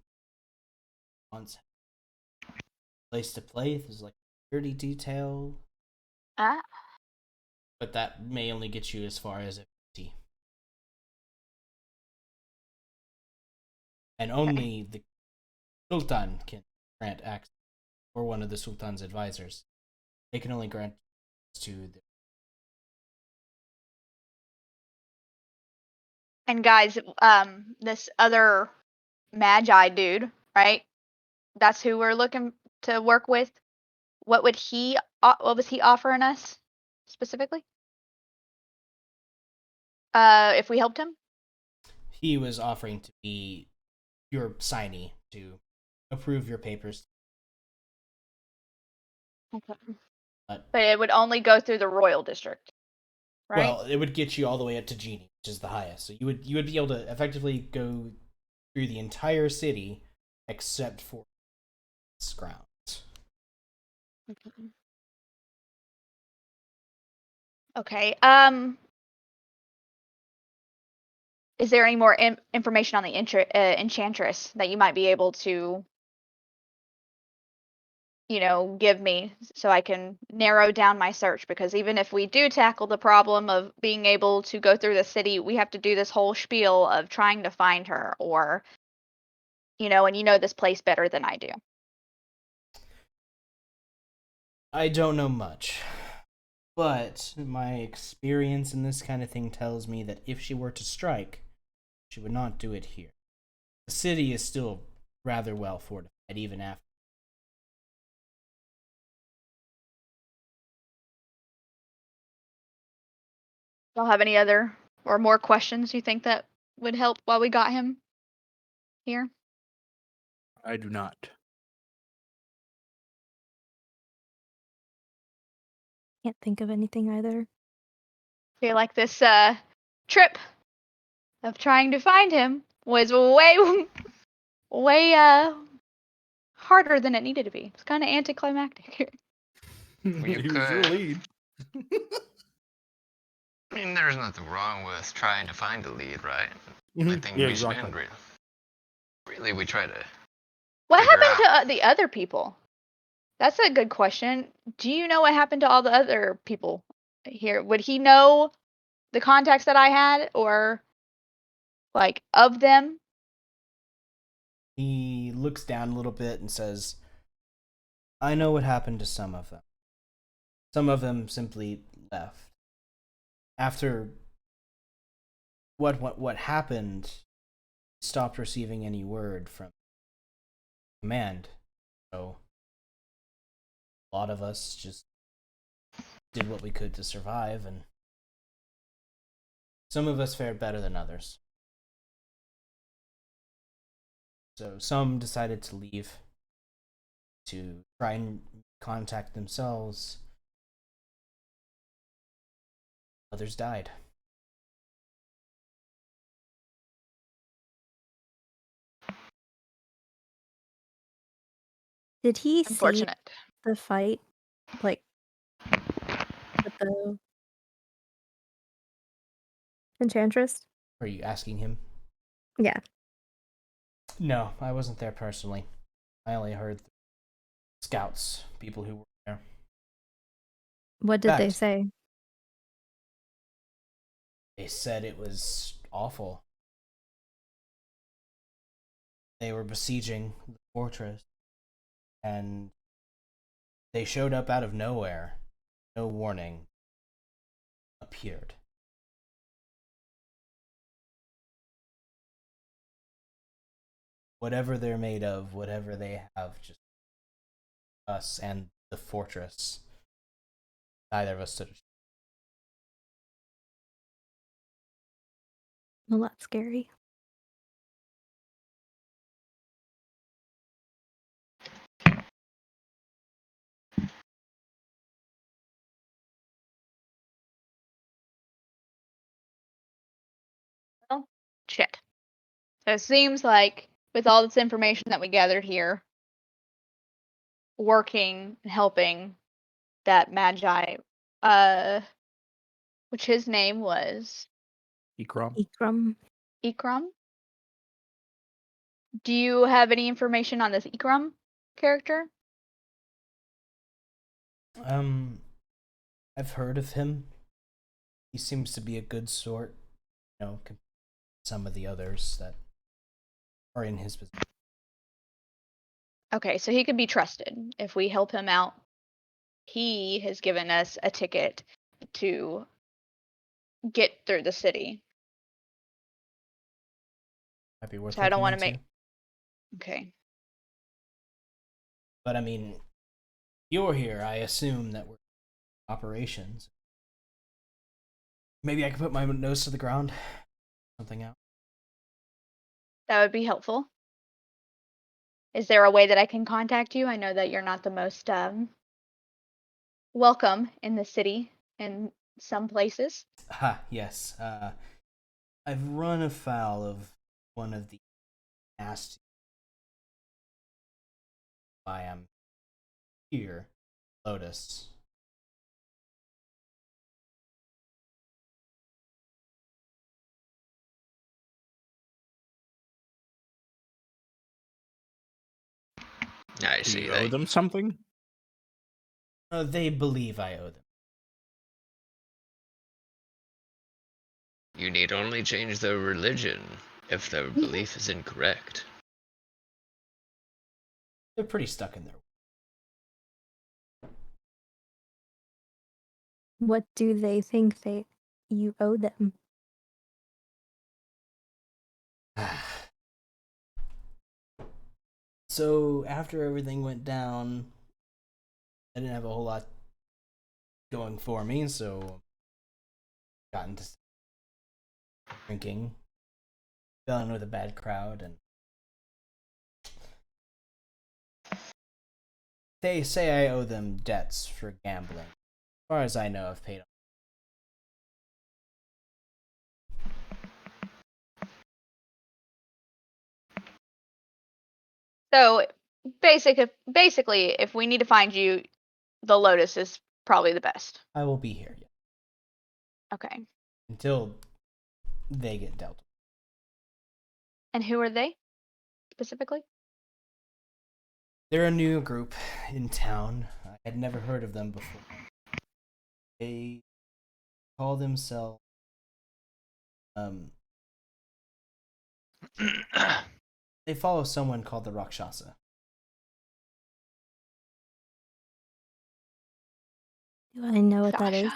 wants place to play. There's like security detail, Ah. but that may only get you as far as a 50. And only the Sultan can grant access, or one of the Sultan's advisors. They can only grant to the. And guys, this other Magi dude, right? That's who we're looking to work with. What was he offering us specifically? If we helped him? He was offering to be your signee to approve your papers. Okay. But it would only go through the royal district, right? well, it would get you all the way up to Genie, which is the highest. So you would be able to effectively go through the entire city except for its grounds. Okay. Is there any more information on the enchantress that you might be able to, give me so I can narrow down my search? Because even if we do tackle the problem of being able to go through the city, we have to do this whole spiel of trying to find her, or, and you know this place better than I do. I don't know much, but my experience in this kind of thing tells me that if she were to strike, she would not do it here. The city is still rather well fortified, even after. Y'all have any other or more questions you think that would help while we got him here? I do not. Can't think of anything either. I feel like this trip of trying to find him was way harder than it needed to be. It's kind of anticlimactic. You He was the could. lead. I mean, there's nothing wrong with trying to find a lead, right? I think Yeah, we should exactly. really we try to What figure happened out. to the other people? That's a good question. Do you know what happened to all the other people here? Would he know the contacts that I had, or like of them? He looks down a little bit and says, I know what happened to some of them. Some of them simply left. After what happened, stopped receiving any word from command. So a lot of us just did what we could to survive, and some of us fared better than others. So some decided to leave to try and contact themselves. Others died. Did he see Unfortunate. the fight, like, with the enchantress? Are you asking him? Yeah. No, I wasn't there personally. I only heard scouts, people who were there. What did they Fact. say? They said it was awful. They were besieging the fortress, and they showed up out of nowhere. No warning. Appeared. Whatever they're made of, whatever they have, just us and the fortress. Neither of us stood a chance. Well, that's scary. Well, shit. So it seems like with all this information that we gathered here, working and helping that Magi, which his name was Ikram. Ikram. Ikram. Do you have any information on this Ikram character? I've heard of him. He seems to be a good sort, compared to some of the others that are in his position. Okay, so he can be trusted if we help him out. He has given us a ticket to get through the city. Might be worth So I don't looking want to into. make. Okay. But I mean, you're here. I assume that we're operations. Maybe I could put my nose to the ground, something out. That would be helpful. Is there a way that I can contact you? I know that you're not the most welcome in the city in some places. Yes. I've run afoul of one of the nasty. I am here, Lotus. I Do see you owe that. them something? They believe I owe them. You need only change their religion if their belief is incorrect. They're pretty stuck in their. What do they think you owe them? So after everything went down, I didn't have a whole lot going for me, so got into drinking, fell in with a bad crowd, and they say I owe them debts for gambling. As far as I know, I've paid. So basically, if we need to find you, the Lotus is probably the best. I will be here, yeah, Okay. until they get dealt with. And who are they specifically? They're a new group in town. I had never heard of them before. They call themselves they follow someone called the Rakshasa. Do I know what that is?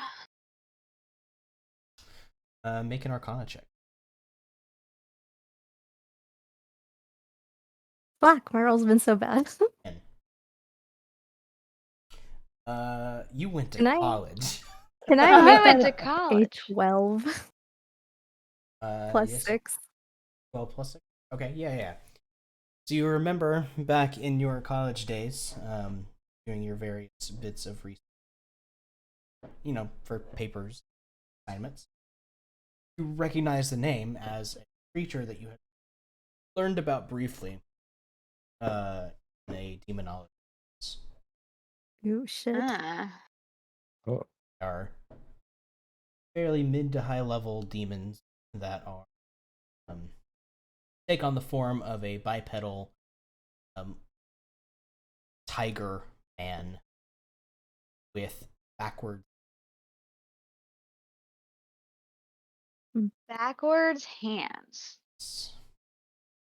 Make an Arcana check. Fuck, my roll's been so bad. You went to Can I- college. Can I I make went that to a college. 12 plus Yes. 6? 12 plus 6? Okay, yeah. So you remember back in your college days, doing your various bits of research, for papers, assignments, you recognize the name as a creature that you had learned about briefly in a demonology. Oh shit. Oh, Are fairly mid to high level demons that are take on the form of a bipedal tiger man with backwards. Backwards hands.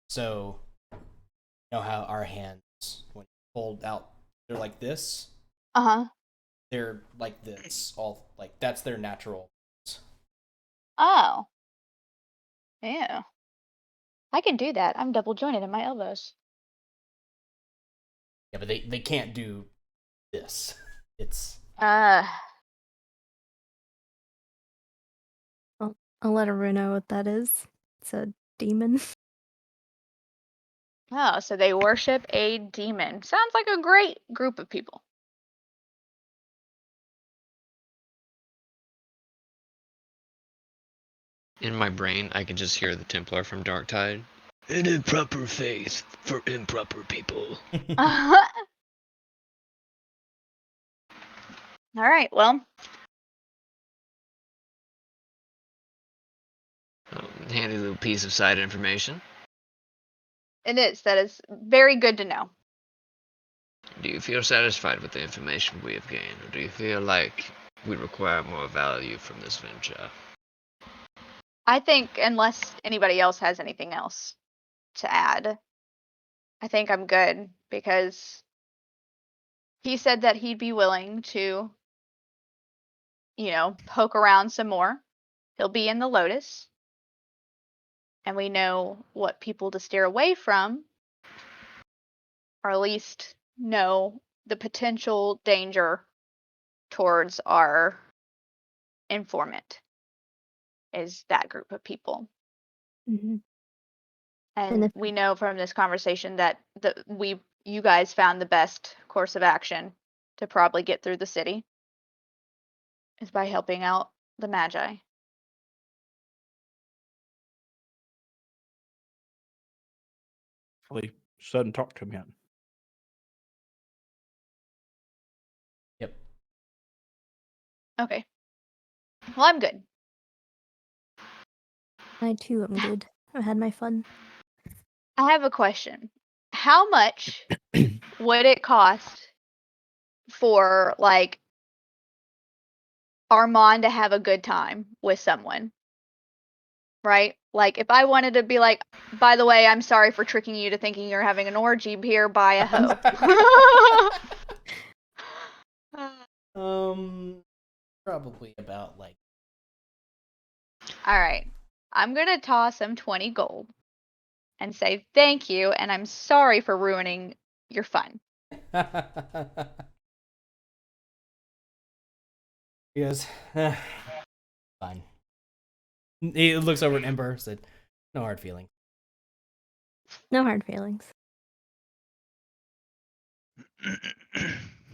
So, you know how our hands, when pulled out, they're like this? Uh-huh. They're like this. All like that's their natural. Oh. Ew. I can do that. I'm double jointed in my elbows. Yeah, but they can't do this. It's Uh, I'll let Aru know what that is. It's a demon. oh, so they worship a demon. Sounds like a great group of people. In my brain, I can just hear the Templar from Darktide. An improper faith for improper people. All right, well, Handy little piece of side information. it is. That is very good to know. Do you feel satisfied with the information we have gained, or do you feel like we require more value from this venture? I think unless anybody else has anything else to add, I think I'm good because he said that he'd be willing to, poke around some more. He'll be in the Lotus. And we know what people to steer away from, or at least know the potential danger towards our informant is that group of people. Mhm. And if- we know from this conversation that you guys found the best course of action to probably get through the city is by helping out the Magi. Really, she doesn't talk to him yet. Yep. Okay. Well, I'm good. I too am good. I had my fun. I have a question. How much would it cost for like Armand to have a good time with someone? Right? Like if I wanted to be like, by the way, I'm sorry for tricking you to thinking you're having an orgy, here, buy a hoe. Probably about like. All right. I'm going to toss him 20 gold and say thank you, and I'm sorry for ruining your fun. He goes, fine. He looks over at Ember, said, no hard feelings. No hard feelings.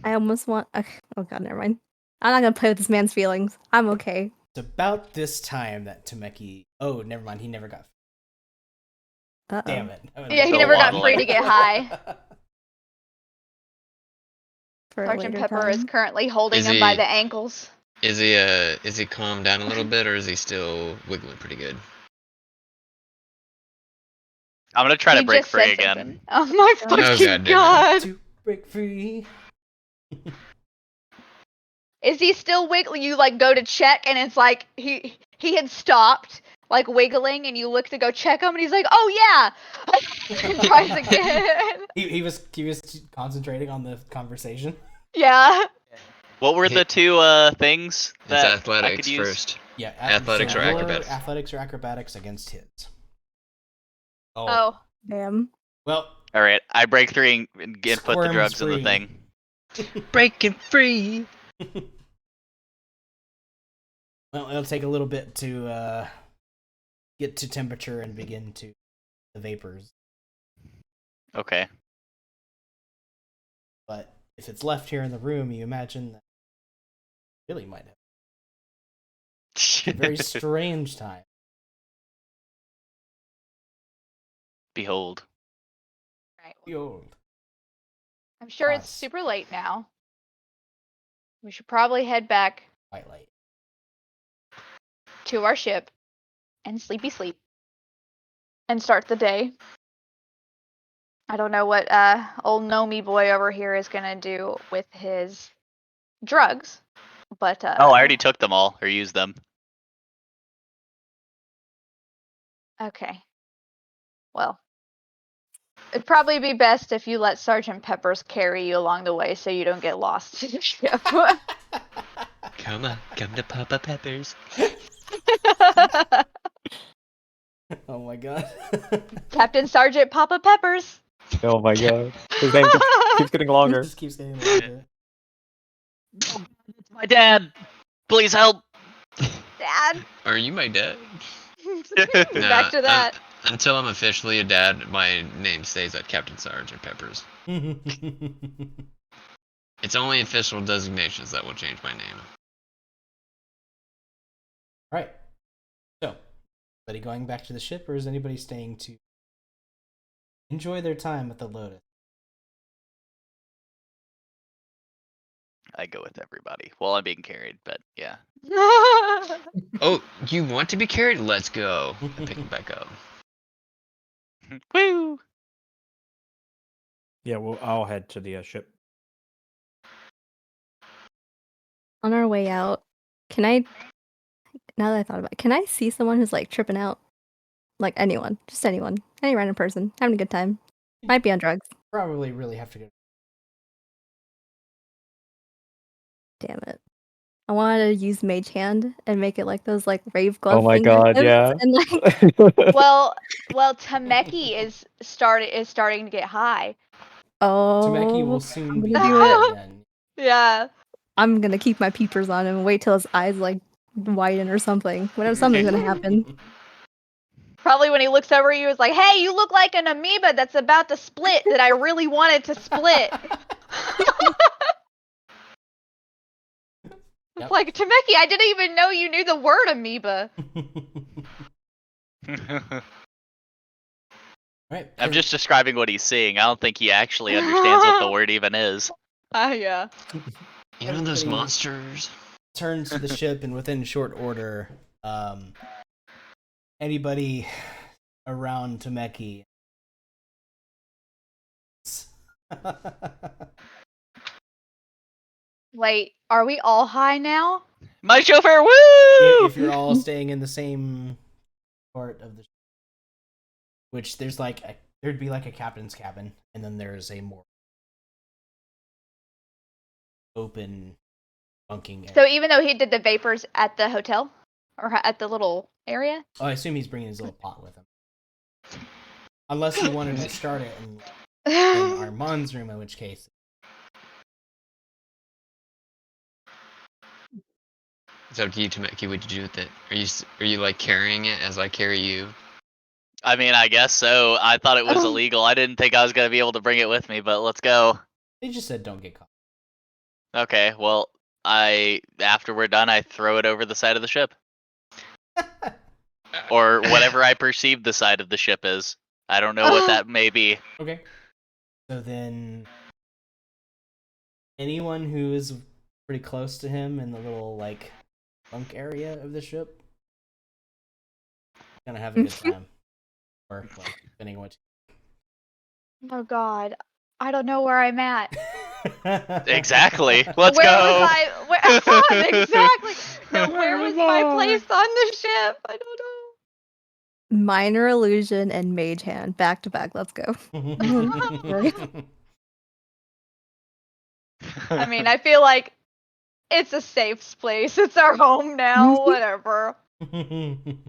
I almost want. Oh god, never mind. I'm not gonna play with this man's feelings. I'm okay. It's about this time that Tameki. Oh, never mind. He never got. Uh-oh. Damn it. Yeah, he So never got waddling. free to get high. For a Sergeant later Pepper is time. currently holding Is him by he- the ankles. Is he calmed down a little bit, or is he still wiggling pretty good? I'm gonna try He to break just free said again. something. Oh my Oh, fucking God damn it. god! To break free. Is he still wiggling? You like go to check, and it's like he had stopped, like wiggling, and you look to go check him, and he's like, "Oh yeah," and tries again. He was concentrating on the conversation. Yeah. What were He- the two things It's that I athletics could use? first. Yeah, Athletics or your acrobatics? Athletics or acrobatics against his. Oh. Damn. Well, All right, I break free and put the Squirms drugs in free. the thing. Breaking free. well, it'll take a little bit to get to temperature and begin to the vapors. Okay. But if it's left here in the room, you imagine that really might have a very strange time. Behold. Right. Behold. I'm sure it's Us. super late now. We should probably head back Twilight. to our ship and sleep and start the day. I don't know what old Nomi boy over here is gonna do with his drugs, but Oh, I already took them all or used them. okay. Well, it'd probably be best if you let Sergeant Peppers carry you along the way so you don't get lost to the ship. Come on, come to Papa Peppers. Oh my god. Captain Sergeant Papa Peppers. Oh my god. His name keeps getting It longer. just keeps getting longer. My dad! Please help! Dad. Are you my dad? Back to that. Until I'm officially a dad, my name stays at Captain Sergeant Peppers. It's only official designations that will change my name. Right. So, anybody going back to the ship, or is anybody staying to enjoy their time at the Lotus? I go with everybody. Well, I'm being carried, but yeah. Oh, you want to be carried? Let's go. I pick him back up. Woo! Yeah, well, I'll head to the ship. On our way out, can I? Now that I thought about it, can I see someone who's like tripping out? Like anyone, just anyone, any random person having a good time. Might be on drugs. Probably really have to go. Damn it. I wanted to use Mage Hand and make it like those like rave glove Oh my finger god, tips yeah. and like Well, Tameki is starting to get high. Tameki will I'm soon gonna be do high it. again. Yeah. I'm gonna keep my peepers on him and wait till his eyes like widen or something. Whatever, something's gonna happen. Probably when he looks over you, is like, "Hey, you look like an amoeba that's about to split that I really wanted to split." It's Yep. like, Tameki, I didn't even know you knew the word amoeba. Right. I'm just describing what he's seeing. I don't think he actually understands what the word even is. Yeah. You know those Everybody monsters? turns to the ship, and within short order, anybody around Tameki. Wait, are we all high now? My chauffeur, woo! If you're all staying in the same part of the ship, which there'd be like a captain's cabin, and then there's a more open bunking area. So even though he did the vapors at the hotel or at the little area, Oh, I assume he's bringing his little pot with him, unless he wanted to start it in Armand's room, in which case. It's up to you, Tameki. What'd you do with it? Are you like carrying it as I carry you? I mean, I guess so. I thought it was illegal. I didn't think I was gonna be able to bring it with me, but let's go. They just said don't get caught. Okay, well, after we're done, I throw it over the side of the ship. Or whatever I perceive the side of the ship is. I don't know what that may be. Okay. So then, anyone who is pretty close to him in the little like bunk area of the ship gonna have a good time, or well, depending on what. oh god, I don't know where I'm at. Exactly. Let's where go. was I? Where, exactly. No, where was my place on the ship? I don't know. Minor illusion and Mage Hand back to back. Let's go. I mean, I feel like it's a safe place. It's our home now. Whatever. I'm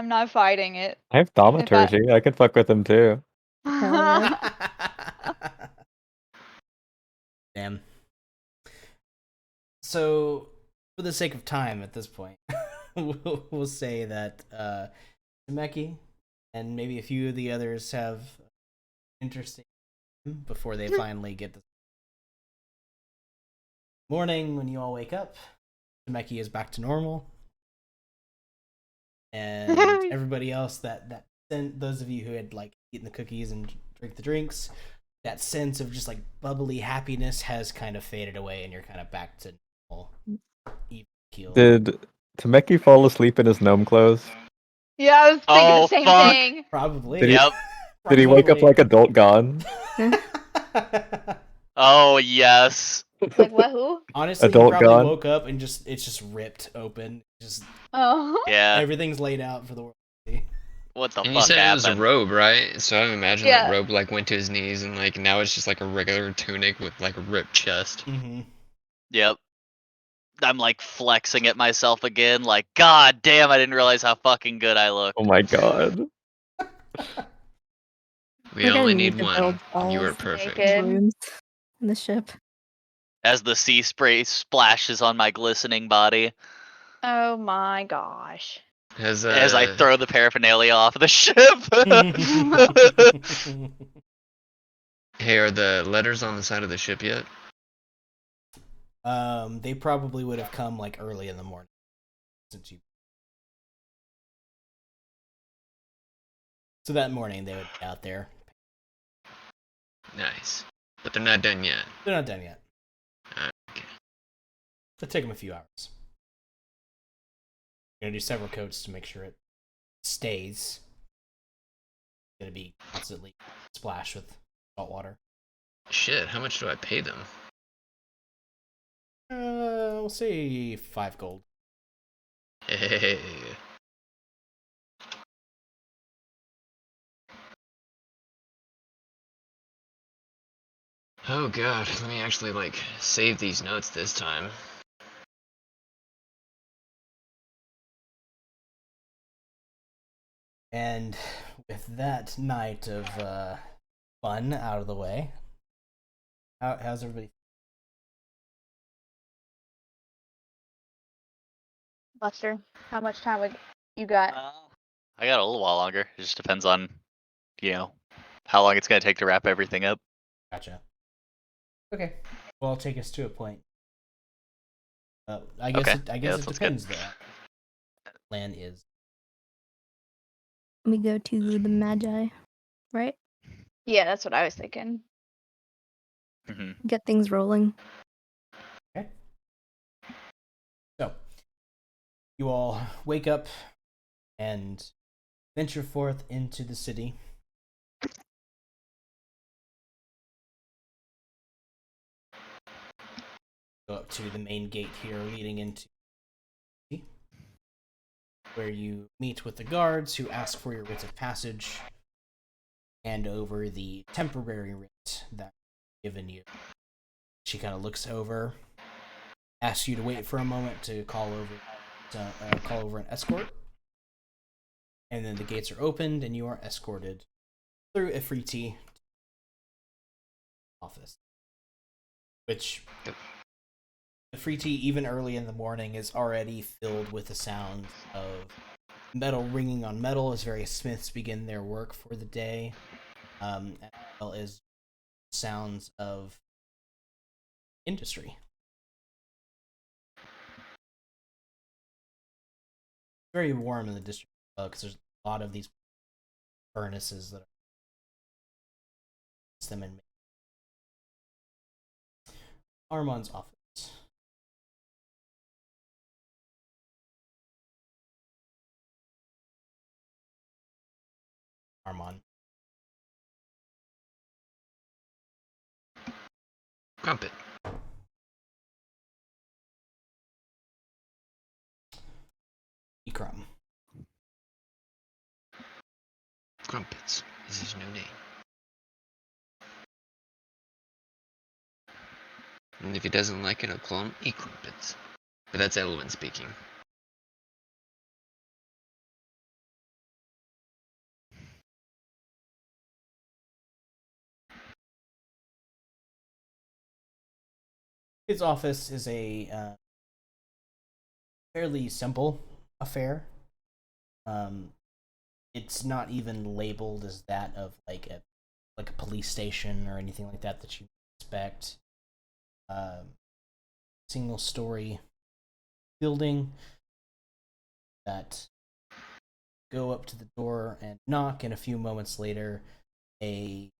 not fighting it. I have thaumaturgy. I could fuck with him too. Hell yeah. Damn. So, for the sake of time at this point, we'll say that Tameki and maybe a few of the others have interesting before they finally get the morning. When you all wake up, Tameki is back to normal, and everybody else that those of you who had like eaten the cookies and drink the drinks, that sense of just like bubbly happiness has kind of faded away, and you're kind of back to normal. Even keel. Did Tameki fall asleep in his gnome clothes? Yeah, I was thinking the same fuck. thing. Probably. Did he, Yep. did he wake up like adult gone? Oh, yes. Like what? Who? Honestly, he Adult probably gone? woke up and it's just ripped open. Just Oh. Yeah. everything's laid out for the world to see. What the And you fuck said it was a happened? robe, right? So I imagine Yeah. that robe like went to his knees, and like now it's just like a regular tunic with like a ripped chest. Mm-hmm. Yep. I'm like flexing at myself again, like, god damn, I didn't realize how fucking good I look. Oh my god. We We're only gonna need to build one. all You are of perfect. Naked. rooms in the ship. As the sea spray splashes on my glistening body. Oh my gosh. Has As I throw the paraphernalia off the ship. Hey, are the letters on the side of the ship yet? They probably would have come like early in the morning, since you. So that morning they would be out there. Nice. But they're not done yet. They're not done yet. Okay. It'll take them a few hours. You're gonna do several coats to make sure it stays. It's gonna be constantly splashed with salt water. Shit, how much do I pay them? We'll say 5 gold. Hey. Oh god, let me actually like save these notes this time. And with that night of fun out of the way, how's everybody? Buster, how much time would you got? I got a little while longer. It just depends on, how long it's gonna take to wrap everything up. Gotcha. Okay. Well, I'll take us to a point. I guess Okay. it, I Yeah, guess that it sounds depends. The plan is We go to the Magi, right? Yeah, that's what I was thinking. hmm Get things rolling. okay. So you all wake up and venture forth into the city. Go up to the main gate here, leading into where you meet with the guards who ask for your writ of passage, hand over the temporary writ that's given you. She kind of looks over, asks you to wait for a moment to call over an escort, and then the gates are opened and you are escorted through Ifriti office, which Ifriti, even early in the morning, is already filled with the sound of metal ringing on metal as various smiths begin their work for the day, as well as sounds of industry. Very warm in the district because there's a lot of these furnaces that are them in Armand's office. Armand. Crumpet. Ikram. Crumpets is his new name. And if he doesn't like it, I'll call him E-Crumpets. But that's Elwyn speaking. His office is a fairly simple affair. It's not even labeled as that of like a police station or anything like that you expect. Single story building that go up to the door and knock, and a few moments later, a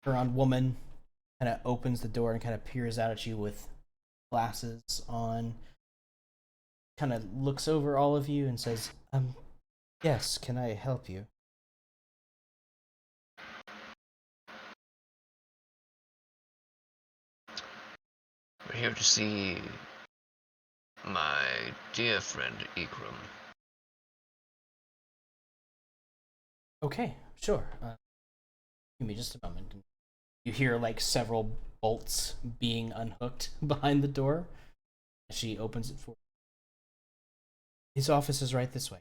Huron woman kind of opens the door and kind of peers out at you with glasses on. Kind of looks over all of you and says, yes, can I help you? We're here to see my dear friend Ikram. Okay, sure. Give me just a moment. You hear like several bolts being unhooked behind the door. She opens it for you. His office is right this way.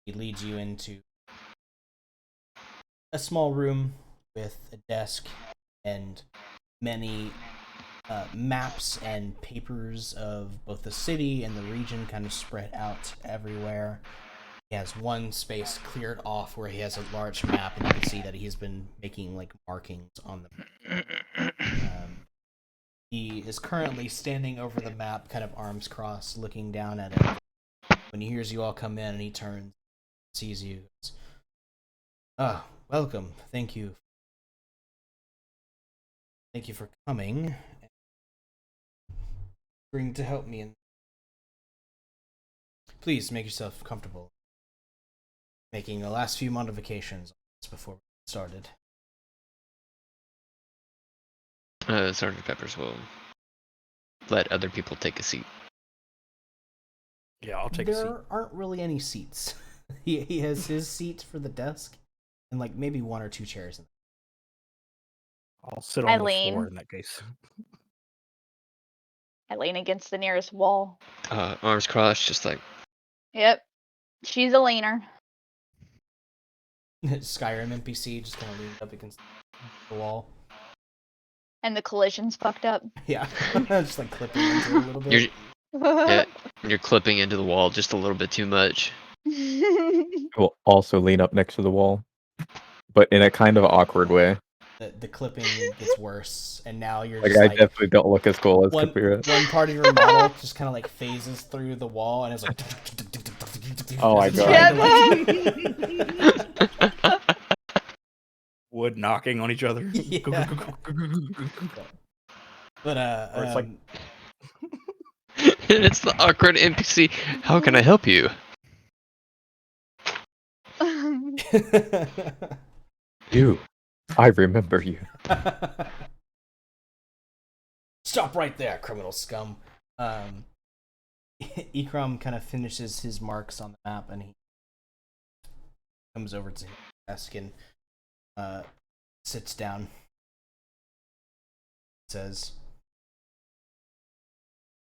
He leads you into a small room with a desk and many maps and papers of both the city and the region kind of spread out everywhere. He has one space cleared off where he has a large map, and you can see that he's been making like markings on the he is currently standing over the map, kind of arms crossed, looking down at it. When he hears you all come in and he turns, sees you. Ah, welcome. Thank you. Thank you for coming. Agreeing to help me. Please make yourself comfortable. Making the last few modifications. before we started. Sergeant Peppers will let other people take a seat. Yeah, I'll take a seat. There aren't really any seats. He has his seat for the desk, and like maybe 1 or 2 chairs. I'll sit on the floor in that case. I lean against the nearest wall. Arms crossed, just like. Yep. She's a leaner. Skyrim NPC just kind of leaned up against the wall. And the collision's fucked up. Yeah, just like clipping into it a little bit. You're clipping into the wall just a little bit too much. Will also lean up next to the wall, but in a kind of awkward way. The clipping gets worse, and now you're Like just I like definitely don't look as cool as one Kapira. part of your model just kind of like phases through the wall, and it's like. Oh my as it's god. trying to, like- Wood knocking on each other. Yeah. But Or it's like It's the awkward NPC. How can I help you? You. I remember you. Stop right there, criminal scum. Ikram kind of finishes his marks on the map, and he comes over to his desk and sits down. Says,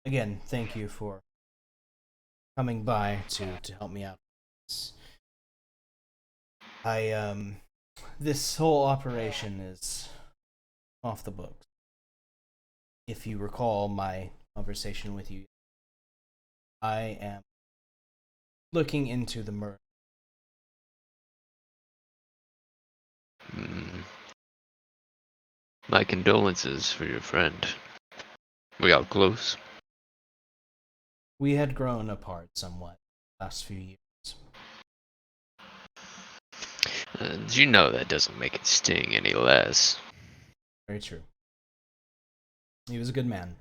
"Again, thank you for coming by to help me out. This whole operation is off the books. If you recall my conversation with you, I am looking into the murder." My condolences for your friend. We got close. We had grown apart somewhat the last few years. You know that doesn't make it sting any less. Very true. He was a good man.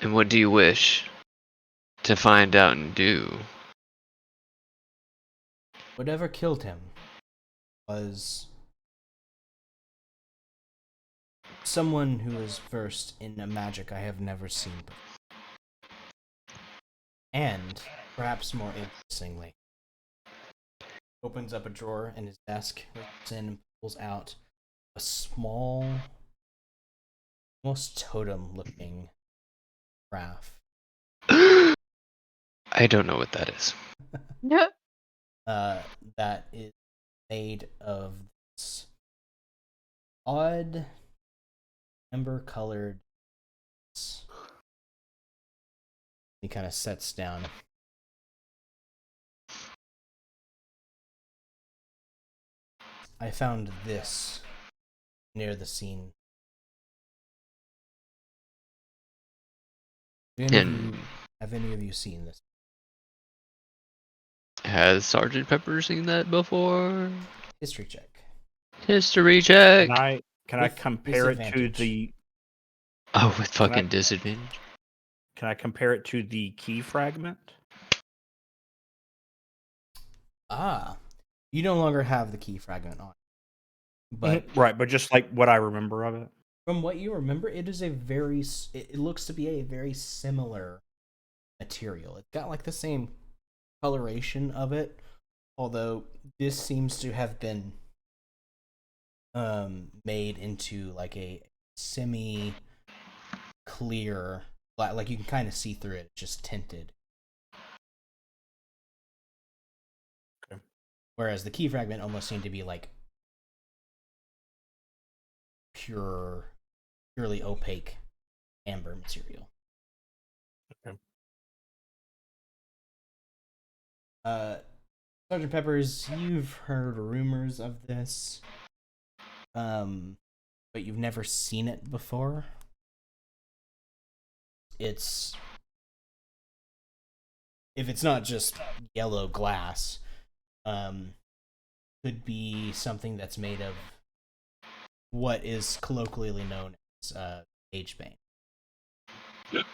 And what do you wish to find out and do? Whatever killed him was someone who was versed in a magic I have never seen before. And, perhaps more interestingly, opens up a drawer in his desk, reaches in and pulls out a small, almost totem-looking craft. I don't know what that is. That is made of this odd amber-colored. He kind of sets down. I found this near the scene. Have any of you seen this? Has Sergeant Pepper seen that before? History check. History check. Can I compare it to the? Oh, with fucking disadvantage. Can I compare it to the key fragment? You no longer have the key fragment on. But right, but just like what I remember of it. From what you remember, it is it looks to be a very similar material. It's got like the same coloration of it, although this seems to have been made into like a semi clear, like you can kind of see through it, just tinted. Okay. Whereas the key fragment almost seemed to be like purely opaque amber material. Okay. Sergeant Peppers, you've heard rumors of this, but you've never seen it before. If it's not just yellow glass, could be something that's made of what is colloquially known as H-bane. Can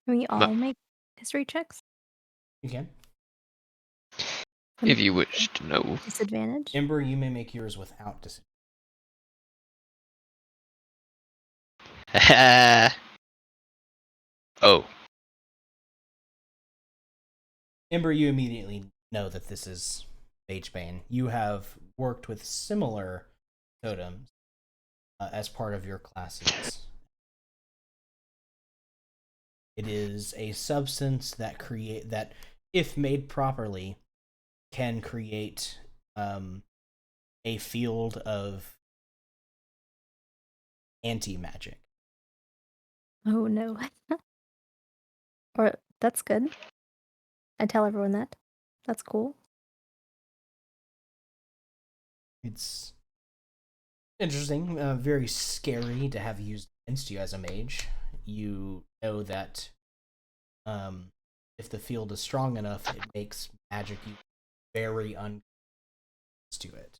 we all make history checks? You can. If you wish to know. Disadvantage. Ember, you may make yours without disadvantage. Oh. Ember, you immediately know that this is Magebane. You have worked with similar totems as part of your classes. It is a substance that, if made properly, can create a field of anti-magic. Oh no. Or that's good. I tell everyone that. That's cool. It's interesting, very scary to have used against you as a mage. You know that if the field is strong enough, it makes magic very unconscious to it.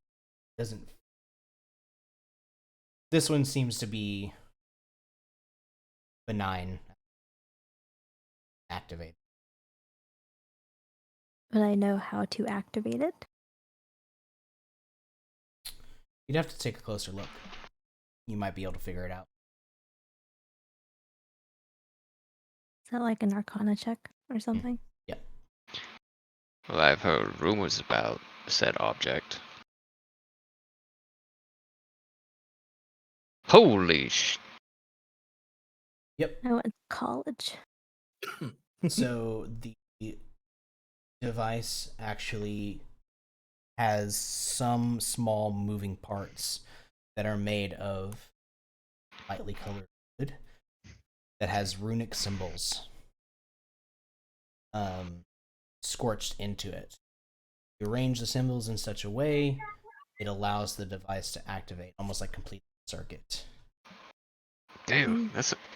Doesn't. This one seems to be benign. Activate. But I know how to activate it. You'd have to take a closer look. You might be able to figure it out. Is that like an Arcana check or something? Yeah. Well, I've heard rumors about said object. Holy sh... Yep. I went to college. So the device actually has some small moving parts that are made of lightly colored wood that has runic symbols scorched into it. You arrange the symbols in such a way it allows the device to activate, almost like complete circuit. Damn,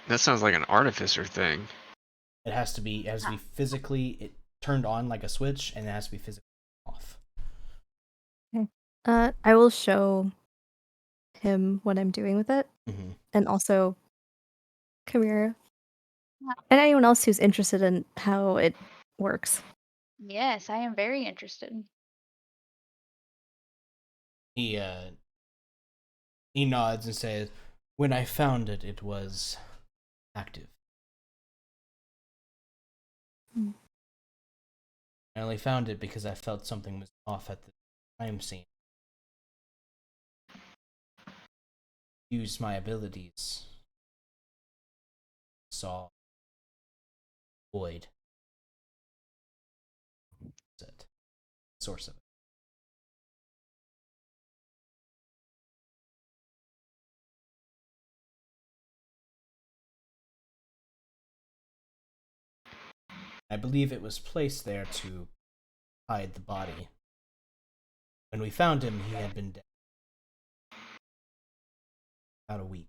that sounds like an artificer thing. It has to be physically turned on like a switch, and it has to be physically off. Okay. I will show him what I'm doing with it, and also Kamira, and anyone else who's interested in how it works. Yes, I am very interested. He nods and says, "When I found it, it was active. I only found it because I felt something was off at the crime scene. Used my abilities. Saw void. That's it. Source of it. I believe it was placed there to hide the body. When we found him, he had been dead. About a week.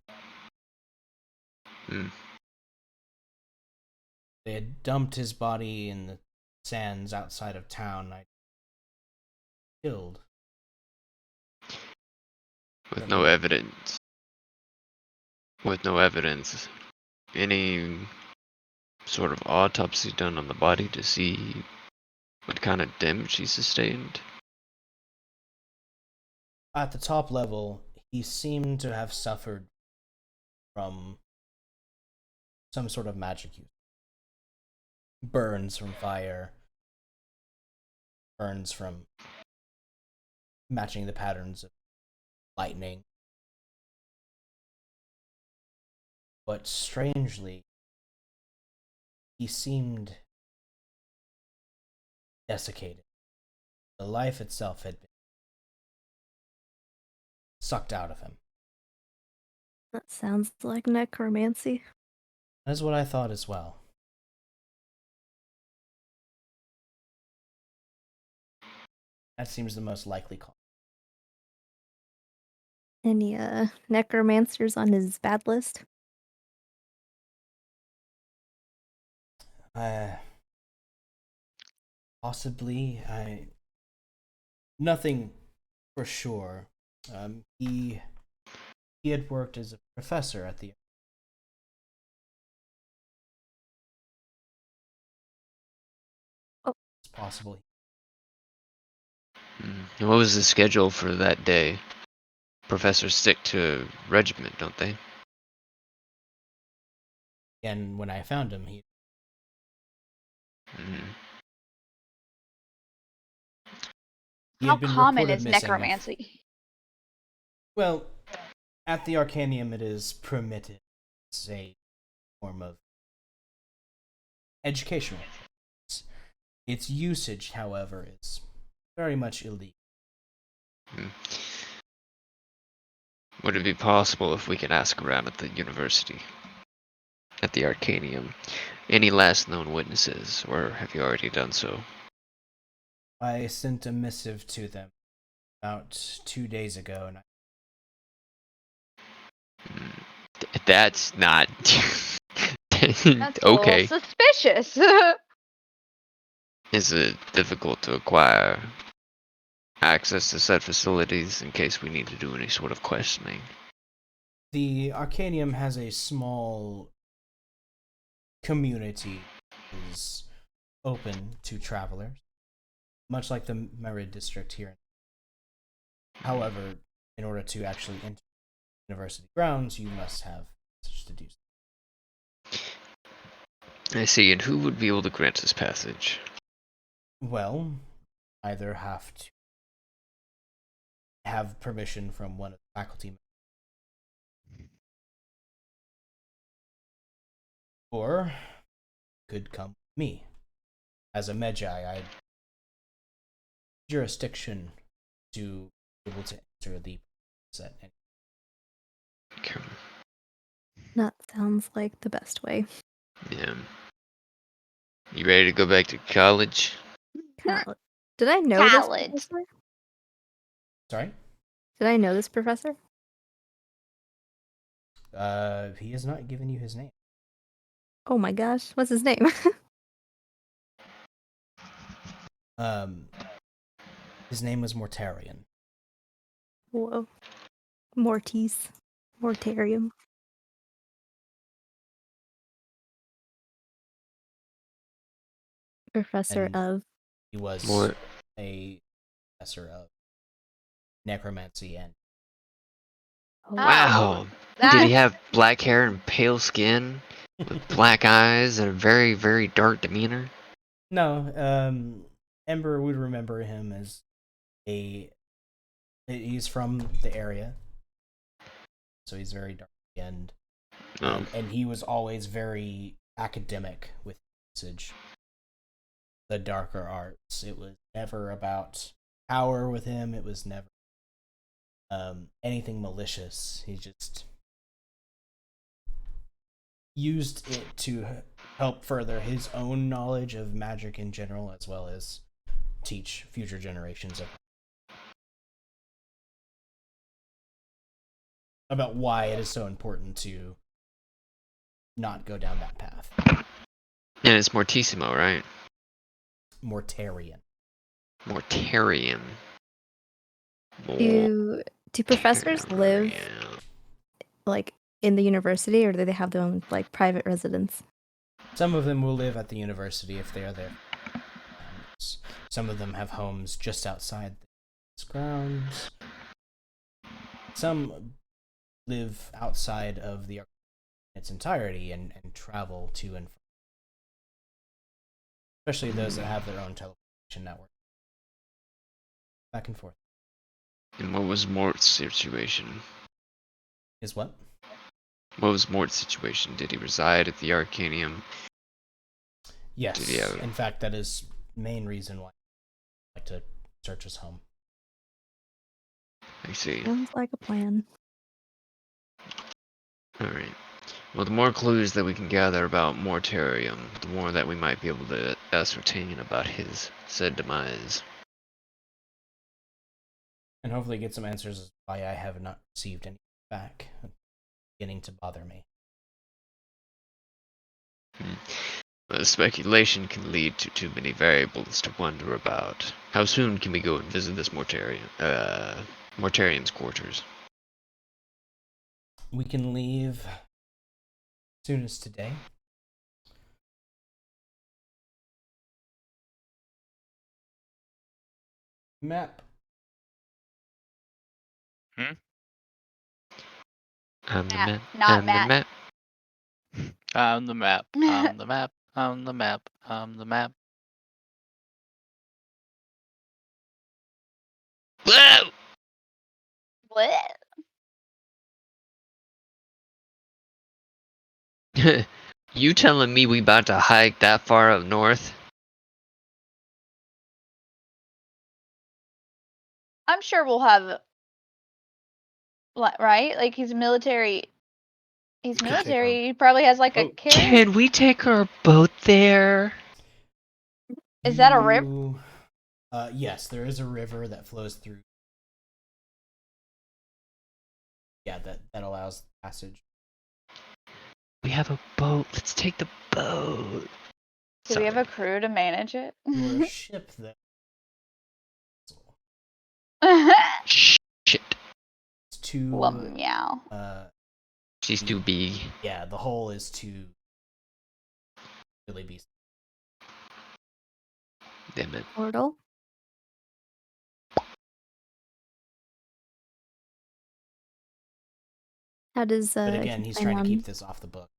They had dumped his body in the sands outside of town. I killed. With no evidence. With no evidence. Any sort of autopsy done on the body to see what kind of damage he sustained? At the top level, he seemed to have suffered from some sort of magic use. Burns from fire. Burns from matching the patterns of lightning. But strangely, he seemed desiccated. The life itself had been sucked out of him. That sounds like necromancy. That's what I thought as well. That seems the most likely cause. Any necromancers on his bad list? Possibly. Nothing for sure. He had worked as a professor at the. Oh. It's possible. And what was the schedule for that day? Professors stick to regiment, don't they? And when I found him, he Mm. How had been common reported is missing. necromancy? Well, at the Arcanium, it is permitted. It's a form of educational. Its usage, however, is very much illegal. Would it be possible if we could ask around at the university, at the Arcanium, any last known witnesses, or have you already done so? I sent a missive to them about 2 days ago, and That's not That's a little okay. suspicious. Is it difficult to acquire access to said facilities in case we need to do any sort of questioning? the Arcanium has a small community that is open to travelers, much like the Merid district here. However, in order to actually enter university grounds, you must have such to do so. I see, and who would be able to grant us passage? Well, either have to have permission from one of the faculty members, or could come with me. As a Magi, I had jurisdiction to be able to enter the set. Okay. That sounds like the best way. Yeah. You ready to go back to college? College. Did I know this College. professor? Sorry? Did I know this professor? He has not given you his name. Oh my gosh, what's his name? His name was Mortarion. Whoa. Mortis. Mortarium. Professor And of. he was What? a professor of necromancy and Oh, Wow. That- Did he have black hair and pale skin, with black eyes and a very, very dark demeanor? no, Ember would remember him as he's from the area, so he's very dark skinned, Oh. and he was always very academic with usage. The darker arts. It was never about power with him. It was never anything malicious. He just used it to help further his own knowledge of magic in general, as well as teach future generations about why it is so important to not go down that path. And it's Mortissimo, right? Mortarion. Mortarian. Do professors live Mortarian. like in the university, or do they have their own like private residence? Some of them will live at the university if they are there. Some of them have homes just outside the grounds. Some live outside of the its entirety and travel to and from. Especially those that have their own teleportation network. Back and forth. And what was Mort's situation? Is what? What was Mort's situation? Did he reside at the Arcanium? Yes. Did he have... In fact, that is the main reason why I like to search his home. I see. Sounds like a plan. Alright. Well, the more clues that we can gather about Mortarium, the more that we might be able to ascertain about his said demise. And hopefully get some answers as to why I have not received any back. It's beginning to bother me. Speculation can lead to too many variables to wonder about. How soon can we go and visit this Mortarian's quarters? We can leave as soon as today. Map. I'm the Map, map. not I'm the Matt. map. I'm the map. I'm the map. I'm the map. I'm the map. Whoa! What? You telling me we about to hike that far up north? I'm sure we'll have, right? Like he's military. He's You could take military. He probably has like a boat. carrier. Can we take our boat there? Is that a river? You- yes, there is a river that flows through. Yeah, that allows passage. We have a boat. Let's take the boat. Do we have a Sorry. crew to manage it? Your ship that Shit. is too. Meow. She's too big. Yeah, the hull is too. Really be. Damn it. Portal. How does But again, he he's plan trying to on- keep this off the book.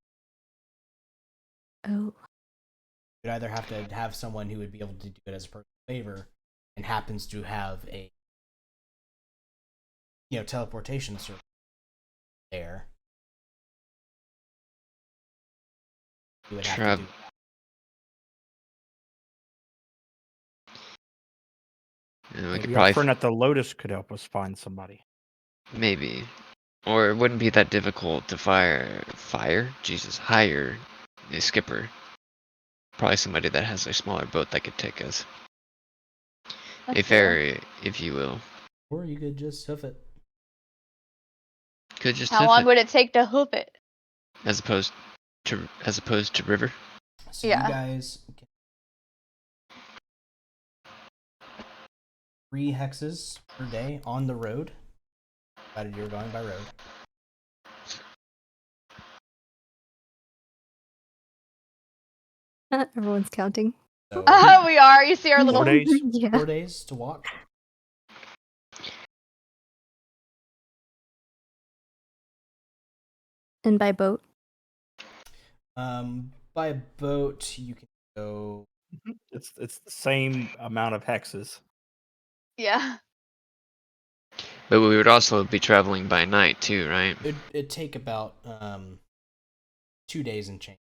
Oh, You'd either have to have someone who would be able to do it as a personal favor, and happens to have a, teleportation service there. You would have Trap. to do. We could Maybe our probably friend at the Lotus could help us find somebody. maybe, or it wouldn't be that difficult to hire a skipper. Probably somebody that has a smaller boat that could take us. That's A true. ferry, if you will. Or you could just hoof it. Could just How hoof long it, would it take to hoof it? as opposed to river. So Yeah. you guys get 3 hexes per day on the road, provided you're going by road. everyone's counting. So We are. You see our little. 4 days. Yeah. 4 days to walk. And by boat. By boat you can go. It's the same amount of hexes. Yeah. But we would also be traveling by night too, right? It'd take about 2 days and change.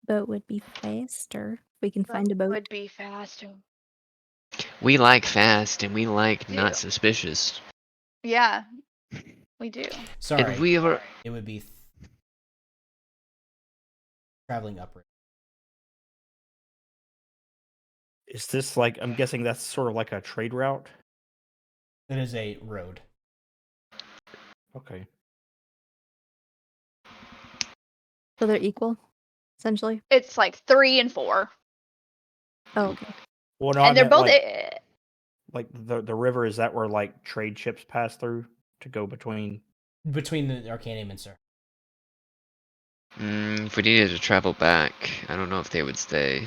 Boat would be faster. We can find a boat. Would be faster. We like fast and we like Do. not suspicious. Yeah. We do. Sorry, And we were it would be traveling upriver. Is this like, I'm guessing that's sort of like a trade route? It is a road. Okay. So they're equal, essentially. It's like 3 and 4, Oh, okay. Well, no, I and they're meant, both. like the river, is that where like trade ships pass through to go between? Between the Arcanium and Sir. if we needed to travel back, I don't know if they would stay.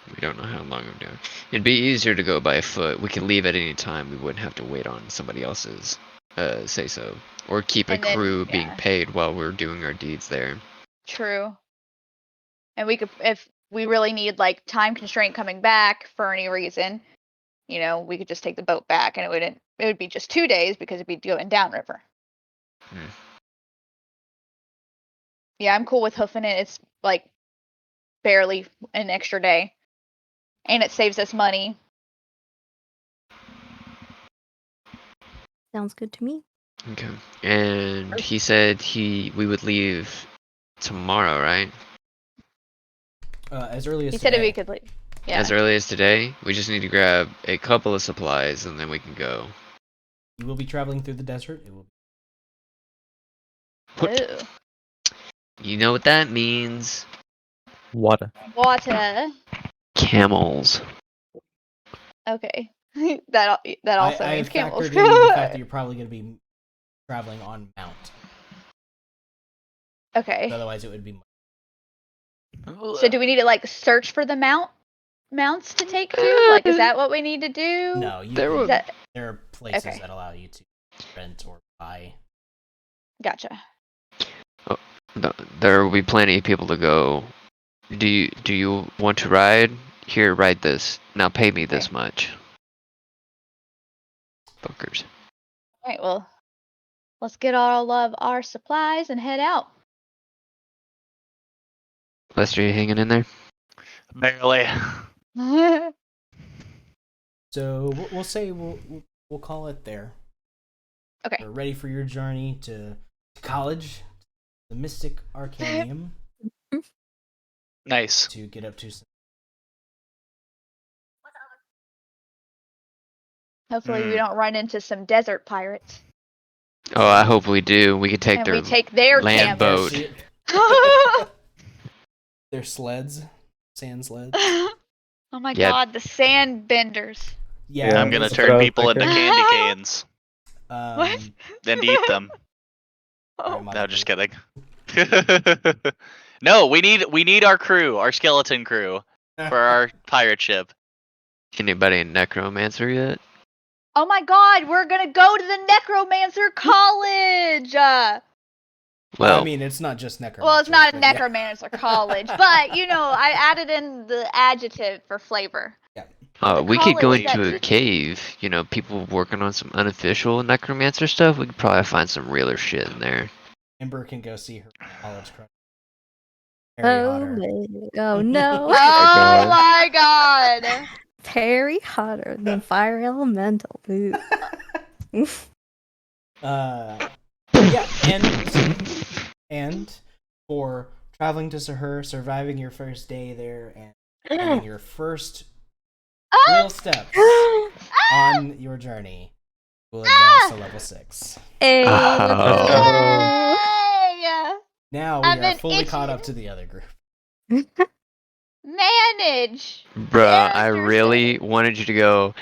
We don't know how long we're doing. It'd be easier to go by foot. We could leave at any time. We wouldn't have to wait on somebody else's say so, or keep a And then, crew being yeah. paid while we're doing our deeds there. True. And we could, if we really need like time constraint coming back for any reason, we could just take the boat back, and it would be just 2 days because it'd be going downriver. Yeah, I'm cool with hoofing it. It's like barely an extra day, and it saves us money. Sounds good to me. Okay. And he said we would leave tomorrow, right? As early as He said today. we could leave. Yeah. As early as today. We just need to grab a couple of supplies and then we can go. You will be traveling through the desert. It will. Ooh. You know what that means? Water. Water. Camels. Okay. that also I means have camels. factored in the fact that you're probably going to be traveling on mount. Okay. Otherwise, it would be. So do we need to like search for the mount? mounts to take to? Like, is that what we need to do? No, you There can, will- Is that there are places Okay. that allow you to rent or buy. gotcha? There will be plenty of people to go. Do you want to ride? Here, ride this. Now pay me this Okay. much. Fuckers. All right. Well, let's get all of our supplies and head out. Lester, you hanging in there? Barely. So we'll say we'll call it there. Okay. We're ready for your journey to college, the Mystic Arcanium, Nice. to get up to some. Hopefully, we don't run into some desert pirates Oh, I hope we do. We can take and their we take their land campers. boat. Their sleds, sand sleds. Oh my Yeah. god, the sand benders. Yeah, I'm gonna that's turn what I was people into thinking. candy canes What? and eat them. Oh. No, just kidding. No, we need our crew, our skeleton crew, for our pirate ship. Anybody a necromancer yet? Oh my god, we're gonna go to the Necromancer College! Well, I mean, it's not just necromancy. Well, it's not a Necromancer College, but, I added in the adjective for flavor. the we could go college that into a teaches- cave. People working on some unofficial necromancer stuff. We could probably find some realer shit in there. Amber can go see her college crush. Oh no. Oh my god! Perry hotter than fire elemental. Ooh. Yeah, and for traveling to Sahur, surviving your first day there, and taking your first real steps on your journey, will advance to level 6. Hey, let's Oh. Yay! Now we I've are been fully caught itching. up to the other group. Manage! Bruh, I Manage really yourself. wanted you to go.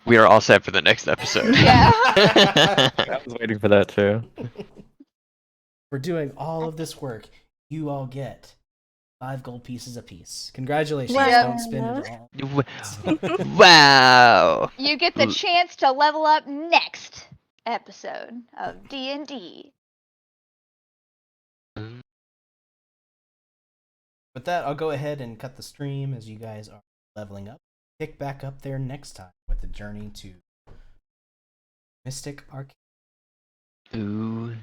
We are all set for the next episode. Yeah. I was waiting for that too. For doing all of this work, you all get 5 gold pieces apiece. Congratulations! Wow. Don't spend it all. Wow. You get the chance to level up next episode of D&D. With that, I'll go ahead and cut the stream as you guys are leveling up. Pick back up there next time with the journey to Mystic Arcane. Ooh.